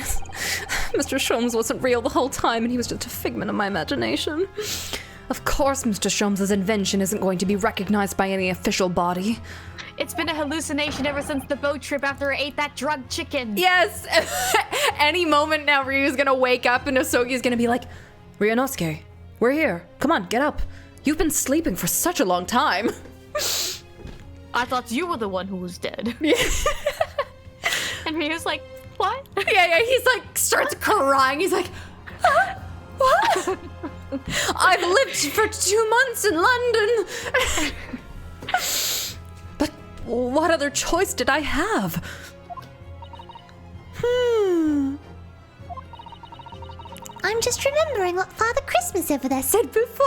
Mr. Sholmes wasn't real the whole time and he was just a figment of my imagination. Of course Mr. Sholmes' invention isn't going to be recognized by any official body. It's been a hallucination ever since the boat trip after I ate that drugged chicken. Yes! Any moment now Ryu's gonna wake up and Osogi's gonna be like, Ryunosuke, we're here. Come on, get up. You've been sleeping for such a long time. I thought you were the one who was dead. And Ryu's like, what? Yeah, he's like, starts crying. He's like, what? I've lived for 2 months in London. But what other choice did I have? I'm just remembering what Father Christmas over there said before.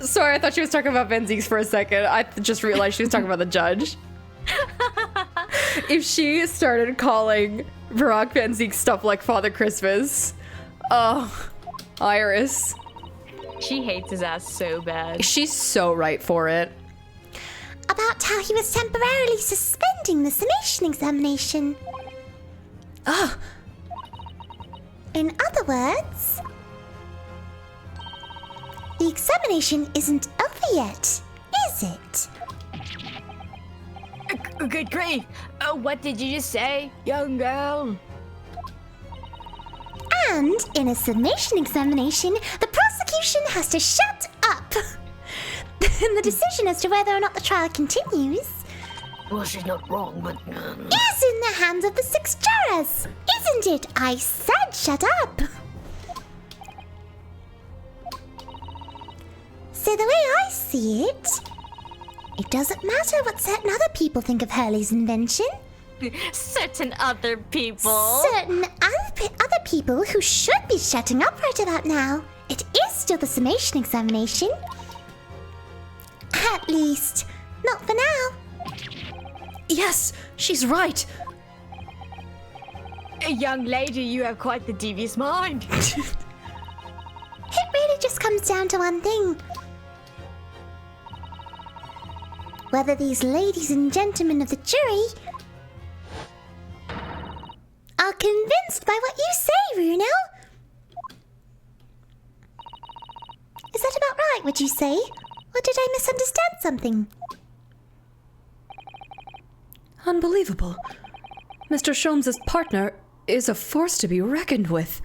Sorry, I thought she was talking about Benzies for a second. I just realized she was talking about the judge. If she started calling Barack Benzik stuff like Father Christmas, oh, Iris. She hates his ass so bad. She's so right for it. About how he was temporarily suspending the summation examination. Ah, In other words, the examination isn't over yet, is it? Good grief! What did you just say, young girl? And in a summation examination, the prosecution has to shut up. Then the decision as to whether or not the trial continues Well, she's not wrong, but is in the hands of the 6 jurors, isn't it? I said shut up. So the way I see it, it doesn't matter what certain other people think of Hurley's invention. Certain other people. Certain other people who should be shutting up right about now. It is still the summation examination. At least, not for now. yes, she's right. young lady, you have quite the devious mind. It really just comes down to one thing. Whether these ladies and gentlemen of the jury are convinced by what you say, Runo. Is that about right, would you say? Or did I misunderstand something? Unbelievable. Mr. Sholmes' partner is a force to be reckoned with.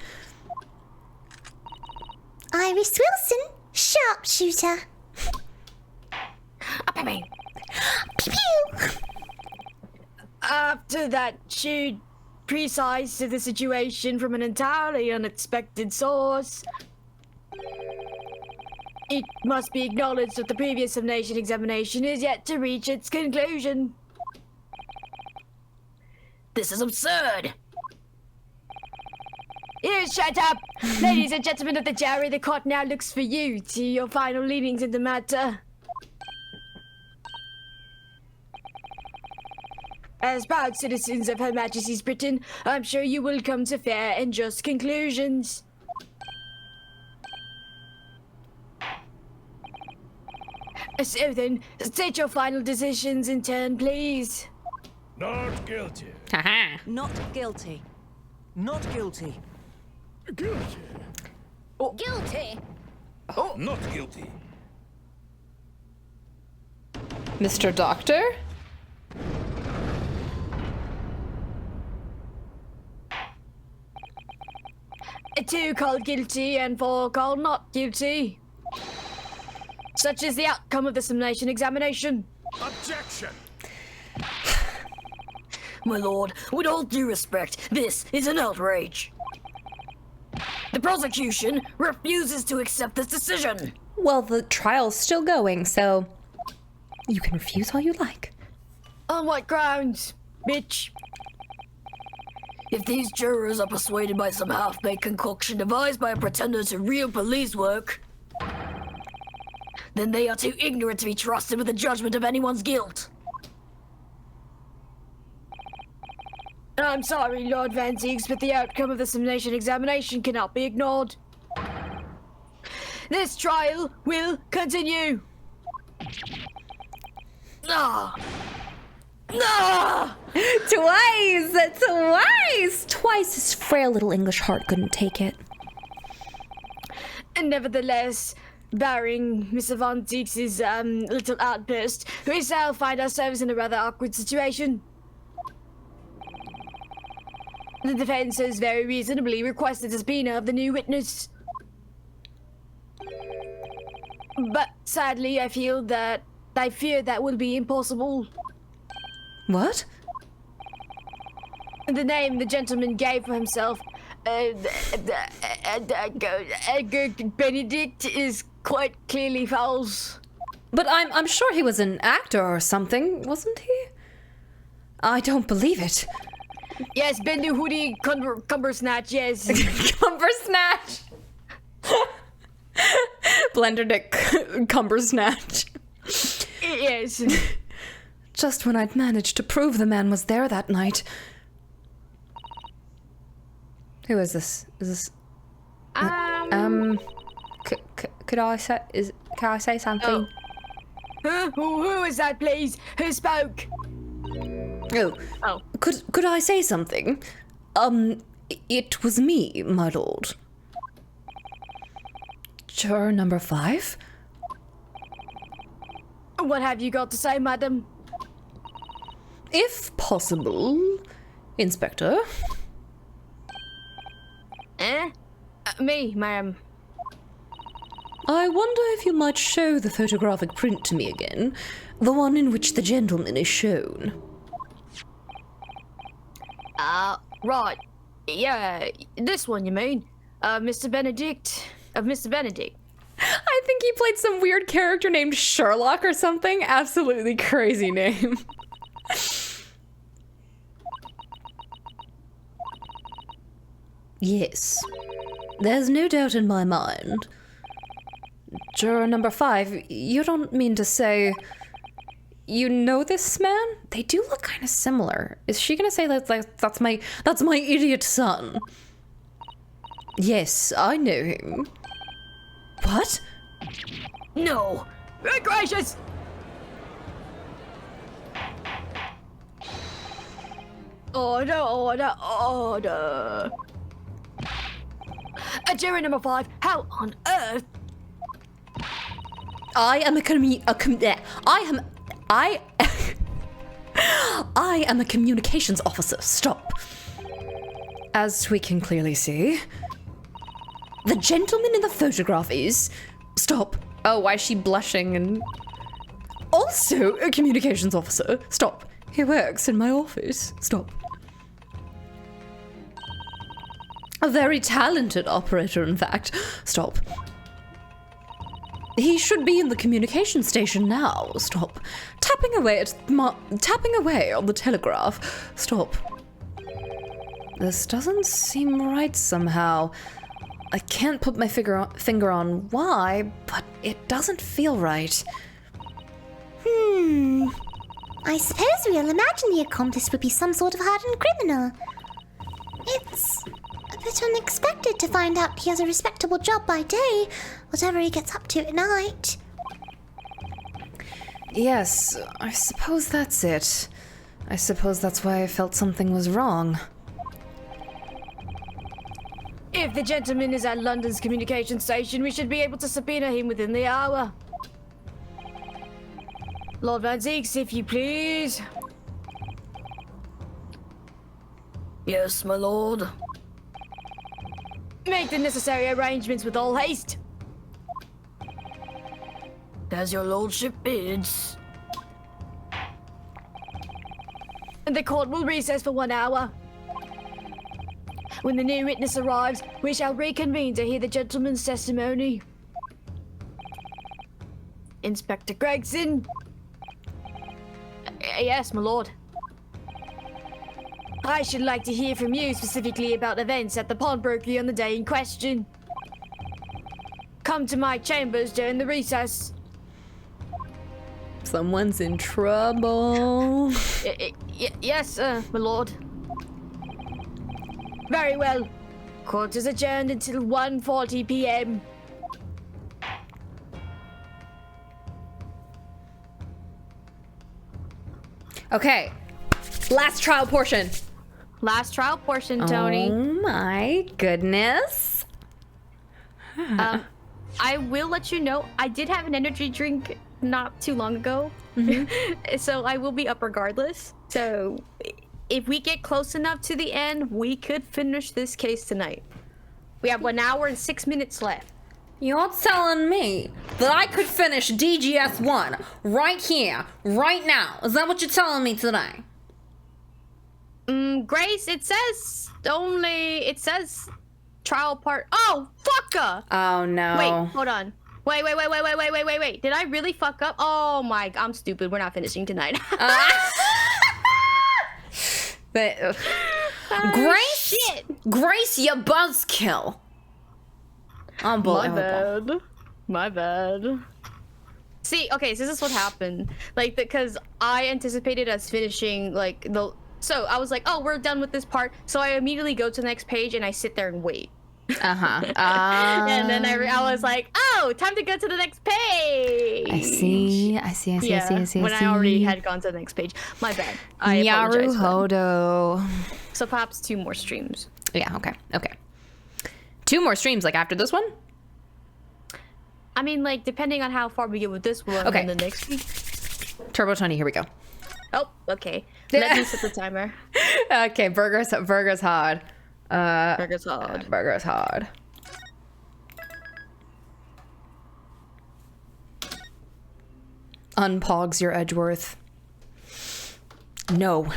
Iris Wilson, sharpshooter. Pew pew. After that shrewd precise to the situation from an entirely unexpected source, it must be acknowledged that the previous summation examination is yet to reach its conclusion. This is absurd! You shut up! Ladies and gentlemen of the jury, the court now looks for you to your final leanings in the matter. As proud citizens of Her Majesty's Britain, I'm sure you will come to fair and just conclusions. So then, state your final decisions in turn, please. Not guilty. Not guilty. Not guilty. Guilty. Guilty. Not guilty. Mr. Doctor? Two called guilty and 4 called not guilty. Such is the outcome of the summation examination. Objection. My lord, with all due respect, this is an outrage. The prosecution refuses to accept this decision. Well, the trial's still going, so you can refuse all you like. On what grounds, bitch? If these jurors are persuaded by some half-baked concoction devised by a pretender to real police work, then they are too ignorant to be trusted with the judgment of anyone's guilt. I'm sorry, Lord Van Zieks, but the outcome of the summation examination cannot be ignored. This trial will continue. Ah! Ah! Twice! Twice! Twice his frail little English heart couldn't take it. And nevertheless, barring Mr. Von Zieks' little outburst, we shall find ourselves in a rather awkward situation. The defense has very reasonably requested a subpoena of the new witness. But sadly, I fear that will be impossible. What? The name the gentleman gave for himself, Benedict, is quite clearly false. But I'm sure he was an actor or something, wasn't he? I don't believe it. Yes, Bendy Hoodie Cumbersnatch, yes. Cumbersnatch! Blender Dick Cumbersnatch. Yes. Just when I'd managed to prove the man was there that night. Who is this? Is this... Could I say... Can I say something? Huh? Who is that, please? Who spoke? Oh. Could I say something? It was me, my lord. Juror number 5? What have you got to say, madam? If possible, Inspector. Me, ma'am. I wonder if you might show the photographic print to me again, the one in which the gentleman is shown. Right. Yeah, this one you mean? Mr. Benedict. Of Mr. Benedict. I think he played some weird character named Sherlock or something. Absolutely crazy name. Yes. There's no doubt in my mind. Juror number 5, you don't mean to say... You know this man? They do look kind of similar. Is she gonna say that's my idiot son? Yes, I know him. What? No! Good gracious! Order. Juror number 5, how on earth? I am a communications officer. Stop. As we can clearly see, the gentleman in the photograph is... Stop. Oh, why is she blushing and... Also a communications officer. Stop. He works in my office. Stop. A very talented operator, in fact. Stop. He should be in the communication station now. Stop. Tapping away on the telegraph. Stop. This doesn't seem right somehow. I can't put my finger on why, but it doesn't feel right. I suppose we'll imagine the accomplice would be some sort of hardened criminal. It's a bit unexpected to find out he has a respectable job by day, whatever he gets up to at night. Yes, I suppose that's it. I suppose that's why I felt something was wrong. If the gentleman is at London's communication station, we should be able to subpoena him within the hour. Lord Van Zieks, if you please. Yes, my lord. Make the necessary arrangements with all haste. As your lordship bids. And the court will recess for 1 hour. When the new witness arrives, we shall reconvene to hear the gentleman's testimony. Inspector Gregson. Yes, my lord. I should like to hear from you specifically about events at the pawnbrokery on the day in question. Come to my chambers during the recess. Someone's in trouble. Yes, my lord. Very well. Court is adjourned until 1:40 p.m. Okay. Last trial portion. Last trial portion, Tony. Oh my goodness. I will let you know, I did have an energy drink not too long ago. So I will be up regardless. So if we get close enough to the end, we could finish this case tonight. We have 1 hour and 6 minutes left. You're telling me that I could finish DGS1 right here, right now. Is that what you're telling me today? Grace, it says trial part. Oh, fucka! Oh no. Wait, hold on. Wait. Did I really fuck up? Oh my, I'm stupid. We're not finishing tonight. Grace? Grace, you buzzkill. Unbelievable. My bad. See, okay, so this is what happened. Like, because I anticipated us finishing, like, so I was like, oh, we're done with this part. So I immediately go to the next page and I sit there and wait. And then I was like, oh, time to go to the next page. I see. When I already had gone to the next page. My bad. I apologize. Yaruhodo. So perhaps 2 more streams. Yeah, okay. 2 more streams, like after this one? I mean, like, depending on how far we get with this one Okay. and the next week. Turbo 20, here we go. Oh, okay. Let me set the timer. Okay, burger's hard. Burger's hard. Burger's hard. Unpogs your Edgeworth. No.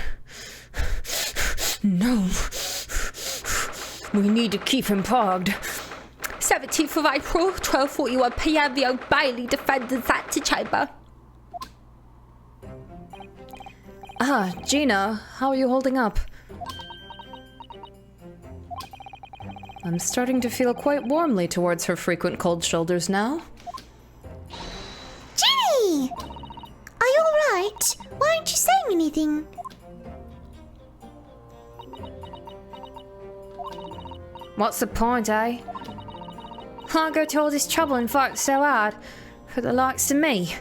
We need to keep him pogged. 17th of April, 12:41 p.m. The Old Bailey defenders at the chamber. Gina, how are you holding up? I'm starting to feel quite warmly towards her frequent cold shoulders now. Ginny! Are you alright? Why aren't you saying anything? What's the point, eh? I go to all this trouble and fight so hard for the likes of me.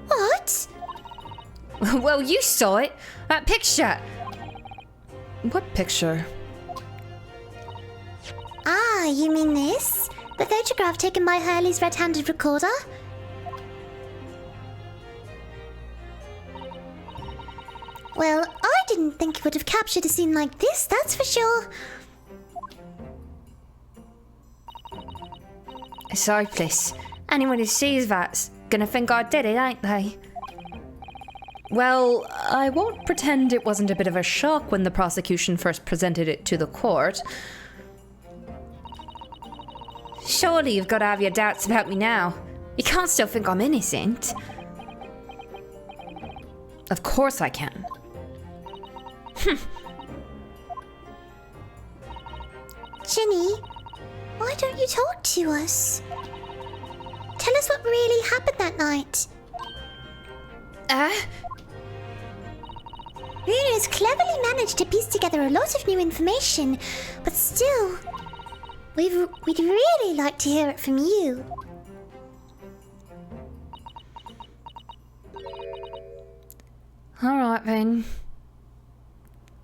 What? Well, you saw it. That picture. What picture? Ah, you mean this? The photograph taken by Hurley's red-handed recorder? Well, I didn't think it would have captured a scene like this, that's for sure. It's hopeless. Anyone who sees that's gonna think I did it, ain't they? Well, I won't pretend it wasn't a bit of a shock when the prosecution first presented it to the court. Surely you've got to have your doubts about me now. You can't still think I'm innocent. Of course I can. Ginny, why don't you talk to us? Tell us what really happened that night. Runa's cleverly managed to piece together a lot of new information, but still, we'd really like to hear it from you. All right, then.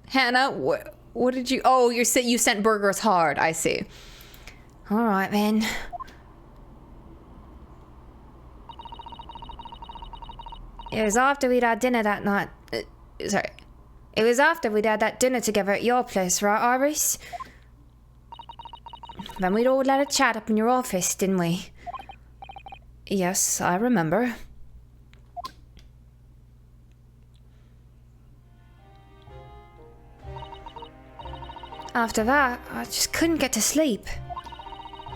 Hannah, what did you... Oh, you sent burgers hard. I see. All right, then. It was after we'd had dinner that night. Sorry. It was after we'd had that dinner together at your place, right, Iris? Then we'd all had a chat up in your office, didn't we? Yes, I remember. After that, I just couldn't get to sleep.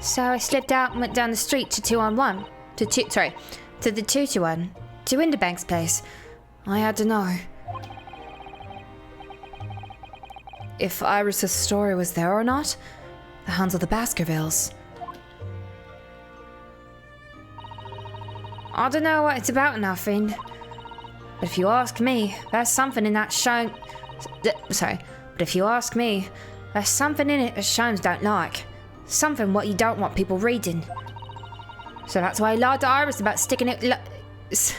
So I slipped out and went down the street to 2-on-1. To the 2-to-1. To Winterbank's place. I had to know. If Iris's story was there or not. The hands of the Baskervilles. I don't know what it's about, nothing. But if you ask me, there's something in that show... Sorry. But if you ask me, there's something in it that Sholmes don't like. Something what you don't want people reading. So that's why I lied to Iris about sticking it... So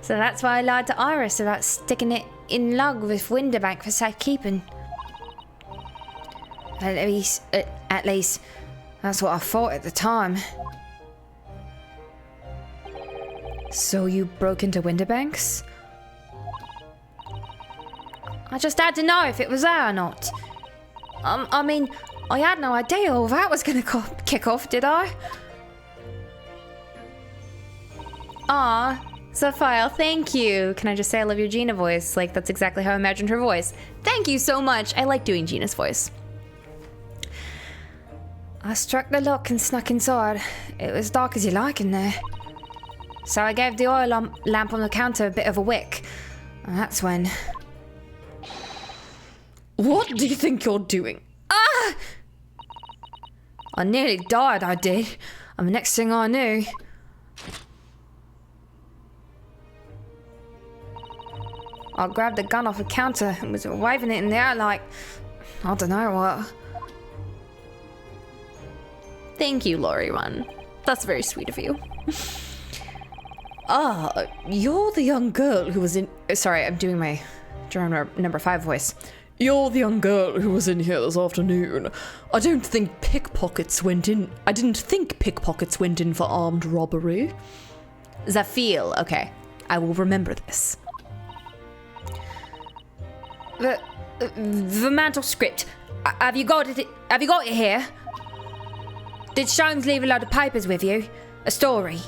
that's why I lied to Iris about sticking it in love with Winterbank for safekeeping. At least, that's what I thought at the time. So you broke into Winterbank's? I just had to know if it was there or not. I mean, I had no idea all that was gonna kick off, did I? Aw, Sapphire, thank you. Can I just say I love your Gina voice? Like, that's exactly how I imagined her voice. Thank you so much. I like doing Gina's voice. I struck the lock and snuck inside. It was dark as you like in there. So I gave the oil lamp on the counter a bit of a wick. And that's when... What do you think you're doing? Ah! I nearly died, I did. And the next thing I knew... I grabbed the gun off the counter and was waving it in the air like... I don't know what. Thank you, Lori Run. That's very sweet of you. You're the young girl who was in... Sorry, I'm doing my drama number 5 voice. You're the young girl who was in here this afternoon. I didn't think pickpockets went in for armed robbery. Zafil, okay. I will remember this. The mantle script. Have you got it? Have you got it here? Did Sholmes leave a load of papers with you? A story?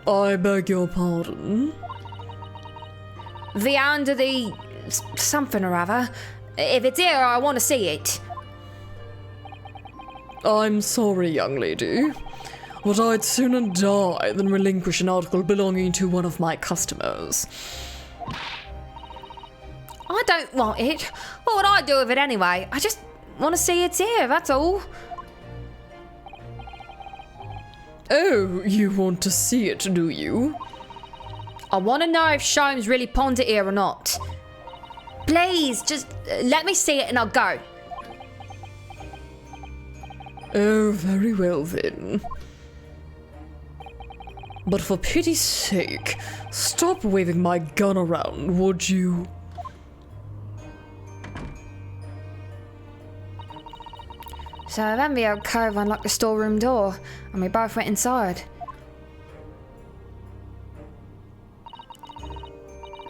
I beg your pardon? The under the... something or other. If it's here, I want to see it. I'm sorry, young lady, but I'd sooner die than relinquish an article belonging to one of my customers. I don't want it. What would I do with it anyway? I just want to see it's here, that's all. Oh, you want to see it, do you? I want to know if Sholmes really pawned it here or not. Please, just let me see it and I'll go. Oh, very well then. But for pity's sake, stop waving my gun around, would you? So then the old cove unlocked the storeroom door, and we both went inside.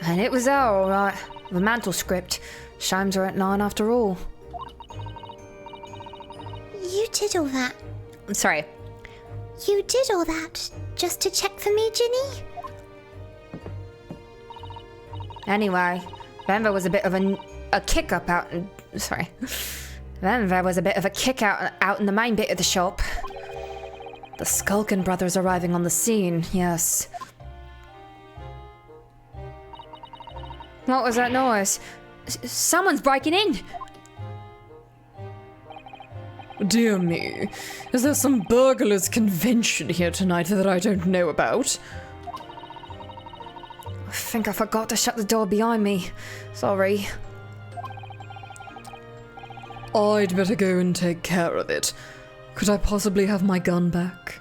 And it was there, all right. The mantle script. Sholmes are at 9 after all. You did all that. Sorry. You did all that just to check for me, Ginny? Anyway, then there was a bit of a kick up out in... Sorry. Then there was a bit of a kick out in the main bit of the shop. The Skulkin brothers arriving on the scene, yes. What was that noise? Someone's breaking in! Dear me, is there some burglars' convention here tonight that I don't know about? I think I forgot to shut the door behind me. Sorry. I'd better go and take care of it. Could I possibly have my gun back?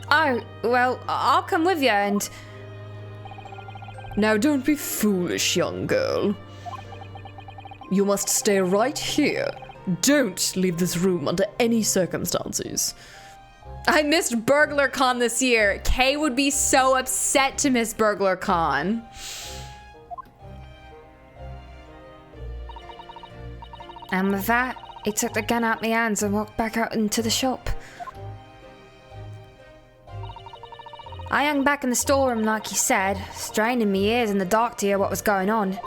Oh, well, I'll come with you and... Now don't be foolish, young girl. You must stay right here. Don't leave this room under any circumstances. I missed Burglar Con this year. Kay would be so upset to miss Burglar Con. And with that, he took the gun out my hands and walked back out into the shop. I hung back in the storeroom like he said, straining my ears in the dark to hear what was going on.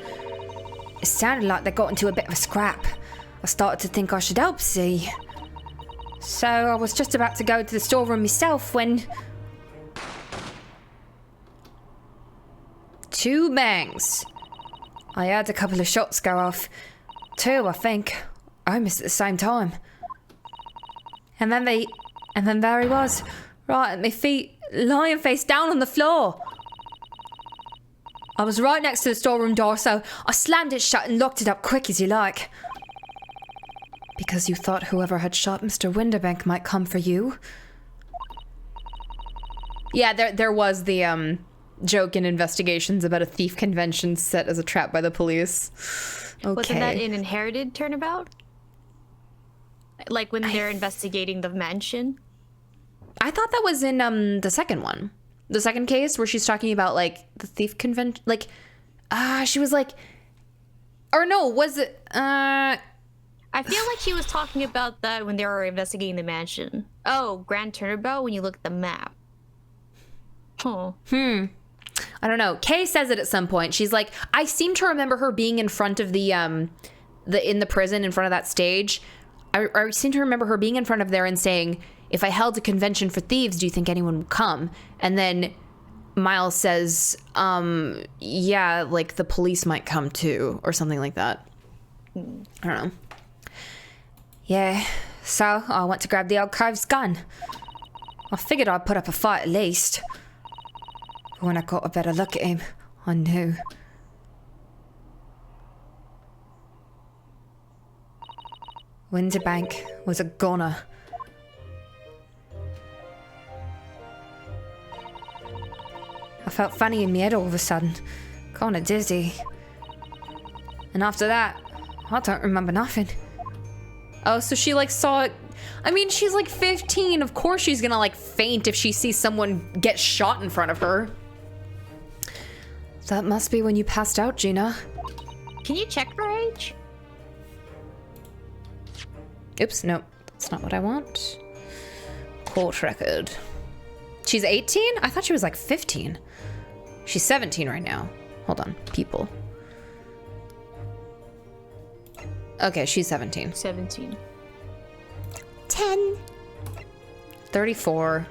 It sounded like they got into a bit of a scrap. I started to think I should help see. So I was just about to go to the storeroom myself when... 2 bangs. I heard a couple of shots go off. 2, I think. Almost at the same time. And then there he was, right at my feet, lying face down on the floor. I was right next to the storeroom door, so I slammed it shut and locked it up quick as you like. Because you thought whoever had shot Mr. Winterbank might come for you? Yeah, there was the joke in investigations about a thief convention set as a trap by the police. Okay. Wasn't that in Inherited Turnabout? Like when they're investigating the mansion? I thought that was in the second one. The second case where she's talking about like the thief convention, like she was like, or no, was it I feel like she was talking about that when they were investigating the mansion. Oh, Grand Turnabout when you look at the map. Huh. I don't know. Kay says it at some point. She's like, I seem to remember her being in front of the in the prison in front of that stage. I seem to remember her being in front of there and saying, if I held a convention for thieves, do you think anyone would come? And then Miles says, yeah, like the police might come too, or something like that. I don't know. Yeah, so I went to grab the archives gun. I figured I'd put up a fight at least. But when I got a better look at him, I knew. Winterbank was a goner. I felt funny in my head all of a sudden. Kinda dizzy. And after that, I don't remember nothing. Oh, so she like saw it. I mean, she's like 15. Of course she's gonna like faint if she sees someone get shot in front of her. That must be when you passed out, Gina. Can you check her age? Oops, no, that's not what I want. Court record. She's 18? I thought she was like 15. She's 17 right now. Hold on, people. Okay, she's 17. 17. 10. 34.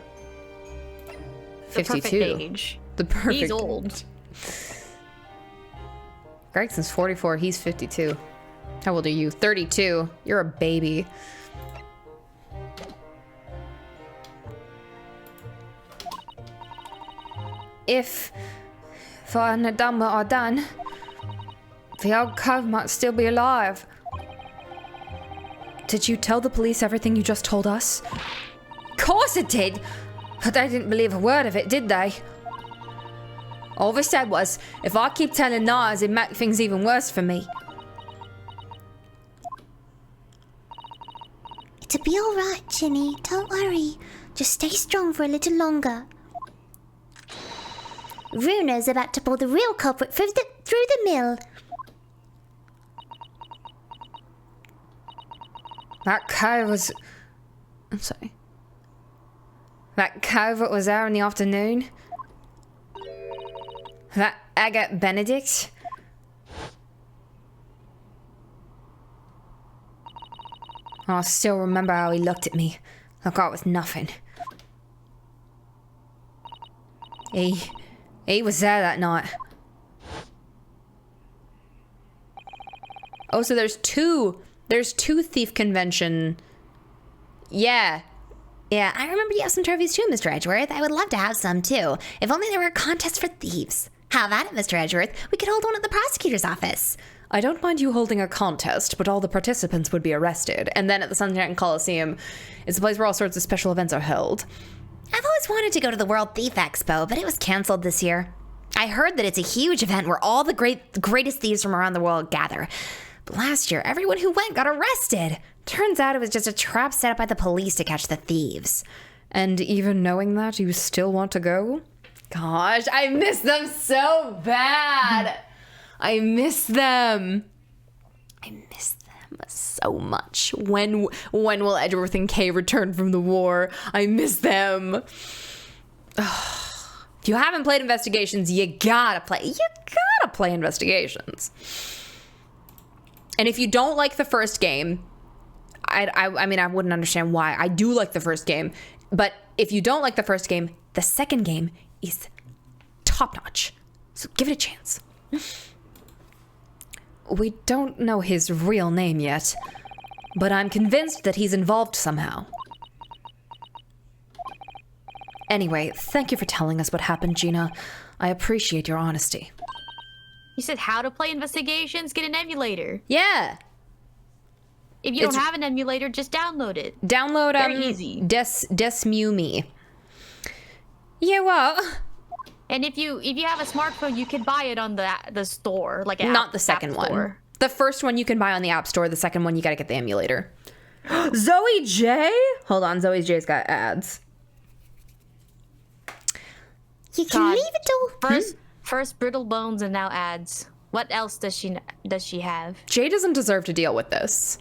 The 52. perfect age. The perfect He's old. age. Gregson's 44, he's 52. How old are you? 32. You're a baby. If I hadn't done what I done, the old cove might still be alive. Did you tell the police everything you just told us? Of course it did! But they didn't believe a word of it, did they? All they said was, if I keep telling lies, it'd make things even worse for me. It'll be alright, Ginny. Don't worry. Just stay strong for a little longer. Runa's about to pull the real culprit through the mill. That cove was... I'm sorry. That cove that was there in the afternoon? That Agate Benedict? I still remember how he looked at me, like I was nothing. He was there that night. Oh, so there's two thief convention. Yeah, I remember you have some trophies too, Mr. Edgeworth. I would love to have some too. If only there were a contest for thieves. How about it, Mr. Edgeworth? We could hold one at the prosecutor's office. I don't mind you holding a contest, but all the participants would be arrested. And then at the Sunshine Coliseum, it's a place where all sorts of special events are held. I've always wanted to go to the World Thief Expo, but it was canceled this year. I heard that it's a huge event where all the greatest thieves from around the world gather. But last year, everyone who went got arrested. Turns out it was just a trap set up by the police to catch the thieves. And even knowing that, you still want to go? Gosh, I miss them so bad. I miss them. I miss them so much. When will Edgeworth and Kay return from the war? I miss them. If you haven't played Investigations, you gotta play Investigations. And if you don't like the first game, I mean, I wouldn't understand why. I do like the first game, but if you don't like the first game, the second game is top-notch. So give it a chance. We don't know his real name yet, but I'm convinced that he's involved somehow. Anyway, thank you for telling us what happened, Gina. I appreciate your honesty. You said how to play Investigations? Get an emulator. Yeah. If you don't have an emulator, just download it. Download Very easy. Desmumi. You what? And if you have a smartphone, you can buy it on the store, like Not the second app one. store. The first one you can buy on the App Store. The second one, you gotta get the emulator. Zoe J? Hold on, Zoe J's got ads. You can God. leave it all. First brittle bones and now ads. What else does she have? Jay doesn't deserve to deal with this.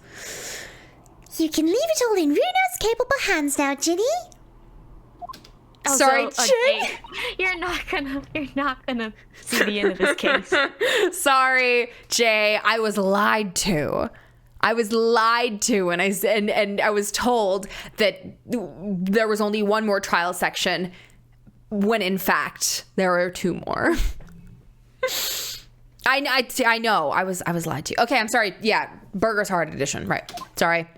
You can leave it all in Runo's capable hands now, Ginny. Sorry, so, Jay. You're not gonna see the end of this case. Sorry, Jay. I was lied to. I was lied to, and I was told that there was only one more trial section, when in fact there are two more. I know. I was lied to. Okay, I'm sorry. Yeah, Burger's Hard Edition. Right. Sorry.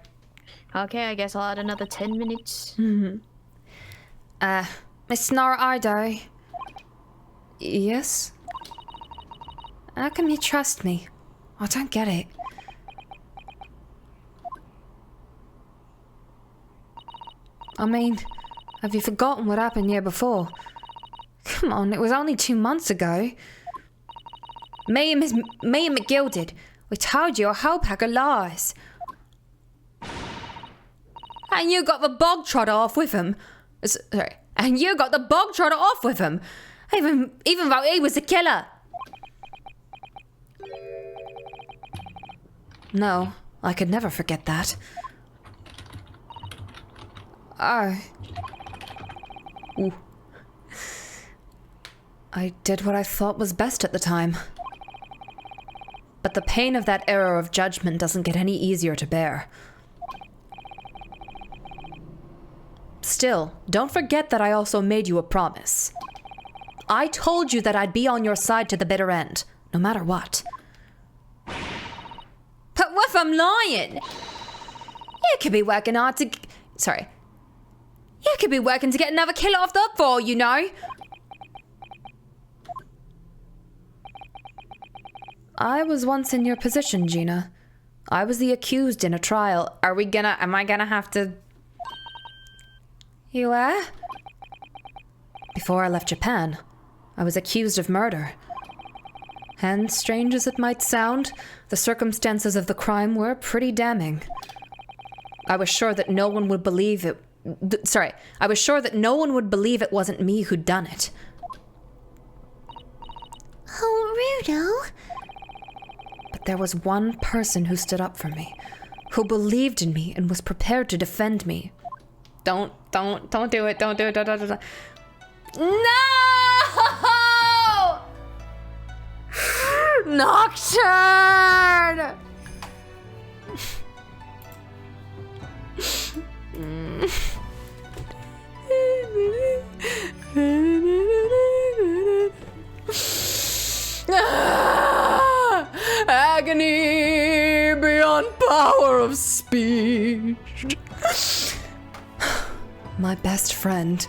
Okay, I guess I'll add another 10 minutes. Miss Nara Ido. Yes? How come you trust me? I don't get it. I mean, have you forgotten what happened here before? Come on, it was only 2 months ago. Me and McGilded, we told you a whole pack of lies. And you got the bog trotter off with him. Sorry. And you got the bog trotter off with him. Even though he was the killer. No, I could never forget that. Oh. Ooh. I did what I thought was best at the time. But the pain of that error of judgment doesn't get any easier to bear. Still, don't forget that I also made you a promise. I told you that I'd be on your side to the bitter end, no matter what. But what if I'm lying? You could be working hard to... Sorry. You could be working to get another killer off the ball, you know? I was once in your position, Gina. I was the accused in a trial. Am I gonna have to... You were? Before I left Japan, I was accused of murder. And strange as it might sound, the circumstances of the crime were pretty damning. I was sure that no one would believe it... I was sure that no one would believe it wasn't me who'd done it. Oh, Runo. But there was one person who stood up for me, who believed in me and was prepared to defend me. Don't do it. Don't. No! Nocturne! Agony beyond power of speech. My best friend.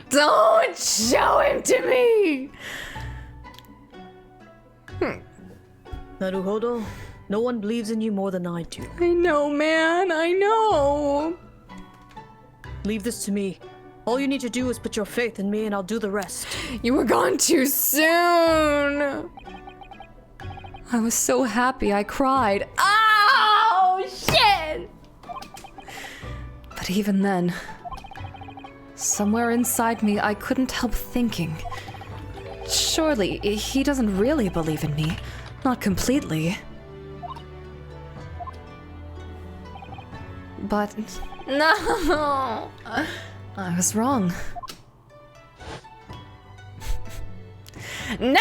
Don't show him to me! Naruhodo, no one believes in you more than I do. I know, man. I know. Leave this to me. All you need to do is put your faith in me and I'll do the rest. You were gone too soon. I was so happy I cried. Oh, shit! But even then, somewhere inside me, I couldn't help thinking. Surely, he doesn't really believe in me. Not completely. But, no! I was wrong. No!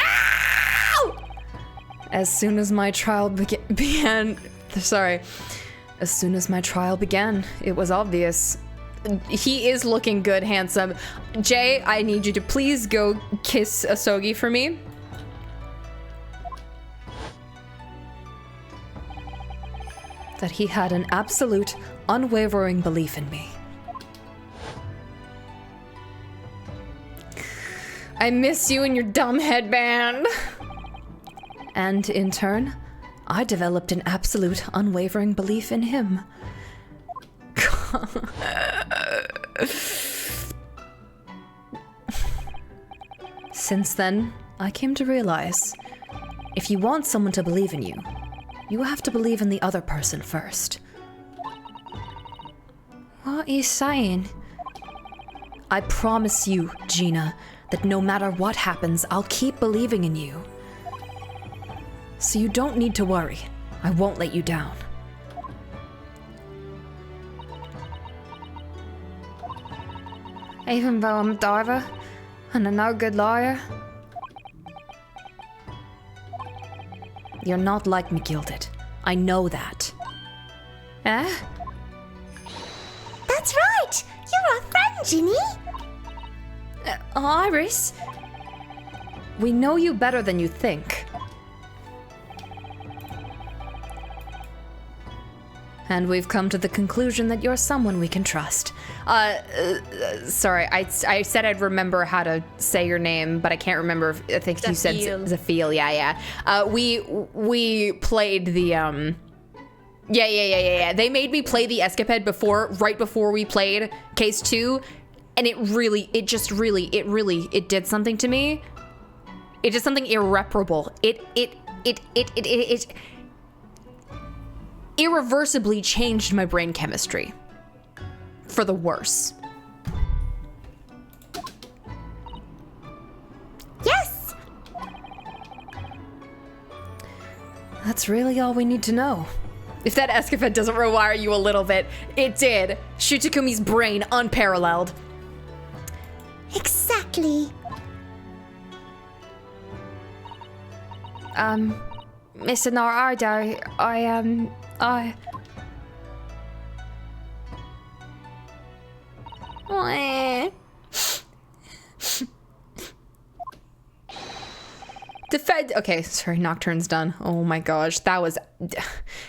As soon as my trial began, it was obvious. He is looking good, handsome. Jay, I need you to please go kiss Asogi for me. That he had an absolute, unwavering belief in me. I miss you and your dumb headband. And in turn, I developed an absolute, unwavering belief in him. Since then, I came to realize, if you want someone to believe in you, you have to believe in the other person first. What are you saying? I promise you, Gina, that no matter what happens, I'll keep believing in you. So you don't need to worry. I won't let you down. Even though I'm a diver and a no good liar. You're not like me, Gilded. I know that. Eh? That's right! You're our friend, Ginny! Iris? We know you better than you think. And we've come to the conclusion that you're someone we can trust. Sorry, I said I'd remember how to say your name, but I can't remember. I think you said Zafeel. Yeah. We played the Yeah. They made me play the escapade right before we played Case 2, and it did something to me. It did something irreparable. It irreversibly changed my brain chemistry. For the worse. Yes! That's really all we need to know. If that escapade doesn't rewire you a little bit, it did. Shutakumi's brain unparalleled. Exactly. Mr. Narardo, Defend. Okay, sorry, Nocturne's done. Oh my gosh, that was.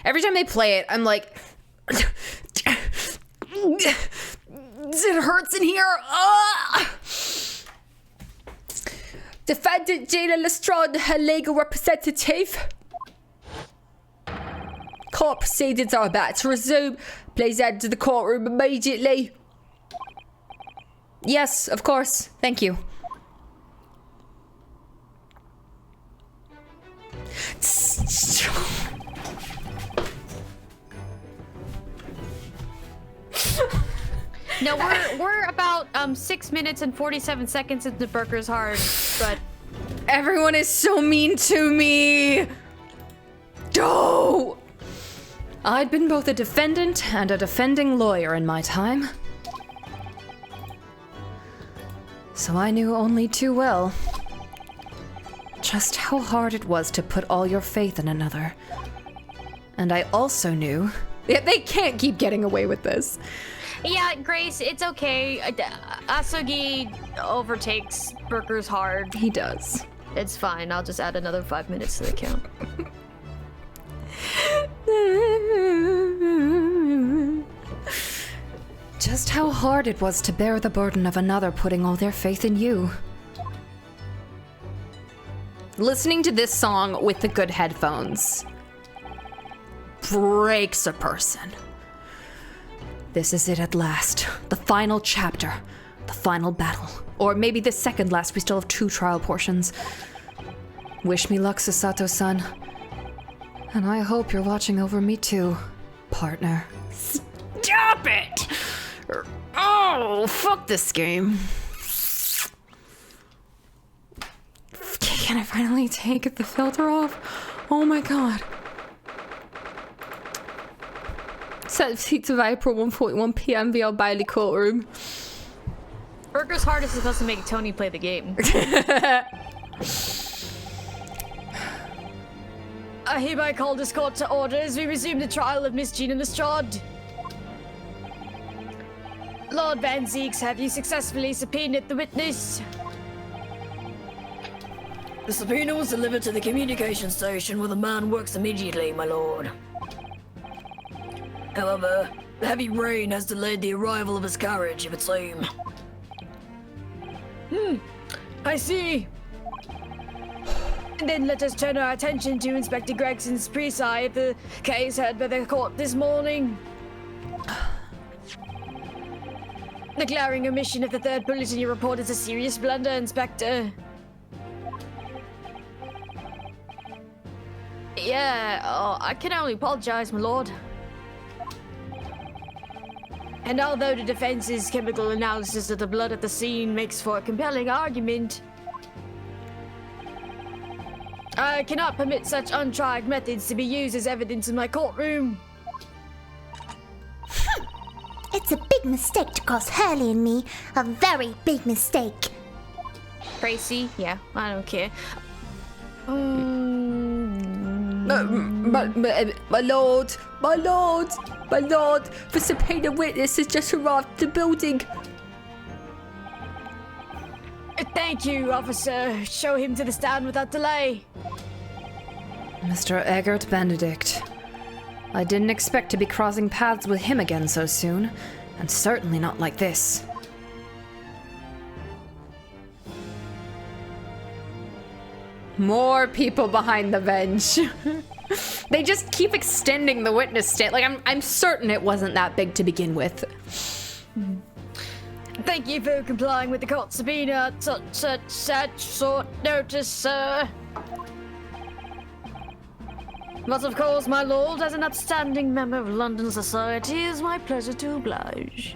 Every time they play it, I'm like. It hurts in here. Defendant Gina Lestrade, her legal representative. Court proceedings are about to resume. Please enter the courtroom immediately. Yes, of course. Thank you. No, we're about 6 minutes and 47 seconds into Burger's Hard, but everyone is so mean to me. Oh! I'd been both a defendant and a defending lawyer in my time. So I knew only too well just how hard it was to put all your faith in another. And I also knew they can't keep getting away with this. yeah, Grace, it's okay. Asugi overtakes Burger's Hard. He does. It's fine. I'll just add another 5 minutes to the count. Just how hard it was to bear the burden of another putting all their faith in you. Listening to this song with the good headphones breaks a person. This is it at last. The final chapter. The final battle. Or maybe the second last. We still have 2 trial portions. Wish me luck, Sasato-san. And I hope you're watching over me too, partner. Stop it! Oh, fuck this game. Can I finally take the filter off? Oh my god. Set 6th of April, 1:41 p.m. via Bailey Courtroom. Burger's Hard is supposed to make Tony play the game. I hereby call this court to order as we resume the trial of Miss Gina Lestrade. Lord Van Zeeks, have you successfully subpoenaed the witness? The subpoena was delivered to the communication station where the man works immediately, my lord. However, the heavy rain has delayed the arrival of his carriage, it would seem. I see. And then let us turn our attention to Inspector Gregson's preside of the case heard by the court this morning. The glaring omission of the third bullet in your report is a serious blunder, Inspector. I can only apologize, my lord. And although the defense's chemical analysis of the blood at the scene makes for a compelling argument, I cannot permit such untried methods to be used as evidence in my courtroom. It's a big mistake to cross Hurley and me. A very big mistake. Tracy, yeah, I don't care. My lord, the subpoena witness has just arrived at the building. Thank you, officer. Show him to the stand without delay. Mr. Eggert Benedict. I didn't expect to be crossing paths with him again so soon, and certainly not like this. More people behind the bench. They just keep extending the witness stand. Like, I'm certain it wasn't that big to begin with. Thank you for complying with the court subpoena at such short notice, sir. But of course, my lord, as an upstanding member of London society, it is my pleasure to oblige.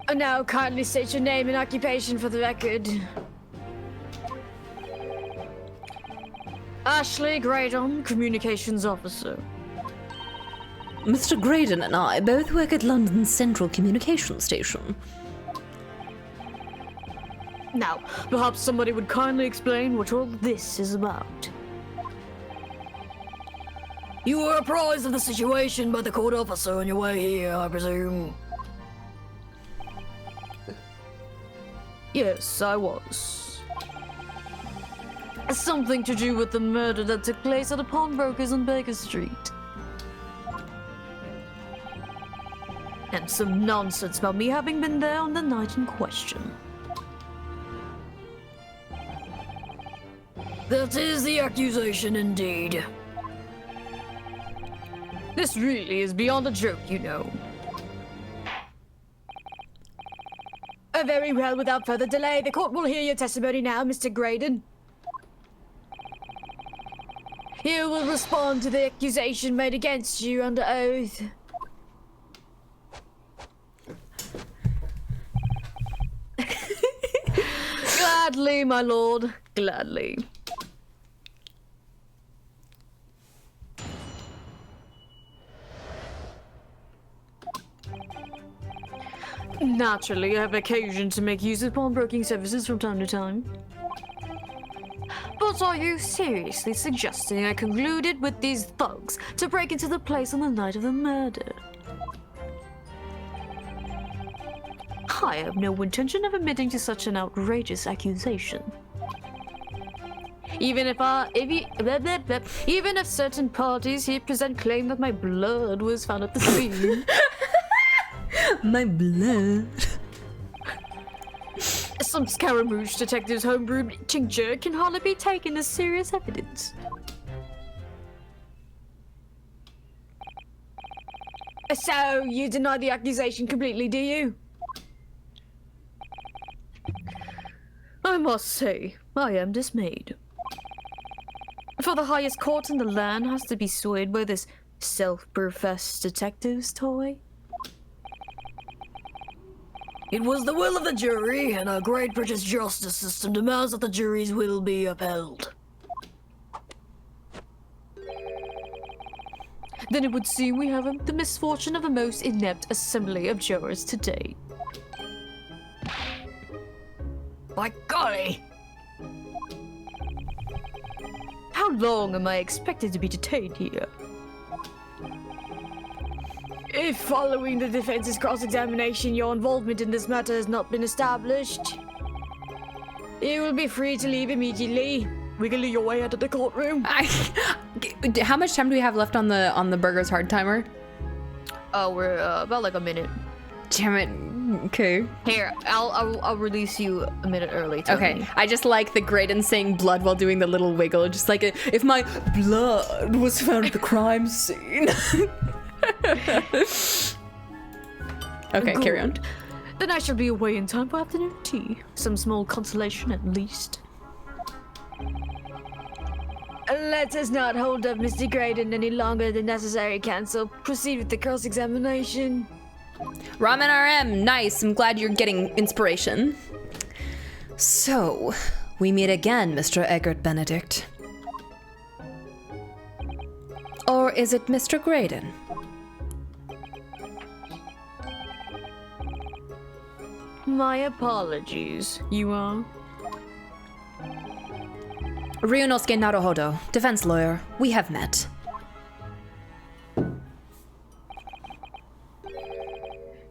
And now kindly state your name and occupation for the record. Ashley Graydon, Communications Officer. Mr. Graydon and I both work at London's Central Communications Station. Now, perhaps somebody would kindly explain what all this is about. You were apprised of the situation by the court officer on your way here, I presume? Yes, I was. Something to do with the murder that took place at the pawnbrokers on Baker Street. And some nonsense about me having been there on the night in question. That is the accusation indeed. This really is beyond a joke, you know. Very well, without further delay, the court will hear your testimony now, Mr. Graydon. You will respond to the accusation made against you under oath. Gladly, my lord, gladly. Naturally, I have occasion to make use of pawnbroking services from time to time. But are you seriously suggesting I concluded with these thugs to break into the place on the night of the murder? I have no intention of admitting to such an outrageous accusation. Even if certain parties here present claim that my blood was found at the scene. My blood. Some Scaramouche detective's homebrewed tincture can hardly be taken as serious evidence. So, you deny the accusation completely, do you? I must say, I am dismayed. For the highest court in the land has to be swayed by this self-professed detective's toy. It was the will of the jury, and our great British justice system demands that the jury's will be upheld. Then it would seem we have the misfortune of the most inept assembly of jurors to date. By golly! How long am I expected to be detained here? If following the defense's cross-examination your involvement in this matter has not been established, you will be free to leave immediately. Wiggle your way out of the courtroom. How much time do we have left on the Burger's Hard timer? Oh, we're about like a minute. Damn it. Okay. Here, I'll release you a minute early. Okay. I just like the Graydon saying blood while doing the little wiggle. Just like if my blood was found at the crime scene. Okay, Good. carry on. Then I shall be away in time for afternoon tea. Some small consolation at least. Let us not hold up Mr. Graydon any longer than necessary, Council. Proceed with the cross-examination. Ramen RM, nice. I'm glad you're getting inspiration. So, we meet again, Mr. Eggert Benedict. Or is it Mr. Graydon? My apologies. You are? Ryunosuke Naruhodo, defense lawyer. We have met.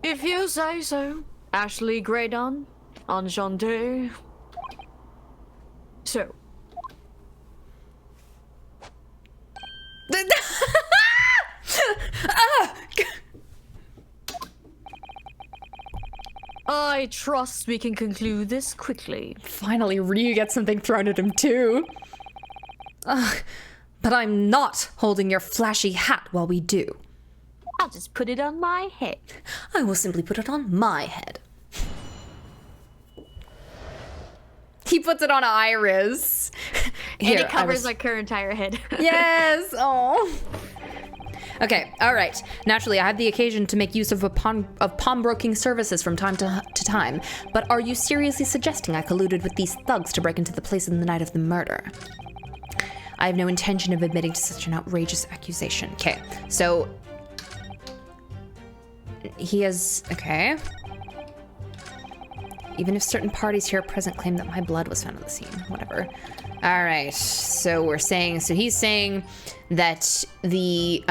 If you say so. Ashley Graydon, enchanté. So. I trust we can conclude this quickly. Finally, Ryu gets something thrown at him too. Ugh, but I'm not holding your flashy hat while we do. I'll just put it on my head. I will simply put it on my head. He puts it on Iris. And it covers like her entire head. Yes. Oh. Okay. All right. Naturally, I have the occasion to make use of pawnbroking services from time to time. But are you seriously suggesting I colluded with these thugs to break into the place on the night of the murder? I have no intention of admitting to such an outrageous accusation. Okay. So he is okay. Even if certain parties here present claim that my blood was found on the scene, whatever. All right, so he's saying that the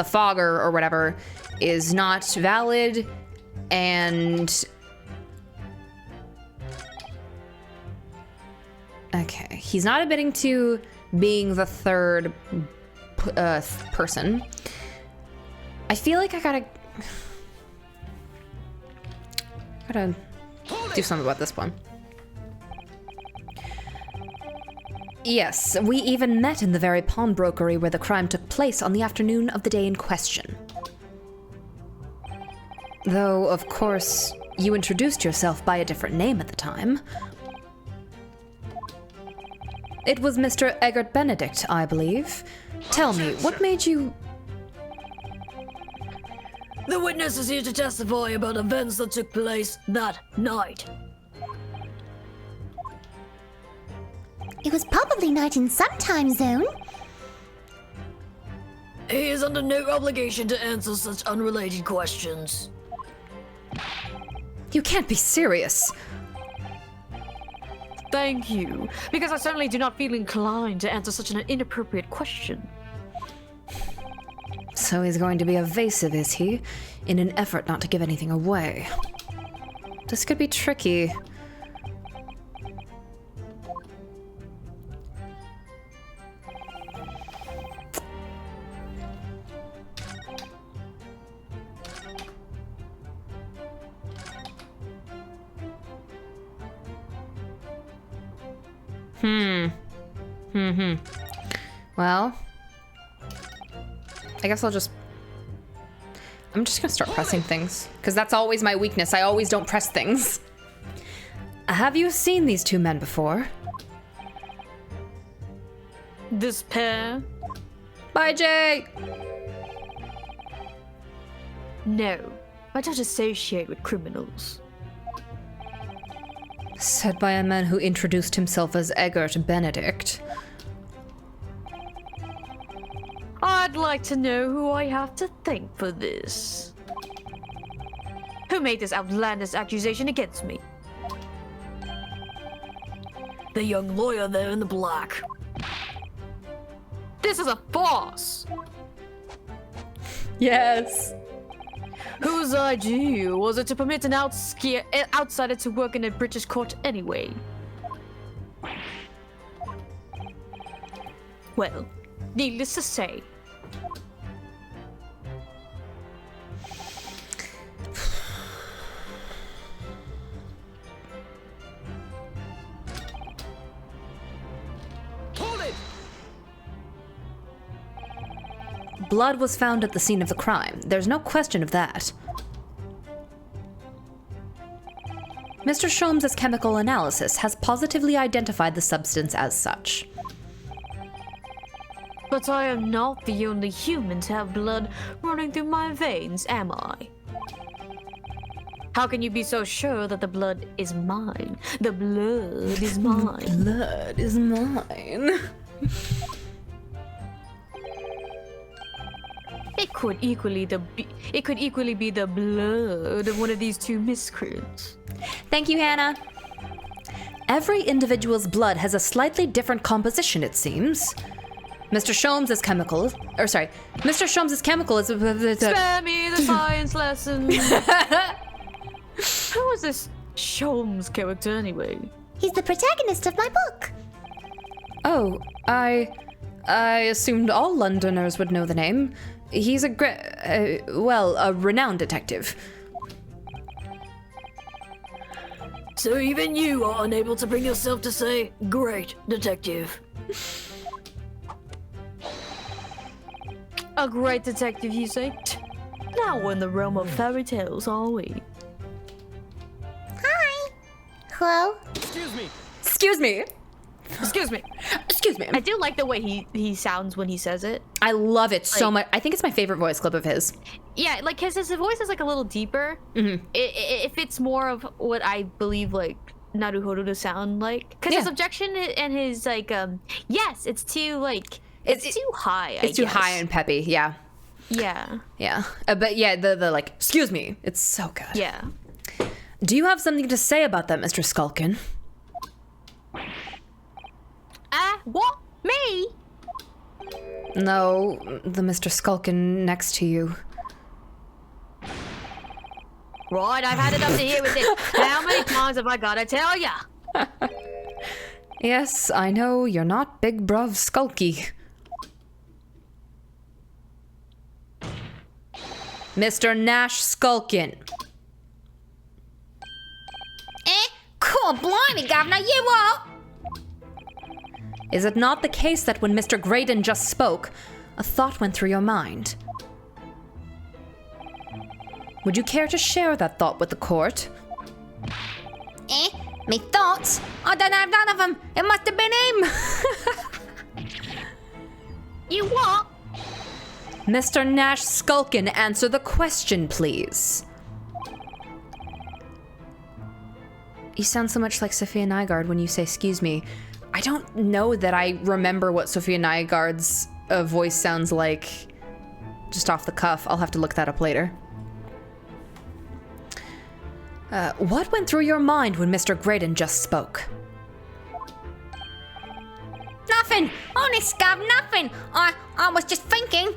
fogger or whatever is not valid, and okay, he's not admitting to being the third person. I feel like I gotta do something about this one. Yes, we even met in the very pawnbrokery where the crime took place on the afternoon of the day in question. Though, of course, you introduced yourself by a different name at the time. It was Mr. Eggert Benedict, I believe. Tell me, what made you... The witness is here to testify about events that took place that night. It was probably night in some time zone. He is under no obligation to answer such unrelated questions. You can't be serious. Thank you, because I certainly do not feel inclined to answer such an inappropriate question. So he's going to be evasive, is he? In an effort not to give anything away. This could be tricky. Well, I guess I'm just gonna start pressing things, because that's always my weakness. I always don't press things. Have you seen these two men before? This pair? Bye, Jay! No, I don't associate with criminals. Said by a man who introduced himself as Eggert Benedict. I'd like to know who I have to thank for this. Who made this outlandish accusation against me? The young lawyer there in the black. This is a farce! Yes. Whose idea was it to permit an outsider to work in a British court anyway? Well, needless to say, Blood was found at the scene of the crime. There's no question of that. Mr. Sholmes' chemical analysis has positively identified the substance as such. But I am not the only human to have blood running through my veins, am I? How can you be so sure that the blood is mine? The blood is mine. Blood is mine. It could equally be the blood of one of these two miscreants. Thank you, Hannah. Every individual's blood has a slightly different composition, it seems. Mr. Sholmes' chemical is... Spare me the science lesson. Who is this Sholmes character anyway? He's the protagonist of my book. Oh, I assumed all Londoners would know the name. He's a renowned detective. So even you are unable to bring yourself to say, great detective. A great detective, you say? Now we're in the realm of fairy tales, are we? Hi. Hello? Excuse me. Excuse me. Excuse me. Excuse me. I do like the way he sounds when he says it. I love it so much. I think it's my favorite voice clip of his. Yeah, like his voice is like a little deeper. It fits more of what I believe like Naruhodo to sound like. Because his objection and his like yes, it's too like it's too high. It's too high and peppy. Yeah. Yeah. Yeah. But yeah, the like, excuse me. It's so good. Yeah. Do you have something to say about that, Mr. Skulkin? What? Me? No, the Mr. Skulkin next to you. Right, I've had it up to here with this. How many times have I gotta tell ya? Yes, I know you're not Big Bruv Skulky. Mr. Nash Skulkin. Cool, blimey, Governor, you what? Is it not the case that when Mr. Graydon just spoke, a thought went through your mind? Would you care to share that thought with the court? Me thoughts? I don't have none of them. It must have been him. You what? Mr. Nash Skulkin, answer the question, please. You sound so much like Sophia Nygaard when you say excuse me. I don't know that I remember what Sophia Nygaard's voice sounds like just off the cuff. I'll have to look that up later. What went through your mind when Mr. Graydon just spoke? Nothing. Honest, Gov, nothing. I was just thinking.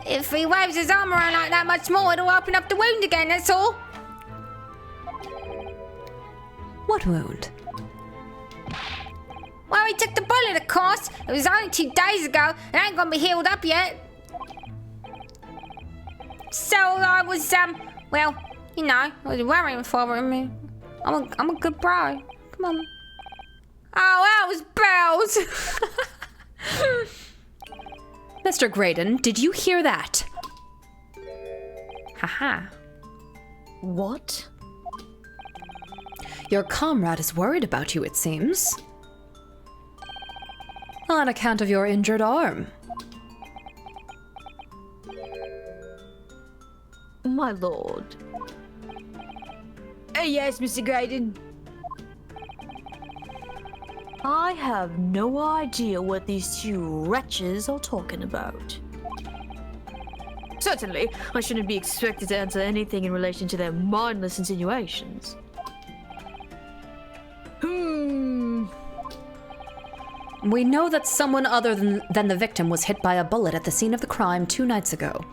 If he waves his arm around like that much more, it'll open up the wound again, that's all. What wound? Well, he took the bullet, of course. It was only 2 days ago. It ain't gonna be healed up yet. So I was, well, you know, I was worrying for him. I'm a good bro. Come on. Oh, that was bells. Mr. Graydon, did you hear that? Haha. What? Your comrade is worried about you, it seems. On account of your injured arm. My lord. Yes, Mr. Graydon. I have no idea what these two wretches are talking about. Certainly, I shouldn't be expected to answer anything in relation to their mindless insinuations. We know that someone other than the victim was hit by a bullet at the scene of the crime 2 nights ago.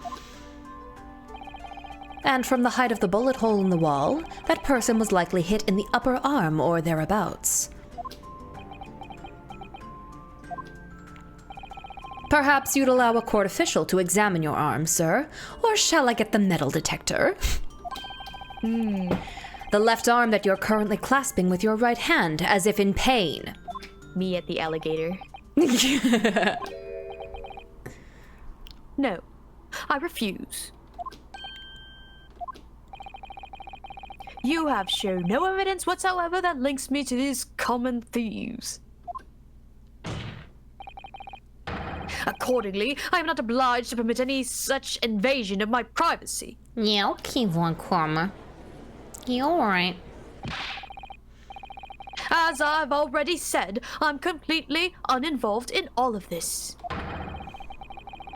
And from the height of the bullet hole in the wall, that person was likely hit in the upper arm or thereabouts. Perhaps you'd allow a court official to examine your arm, sir, or shall I get the metal detector? The left arm that you're currently clasping with your right hand, as if in pain. Me at the alligator. No, I refuse. You have shown no evidence whatsoever that links me to these common thieves. Accordingly, I am not obliged to permit any such invasion of my privacy. Yeah, okay, Von Karma. You alright? As I've already said, I'm completely uninvolved in all of this.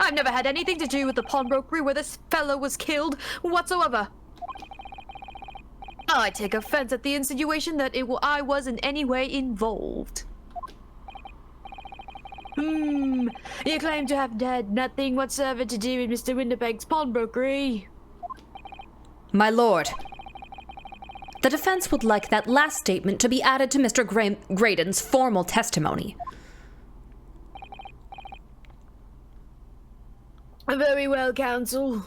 I've never had anything to do with the pawnbrokery where this fellow was killed whatsoever. I take offense at the insinuation that I was in any way involved. You claim to have had nothing whatsoever to do with Mr. Winterbank's pawnbrokery. My lord, the defense would like that last statement to be added to Mr. Graydon's formal testimony. Very well, counsel.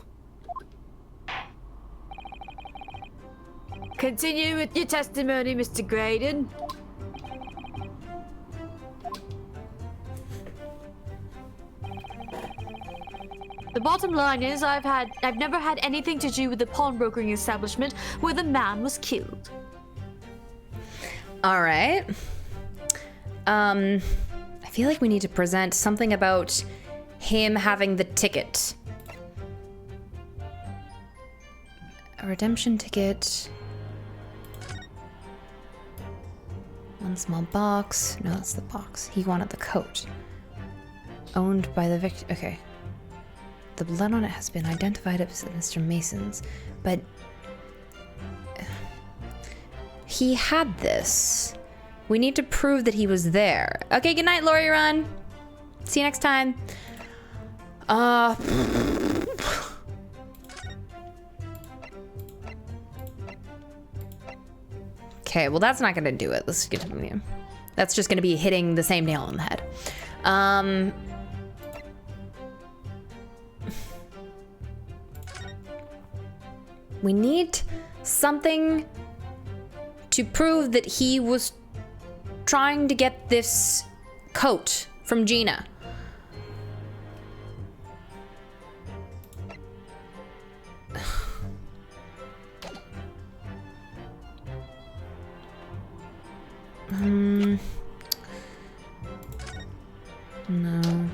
Continue with your testimony, Mr. Graydon. The bottom line is I've never had anything to do with the pawnbrokering establishment where the man was killed. All right. I feel like we need to present something about him having the ticket. A redemption ticket. One small box. No, that's the box. He wanted the coat. Owned by the victim. Okay. The blood on it has been identified as Mr. Mason's, but he had this. We need to prove that he was there. Okay, good night, Lori Run. See you next time. Okay, well that's not gonna do it. Let's get to the. That's just gonna be hitting the same nail on the head. We need something to prove that he was trying to get this coat from Gina. No.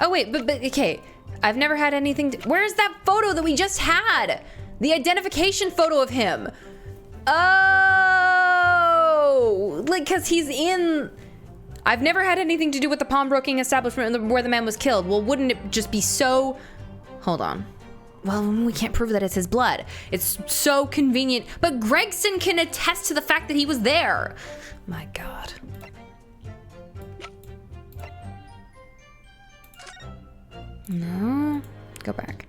Oh wait, but okay. I've never had anything where's that photo that we just had? The identification photo of him. Oh, like, cause he's in. I've never had anything to do with the pawnbroking establishment where the man was killed. Well, wouldn't it just be so? Hold on. Well, we can't prove that it's his blood. It's so convenient. But Gregson can attest to the fact that he was there. My God. No. Go back.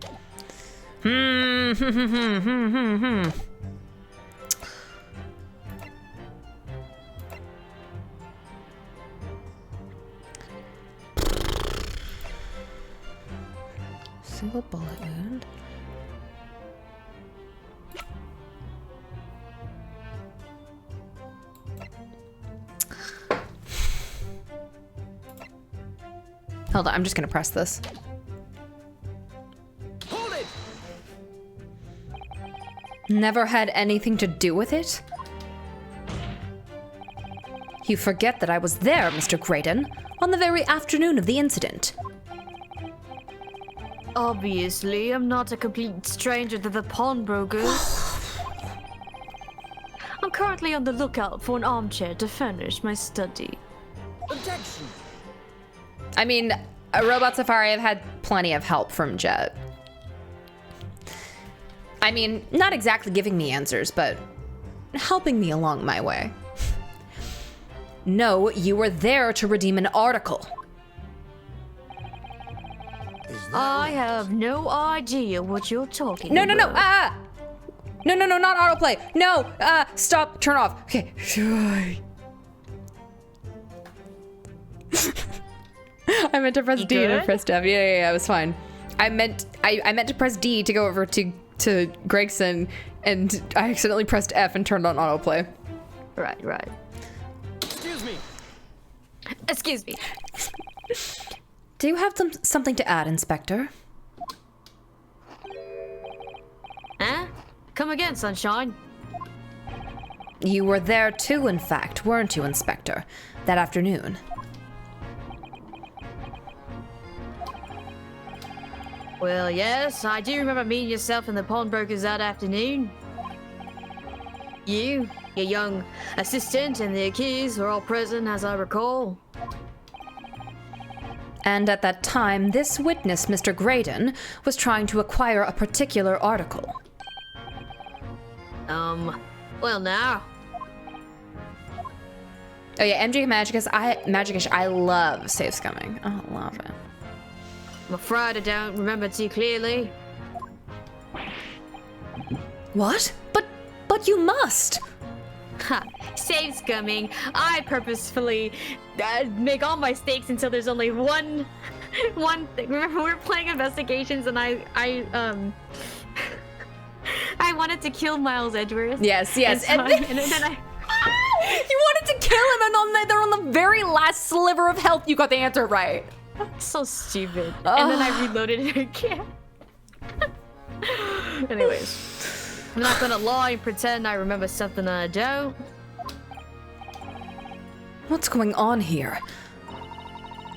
Single bullet wound. Hold on, I'm just gonna press this. Hold it! Never had anything to do with it? You forget that I was there, Mr. Graydon, on the very afternoon of the incident. Obviously, I'm not a complete stranger to the pawnbrokers. I'm currently on the lookout for an armchair to furnish my study. Objection! I mean, a Robot Safari, I've had plenty of help from Jet. I mean, not exactly giving me answers, but helping me along my way. No, you were there to redeem an article. I have no idea what you're talking No, about. no, no, No, not autoplay. No, stop, turn off. Okay. I meant to press You D and I good? pressed F. Yeah, it was fine. I meant to press D to go over to Gregson, and I accidentally pressed F and turned on autoplay. Right. Excuse me! Excuse me. Do you have something to add, Inspector? Huh? Come again, Sunshine. You were there too, in fact, weren't you, Inspector? That afternoon. Well, yes, I do remember meeting yourself and the pawnbrokers that afternoon. You, your young assistant, and the accused were all present, as I recall. And at that time, this witness, Mr. Graydon, was trying to acquire a particular article. Well now. Oh yeah, MJ Magicus, I love Safe Scumming. Oh, I love it. I'm afraid I don't remember too clearly. What? But you must! Ha! Save scumming. I purposefully make all my stakes until there's only one thing. Remember, we were playing investigations, and I wanted to kill Miles Edgeworth. Yes. And then I. You wanted to kill him, and they're on the very last sliver of health. You got the answer right. So stupid. And then I reloaded it again. Anyways, I'm not gonna lie and pretend I remember something that I don't. What's going on here?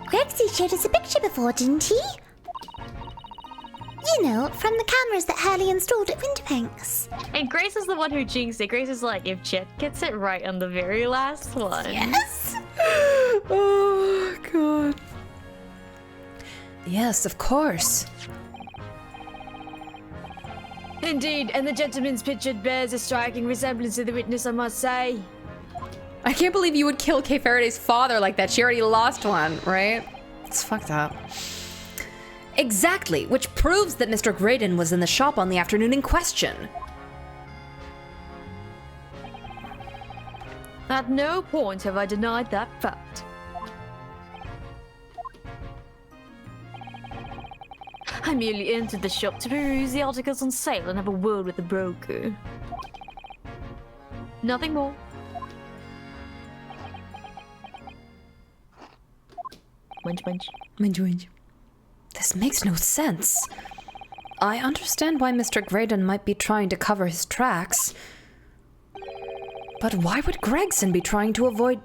Gregsy showed us a picture before, didn't he? You know, from the cameras that Hurley installed at Winterbanks. And Grace is the one who jinxed it. Grace is like, if Chet gets it right on the very last one. Yes? Oh, God. Yes, of course. Indeed, and the gentleman's picture bears a striking resemblance to the witness, I must say. I can't believe you would kill Kay Faraday's father like that. She already lost one, right? It's fucked up. Exactly, which proves that Mr. Graydon was in the shop on the afternoon in question. At no point have I denied that fact. I merely entered the shop to peruse the articles on sale and have a word with the broker. Nothing more. Munch, munch. Munch, munch. This makes no sense. I understand why Mr. Graydon might be trying to cover his tracks. But why would Gregson be trying to avoid...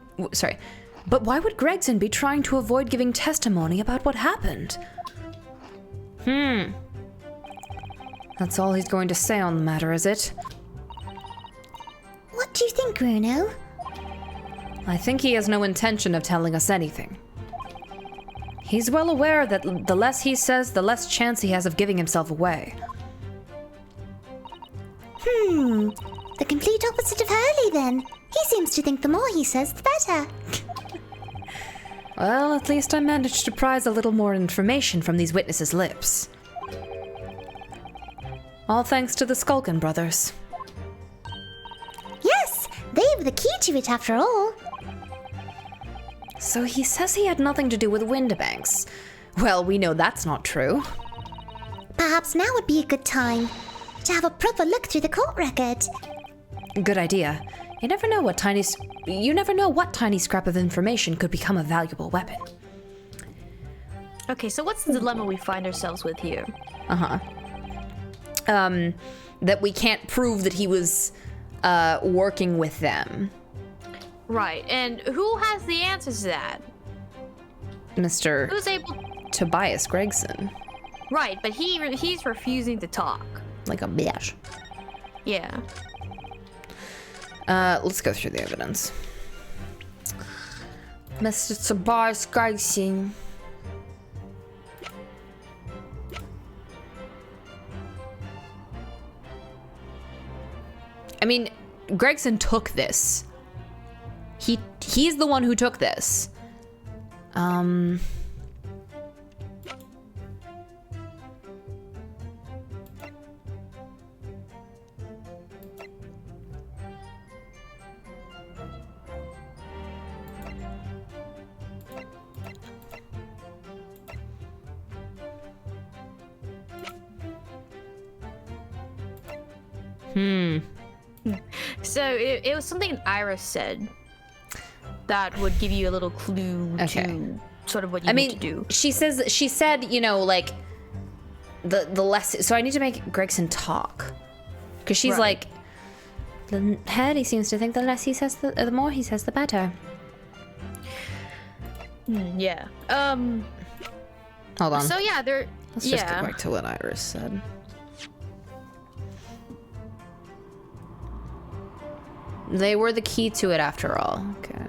But why would Gregson be trying to avoid giving testimony about what happened? That's all he's going to say on the matter, is it? What do you think, Bruno? I think he has no intention of telling us anything. He's well aware that the less he says, the less chance he has of giving himself away. The complete opposite of Hurley, then. He seems to think the more he says, the better. Well, at least I managed to prize a little more information from these witnesses' lips. All thanks to the Skulkin brothers. Yes, they were the key to it after all. So he says he had nothing to do with Winterbanks. Well, we know that's not true. Perhaps now would be a good time to have a proper look through the court record. Good idea. You never know what tiny scrap of information could become a valuable weapon. Okay, so what's the dilemma we find ourselves with here? That we can't prove that he was working with them. Right, and who has the answers to that? Mr. Who's able... Tobias Gregson. Right, but he's refusing to talk. Like a bitch. Yeah. Let's go through the evidence. Mr. Tobias Gregson. I mean, Gregson took this. He's the one who took this. So it was something Iris said that would give you a little clue Okay. to sort of what you need to do. she said, you know, like the less. So I need to make Gregson talk, because she's Right. like, the head. He seems to think the less he says, the more he says, the better. Yeah. Hold on. So yeah, there. Let's just go back to what Iris said. They were the key to it after all. Okay.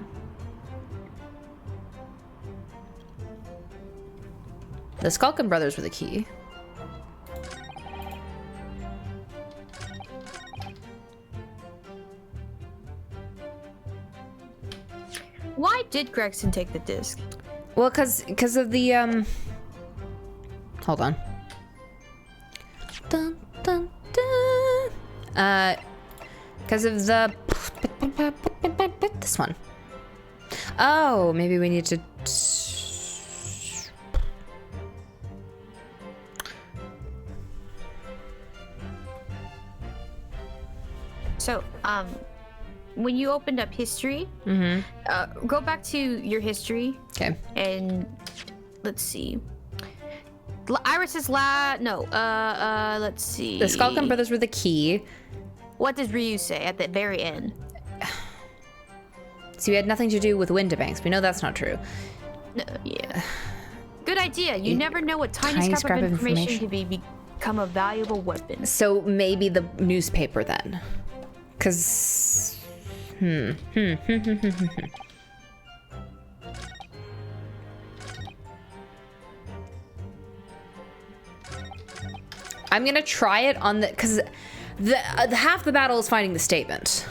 The Skulkin brothers were the key. Why did Gregson take the disc? Well, cause of the Hold on. Dun, dun, dun. Because of the this one. Oh, maybe we need to. So, when you opened up history, go back to your history. Okay. And let's see. Iris's let's see. The Skulkin brothers were the key. What does Ryu say at the very end? So you had nothing to do with Windabanks. We know that's not true. Yeah. Good idea. You never know what tiny scrap of information could become a valuable weapon. So maybe the newspaper then. Because... I'm gonna try it on the... Because the half the battle is finding the statement.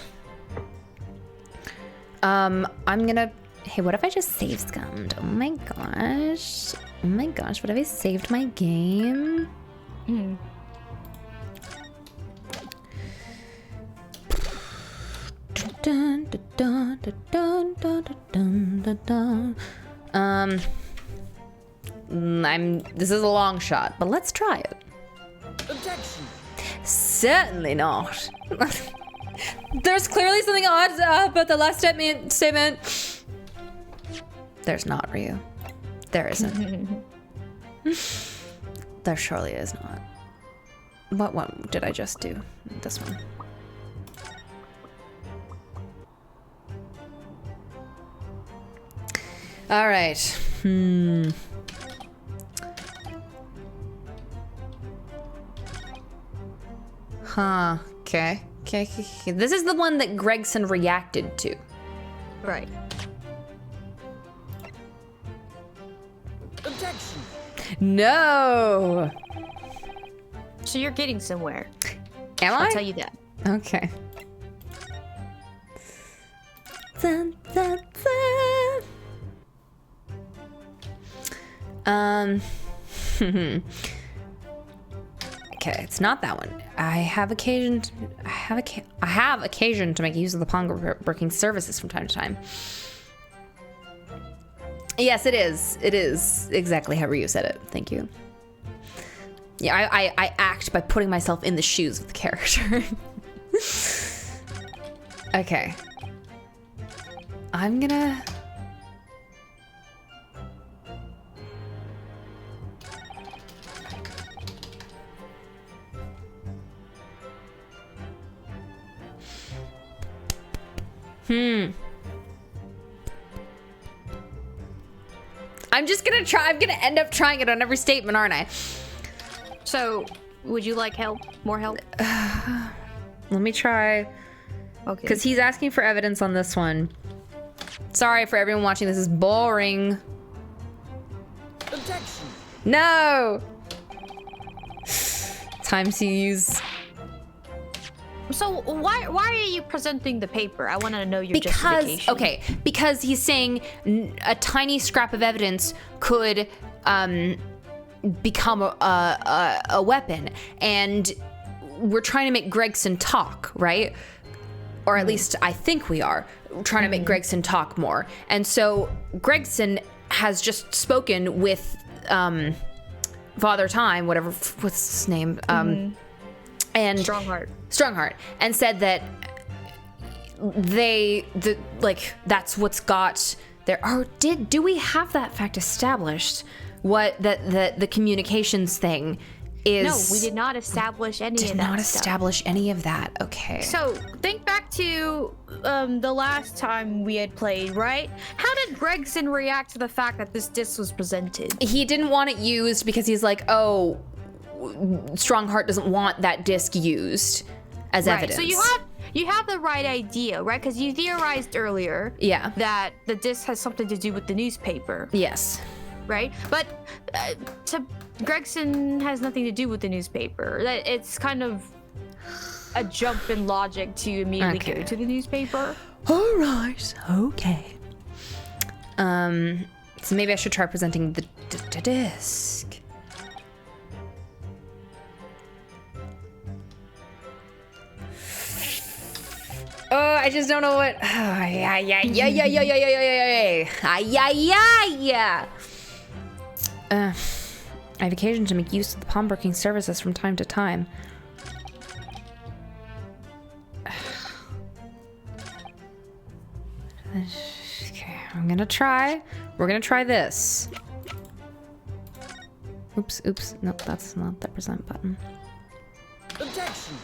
I'm gonna... Hey, what if I just save scummed? Oh my gosh. Oh my gosh, what if I saved my game? Dun, dun, dun, dun, dun, dun, dun, dun, dun. This is a long shot, but let's try it. Objection. Certainly not. There's clearly something odd about the last statement. There's not, Ryu. There isn't. There surely is not. What one did I just do? This one. All right. Huh. Okay. Okay. This is the one that Gregson reacted to. Right. Objection. No. So you're getting somewhere. Am I? I'll tell you that. Okay. Dun, dun, dun. Okay, it's not that one. I have occasion to make use of the pawnbroking services from time to time. Yes, it is. It is exactly how Ryu said it. Thank you. Yeah, I act by putting myself in the shoes of the character. Okay. I'm gonna... I'm just gonna try. I'm gonna end up trying it on every statement, aren't I? So, would you like help? More help? Let me try. Okay. Because he's asking for evidence on this one. Sorry for everyone watching. This is boring. Objection. No! Time to use... So why are you presenting the paper? I want to know your justification. Okay, because he's saying a tiny scrap of evidence could become a weapon, and we're trying to make Gregson talk, right? Or at least I think we are trying to make Gregson talk more. And so Gregson has just spoken with Father Time, whatever, what's his name? And Strongheart, and said that that's what's got there. Oh, do we have that fact established? What the communications thing is? No, we did not establish any of that. Did not establish any of that. Okay. So think back to the last time we had played, right? How did Gregson react to the fact that this disc was presented? He didn't want it used because he's like, oh, Strongheart doesn't want that disc used as evidence. So you have the right idea, right? Because you theorized earlier that the disc has something to do with the newspaper. Yes. Right? But Gregson has nothing to do with the newspaper. It's kind of a jump in logic to immediately go to the newspaper. All right. Okay. So maybe I should try presenting the disc. Oh, I just don't know what. Oh, yeah. I have occasion to make use of the pawnbroking services from time to time. Okay, I'm gonna try. We're gonna try this. Oops. Nope, that's not the present button. Objection.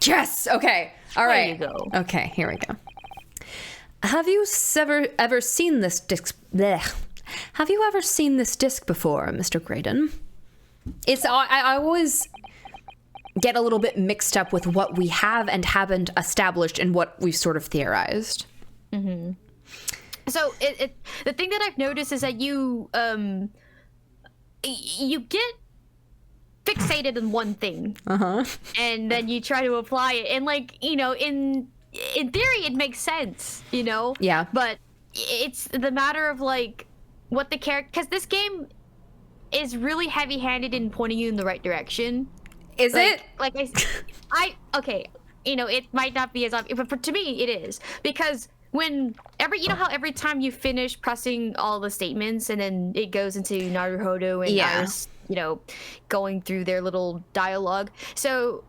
Yes! Okay. All right. There you go. Okay, here we go. Have you ever seen this disc? Blech. Have you ever seen this disc before, Mr. Graydon? I always get a little bit mixed up with what we have and haven't established and what we've sort of theorized. Mm-hmm. So the thing that I've noticed is that you get fixated in one thing, and then you try to apply it, and like, you know, in theory it makes sense, you know. Yeah. But it's the matter of like what the character, because this game is really heavy-handed in pointing you in the right direction. Is it? Like I okay, you know, it might not be as obvious, but to me it is, because you know how every time you finish pressing all the statements and then it goes into Naruhodo and Iris, you know, going through their little dialogue. So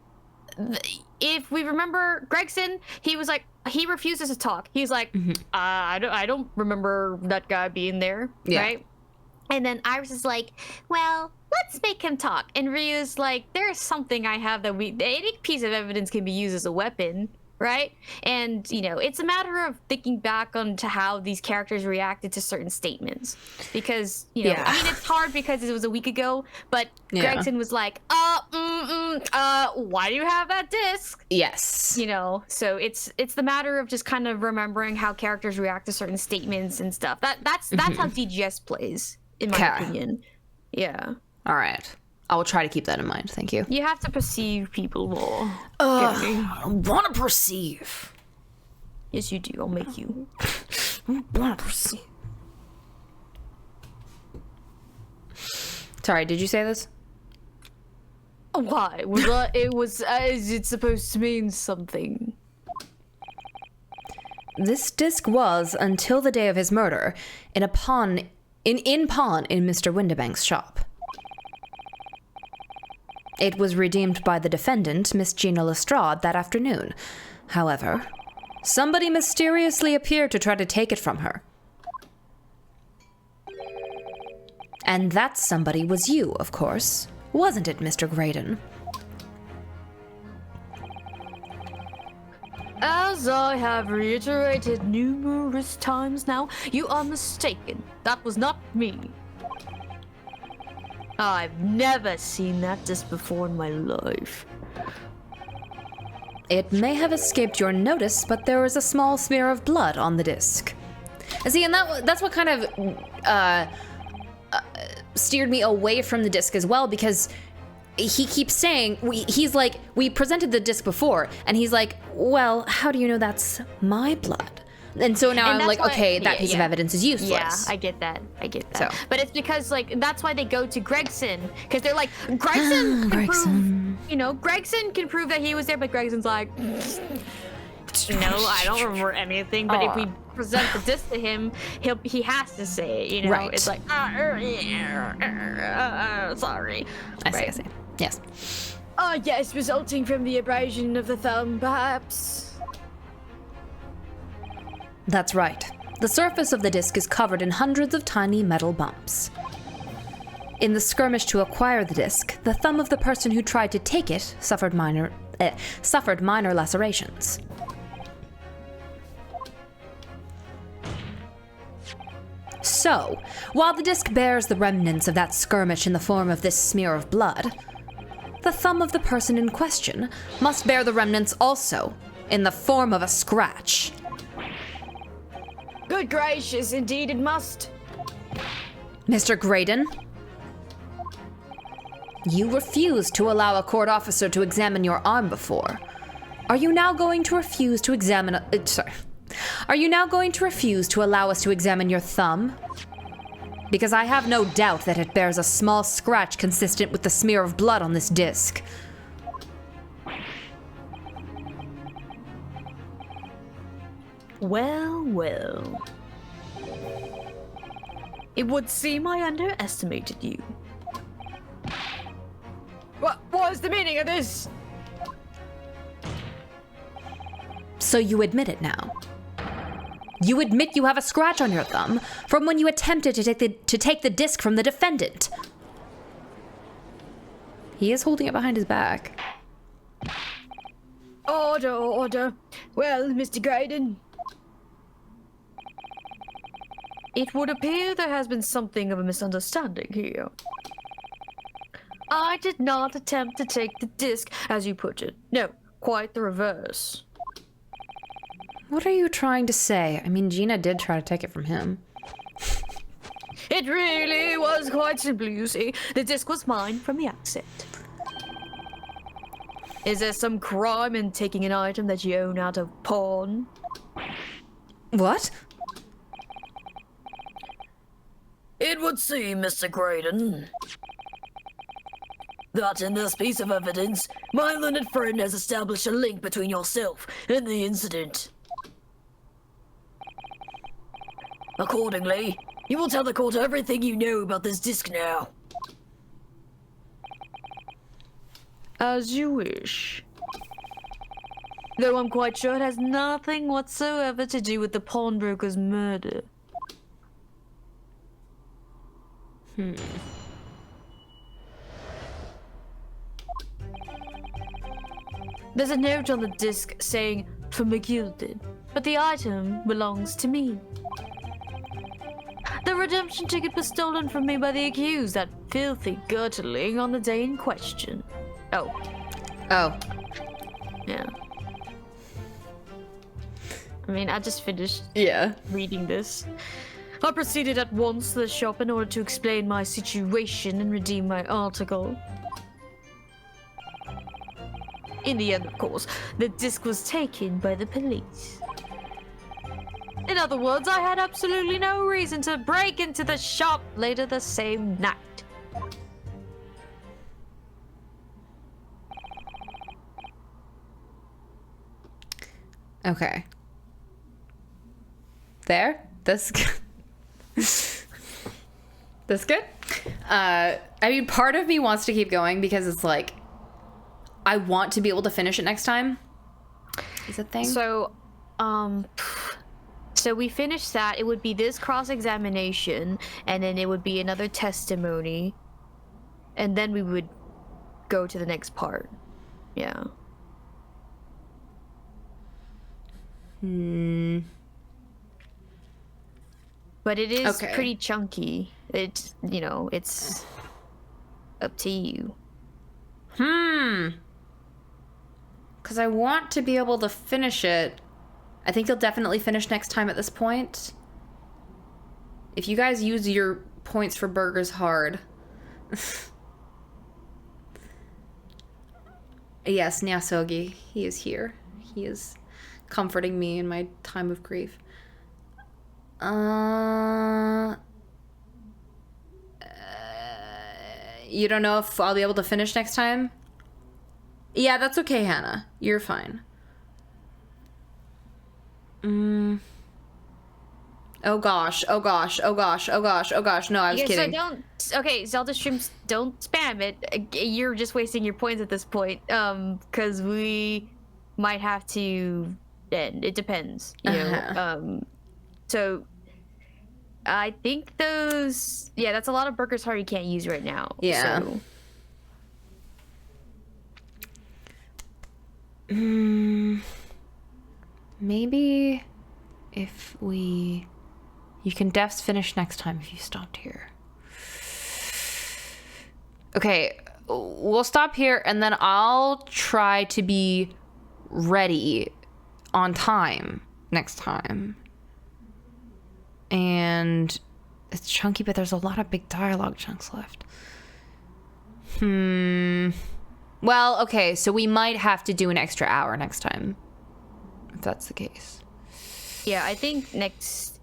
if we remember Gregson, he was like, he refuses to talk. He's like, I don't remember that guy being there, right? And then Iris is like, well, let's make him talk. And Ryu's like, there's something I have that any piece of evidence can be used as a weapon, right? And, you know, it's a matter of thinking back onto how these characters reacted to certain statements. Because, you know, I mean, it's hard because it was a week ago, but Gregson was like, why do you have that disc? Yes. You know, so it's the matter of just kind of remembering how characters react to certain statements and stuff. That's how DGS plays, in my opinion. Yeah. All right. I will try to keep that in mind. Thank you. You have to perceive people more. I don't want to perceive. Yes, you do. I'll make you. I want to perceive. Sorry, did you say this? Why? Is it supposed to mean something? This disc was, until the day of his murder, in pawn in Mr. Windibank's shop. It was redeemed by the defendant, Miss Gina Lestrade, that afternoon. However, somebody mysteriously appeared to try to take it from her. And that somebody was you, of course. Wasn't it, Mr. Graydon? As I have reiterated numerous times now, you are mistaken. That was not me. I've never seen that disc before in my life. It may have escaped your notice, but there was a small smear of blood on the disc. See, and that's what kind of steered me away from the disc as well, because he keeps saying, he's like, we presented the disc before, and he's like, well, how do you know that's my blood? And so now I'm like, okay, that piece of evidence is useless. Yeah, I get that. So. But it's because, like, that's why they go to Gregson. Because they're like, Gregson can prove, you know, Gregson can prove that he was there, but Gregson's like, no, I don't remember anything. But if we present the disc to him, he has to say it, you know? Right. It's like, sorry. I see. Yes. Yes, resulting from the abrasion of the thumb, perhaps. That's right. The surface of the disc is covered in hundreds of tiny metal bumps. In the skirmish to acquire the disc, the thumb of the person who tried to take it suffered minor lacerations. So, while the disc bears the remnants of that skirmish in the form of this smear of blood, the thumb of the person in question must bear the remnants also, in the form of a scratch. Good gracious, indeed it must. Mr. Graydon, you refused to allow a court officer to examine your arm before. Are you now going to refuse to examine... Are you now going to refuse to allow us to examine your thumb? Because I have no doubt that it bears a small scratch consistent with the smear of blood on this disc. Well, well. It would seem I underestimated you. What is the meaning of this? So you admit it now. You admit you have a scratch on your thumb from when you attempted to take the disc from the defendant. He is holding it behind his back. Order, order. Well, Mr. Graydon. It would appear there has been something of a misunderstanding here. I did not attempt to take the disc, as you put it. No, quite the reverse. What are you trying to say? I mean, Gina did try to take it from him. It really was quite simple, you see. The disc was mine from the outset. Is there some crime in taking an item that you own out of pawn? What? It would seem, Mr. Graydon, that in this piece of evidence, my learned friend has established a link between yourself and the incident. Accordingly, you will tell the court everything you know about this disc now. As you wish. Though I'm quite sure it has nothing whatsoever to do with the pawnbroker's murder. There's a note on the disc saying, "For McGilded," but the item belongs to me. The redemption ticket was stolen from me by the accused, that filthy gurtling, on the day in question. Oh. Yeah. I mean, I just finished reading this. I proceeded at once to the shop in order to explain my situation and redeem my article. In the end, of course, the disc was taken by the police. In other words, I had absolutely no reason to break into the shop later the same night. Okay. There? This this good? I mean, part of me wants to keep going because it's like, I want to be able to finish it next time. Is a thing? So we finished that. It would be this cross-examination, and then it would be another testimony, and then we would go to the next part. Yeah. But it is pretty chunky. It's, you know, it's up to you. Because I want to be able to finish it. I think you'll definitely finish next time at this point. If you guys use your points for burgers hard. Yes, Nyasogi. He is here. He is comforting me in my time of grief. You don't know if I'll be able to finish next time? Yeah, that's okay, Hannah. You're fine. Oh gosh, oh gosh, oh gosh, oh gosh, oh gosh. No, I was kidding. Zelda streams, don't spam it. You're just wasting your points at this point. Because we might have to end. It depends, you know. So I think those, yeah, that's a lot of Burger's Heart you can't use right now. Yeah. So. Maybe if we... You can defs finish next time if you stopped here. Okay, we'll stop here and then I'll try to be ready on time next time. And it's chunky, but there's a lot of big dialogue chunks left. Well, okay, so we might have to do an extra hour next time, if that's the case. Yeah, I think next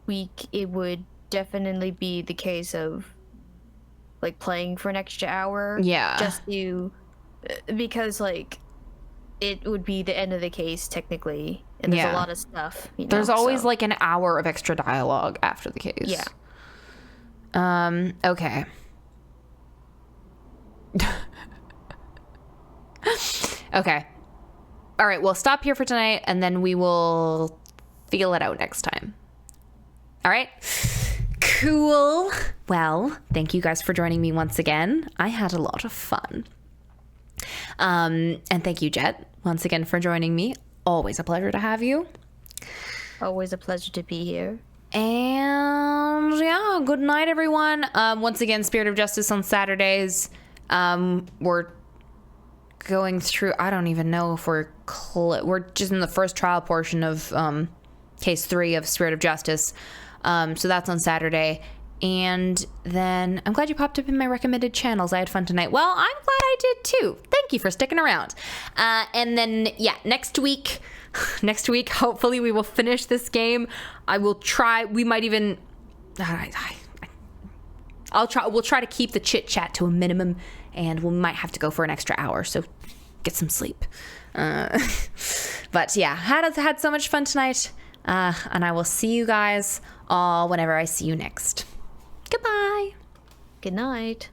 week it would definitely be the case of like playing for an extra hour. Yeah. Just to, because like it would be the end of the case technically, and there's Yeah. a lot of stuff. You know, There's always so. like an hour of extra dialogue after the case. Yeah. Okay. Okay. All right, we'll stop here for tonight and then we will feel it out next time. All right? Cool. Well, thank you guys for joining me once again. I had a lot of fun. And thank you, Jet, once again for joining me. Always a pleasure to have you. Always a pleasure to be here. And yeah, good night, everyone. Once again, Spirit of Justice on Saturdays. We're going through, I don't even know if we're just in the first trial portion of case 3 of Spirit of Justice. So that's on Saturday. And then I'm glad you popped up in my recommended channels. I had fun tonight. Well, I'm glad I did too. Thank you for sticking around. And then, yeah, next week, hopefully we will finish this game. I will try, we might even, we'll try to keep the chit chat to a minimum and we might have to go for an extra hour. So get some sleep. But yeah, had so much fun tonight. And I will see you guys all whenever I see you next. Goodbye. Good night.